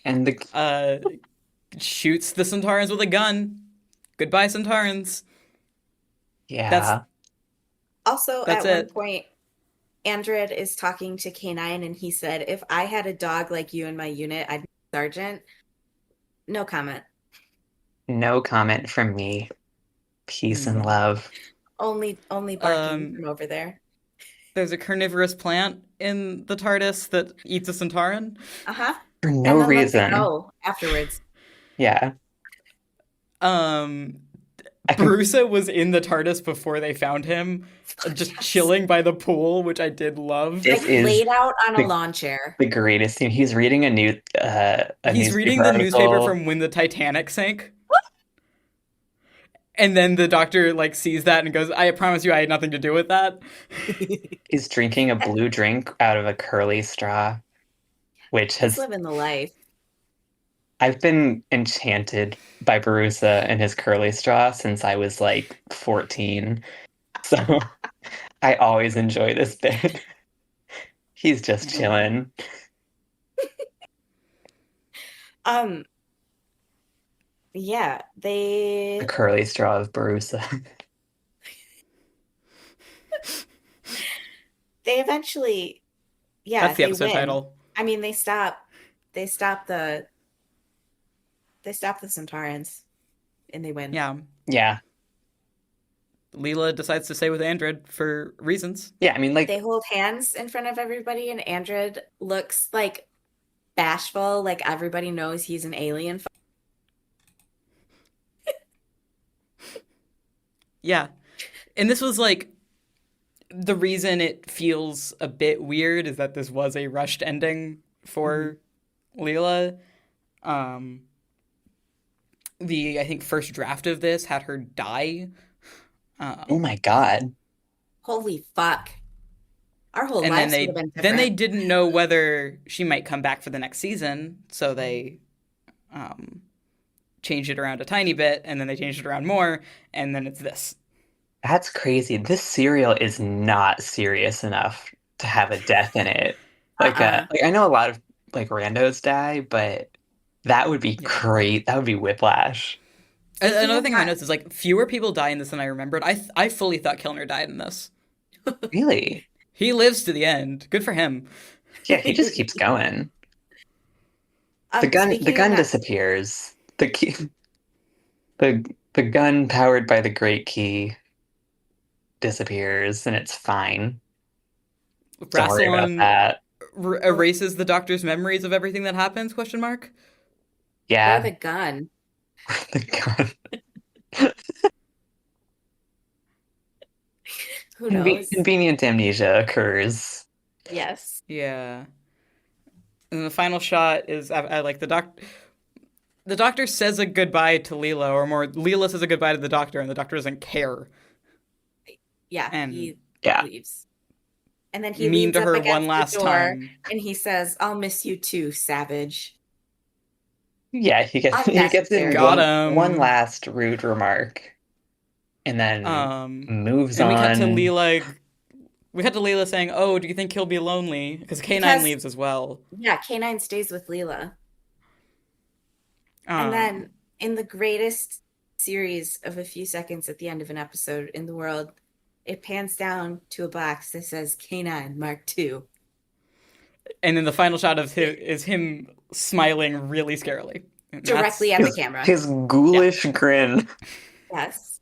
And the Uh, Shoots the Centaurans with a gun. Goodbye, Centaurans. That's yeah, Also, that's at one it. point, Andred is talking to K9 and he said, if I had a dog like you in my unit, I'd be Sergeant. No comment. no comment from me. Peace and Hmm. love. Only barking Um, from over there. there's a carnivorous plant in the TARDIS that eats a Centauran. Uh-huh. For no And then lets it reason. go afterwards. Yeah. Um, I can, Borusa was in the TARDIS before they found him, just Yes. chilling by the pool, which I did love. it Like is laid out on a the lawn chair. the greatest scene. He's reading a He's reading newspaper the newspaper article. from when the Titanic sank, and then the doctor like sees that and goes, "I promise you, I had nothing to do with that." He's drinking a blue drink out of a curly straw, which He's has living the life. I've been enchanted by Borusa and his curly straw since I was like 14. So I always enjoy this bit. He's just Yeah. chilling. Um, yeah, The curly straw of Borusa. they eventually, yeah, That's the they episode win. title. I mean, they stop the Centaurans and they win. Yeah. Yeah. Leela decides to stay with Andred for reasons. Yeah, I mean like They hold hands in front of everybody, and Andred looks like bashful, like everybody knows he's an alien. Yeah. And this was like the reason it feels a bit weird is that this was a rushed ending Mhm. for Leela. Um, the I think first draft of this had her die, oh um, my God. Holy fuck. Our whole and then lives would have they been then they different. didn't know whether she might come back for the next season, so they um, changed it around a tiny bit, and then they changed it around more, and then it's this. That's crazy. This serial is not serious enough to have a death in it. Uh-uh. Like I know a lot of like randos die, but that would be Yeah. great. That would be whiplash. Speaking Another of thing I not, noticed is like fewer people die in this than I remembered. I fully thought Kelner died in this. Really? He lives to the end. Good for him. Yeah, he just keeps going. The speaking of gun not, disappears. The key the gun powered by the great key disappears and it's fine. Don't worry about Rassilon that. erases the doctor's memories of everything that happens? Question mark. or Yeah, the gun. the gun. Who knows? Convenient amnesia occurs. Yes. Yeah. And the final shot is I like the doc. The doctor says a goodbye to Leela, or more, Leela says a goodbye to the doctor, and the doctor doesn't care. Yeah, And he Yeah. leaves. And then he mean leans to up her one against the last door time. and he says, I'll miss you too, savage. Yeah, he gets in Unnecessary. Got one him. last rude remark and then moves And we cut to on. Leela. We cut to Leela saying, "Oh, do you think he'll be lonely?" Because K9 Because, leaves as well. yeah, K9 stays with Leela. And Um, then in the greatest series of a few seconds at the end of an episode in the world, it pans down to a box that says K9 Mark II. and then the final shot of him is him smiling really scarily. And Directly that's at the camera. His yeah, ghoulish grin Yes.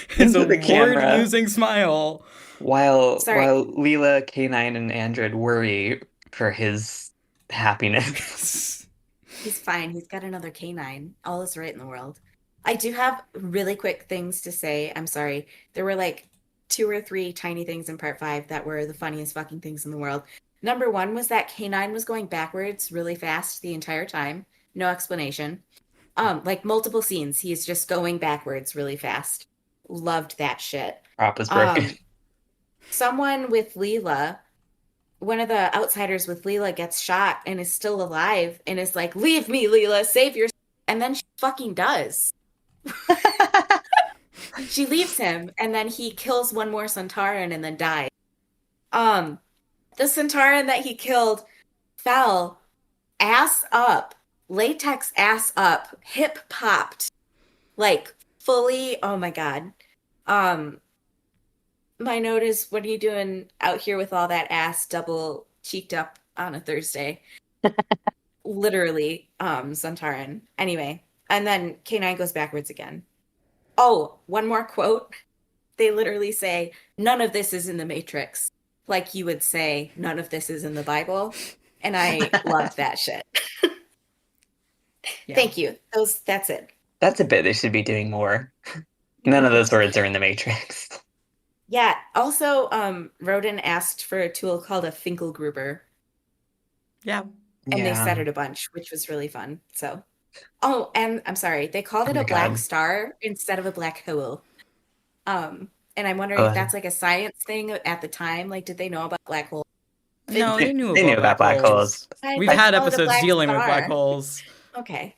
his into the camera award-losing smile. Sorry. while Leela, K9, and Andred worry for his happiness. He's fine. He's got another K9. All is right in the world. I do have really quick things to say. I'm sorry. There were like two or three tiny things in part five that were the funniest fucking things in the world. Number one was that K9 was going backwards really fast the entire time. No explanation. Like multiple scenes, he's just going backwards really fast. Loved that shit. Prop was broken. Um, someone with Leela, one of the outsiders with Leela gets shot and is still alive and is like, "Leave me, Leela, save yourself." And then she fucking does. She leaves him and then he kills one more Centauran and then dies. Um, the Centauran that he killed fell ass up, latex ass up, hip popped, like fully. Oh my God. Um, my note is, what are you doing out here with all that ass double cheeked up on a Thursday? Literally, Centauran. Anyway, and then K9 goes backwards again. Oh, one more quote. They literally say, none of this is in the Matrix. Like you would say, none of this is in the Bible. And I loved that shit. Yeah. Thank you. That's it. That's a bit they should be doing more. None of those words are in the Matrix. Yeah. Also, Rodin asked for a tool called a Finkelgruber, Yeah. and they Yeah. said it a bunch, which was really fun. So, oh, and I'm sorry, they called Oh it my a black God. star instead of a black hole. And I'm wondering if Oh, that's like a science thing at the time. Like, did they know about black holes? Did No, they knew they knew about about black black holes. holes. why did We've they I, had call it a episodes black dealing with black star? holes. Okay.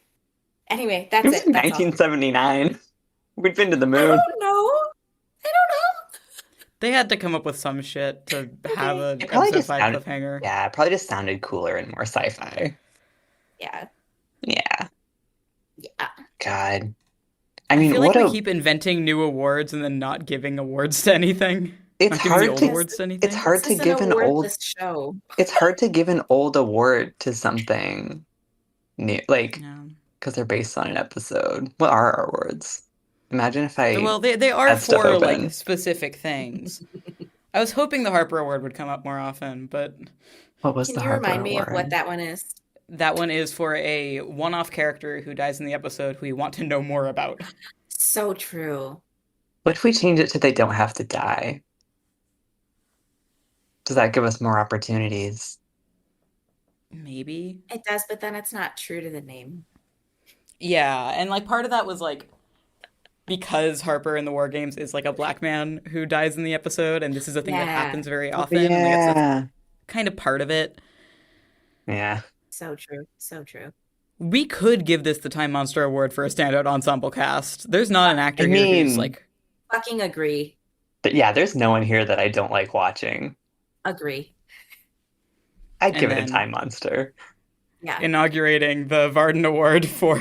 Anyway, it that's was it. in That's all. 1979. We'd been to the I moon. don't know. I don't They had to come up with some shit to know. have Okay. an It probably episode just 5 sounded, cliffhanger. yeah, it probably just sounded cooler and more sci-fi. Yeah. Yeah. Yeah. God. I I mean, feel like what we a, keep inventing new awards and then not giving awards to anything. it's Not giving the hard old to, Because awards to it's anything. hard this to is an give an old, awardless show. it's hard to give an old award to something new, like, Yeah. because they're based on an episode. What are our awards? Imagine if I Well, they are had stuff for like open. specific things. I was hoping the Harper Award would come up more often, but What was Can the you Harper remind me of what Award? that one is? that one is for a one-off character who dies in the episode who we want to know more about. So true. What if we change it to they don't have to die? Does that give us more opportunities? Maybe. It does, but then it's not true to the name. Yeah, and like part of that was like because Harper in the War Games is like a black man who dies in the episode, and this is a thing that Yeah. happens very Oh, often, and I guess that's yeah. kind of part of it. Yeah. So true. So true. We could give this the Time Monster Award for a standout ensemble cast. There's not an I actor here who's mean, like, Fucking agree. yeah, there's no one here that I don't like watching. Agree. I'd and give it a then Time Monster. Yeah. inaugurating the Varden Award for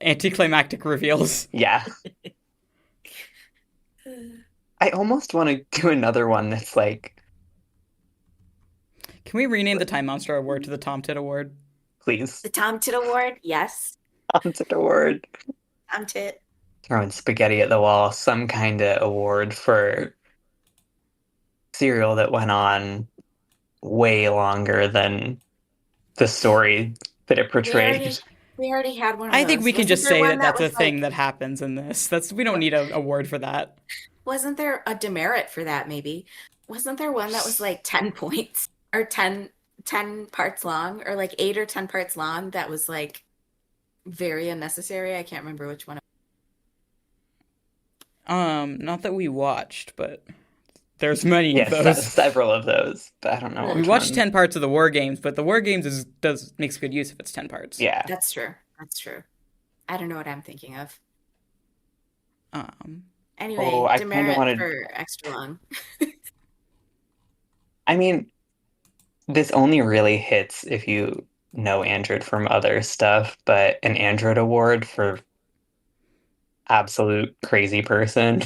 anticlimactic reveals. Yeah. I almost want to do another one that's like, Can we rename the Time Monster Award to the Tom Tit Award? please, The Tom Tit Award? Yes. onset award. Tom Tit. Throwing spaghetti at the wall, some kind of award for serial that went on way longer than the story that it We already portrayed. we already had one of I think those. we can Wasn't just there say one that that's a was thing like, that happens in this. We don't need an award for that. wasn't there a demerit for that maybe? Wasn't there one that was like 10 points or 10 parts long or like 8 or 10 parts long that was like very unnecessary? I can't remember which one. Not that we watched, but there's many of Yes, those. several of those, but I don't know We We which watched one. 10 parts of the War Games, but the War Games does makes good use if it's 10 parts. Yeah. That's true. That's true. I don't know what I'm thinking of. Um, Oh, Anyway, I kind of demerit wanted. for extra long. I mean, this only really hits if you know Android from other stuff, but an Android award for absolute crazy person.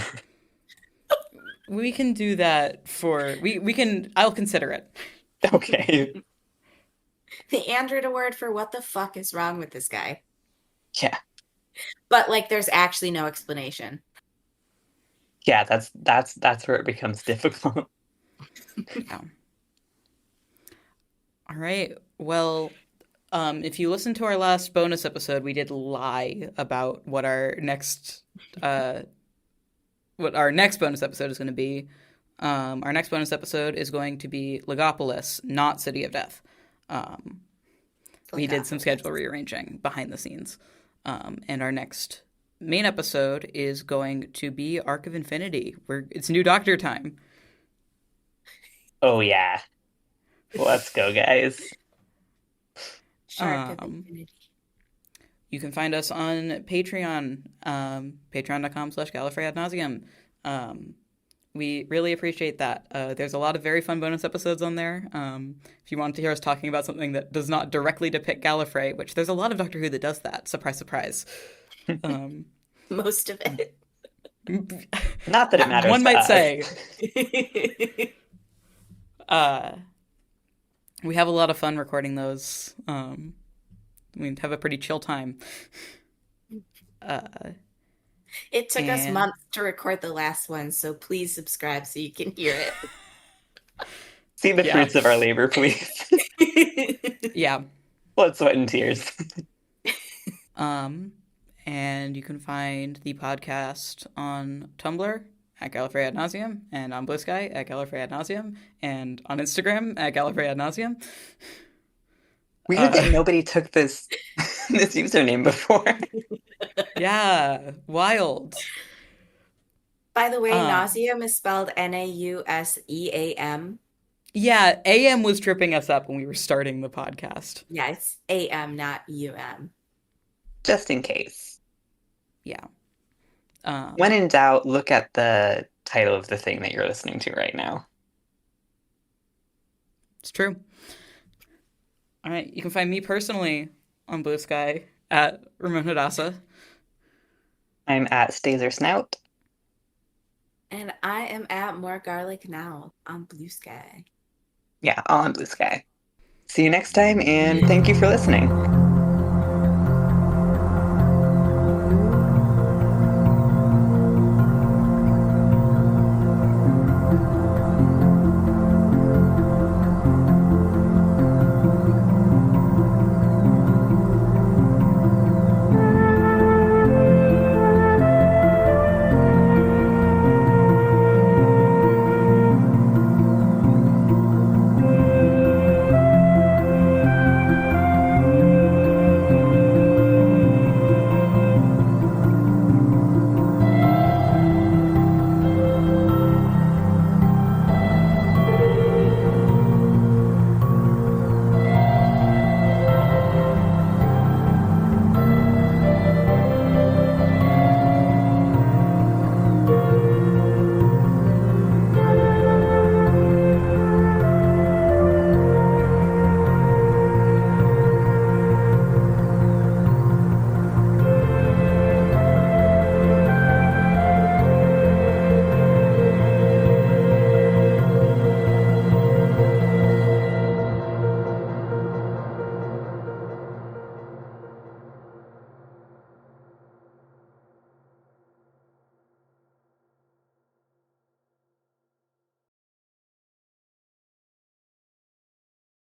we can do that for we can. I'll consider it. Okay. The Android Award for what the fuck is wrong with this guy? Yeah. But like there's actually no explanation. Yeah, that's where it becomes difficult. Yeah. All right. Well, if you listen to our last bonus episode, we did lie about what our next bonus episode is going to be. Our next bonus episode is going to be Legopolis, not City of Death. We did some schedule rearranging behind the scenes. And our next main episode is going to be Arc of Infinity. It's New Doctor time. Oh yeah. Let's go, guys. Shark of Um, Infinity. You can find us on Patreon, patreon.com/Gallifrey ad nauseum. We really appreciate that. There's a lot of very fun bonus episodes on there. If you want to hear us talking about something that does not directly depict Gallifrey, which there's a lot of Doctor Who that does that. Surprise, surprise. Most of it. Not that it matters One to might us. say. We have a lot of fun recording those. We have a pretty chill time. It took us And- months to record the last one, so please subscribe so you can hear See the Yeah. fruits of our labor, please. it. Yeah. Blood, sweat, and tears. Um, And you can find the podcast on Tumblr at Gallifrey Ad Nauseum, and on Blue Sky at Gallifrey Ad Nauseum, and on Instagram at Gallifrey Ad Nauseum. Weird Uh, that nobody took this this username before. yeah, wild. By the way, Um, nauseum is spelled Nauseam. yeah, AM was tripping us up when we were starting the podcast. Yeah, it's AM, not UM. Just in case. Yeah. When Um, in doubt, look at the title of the thing that you're listening to right now. it's true. All right, you can find me personally on Blue Sky at Ramon Hadassah. I'm at Stazer Snout. And I am at More Garlic Now on Blue Sky. Yeah, all on Blue Sky. See you next time, and thank you for listening.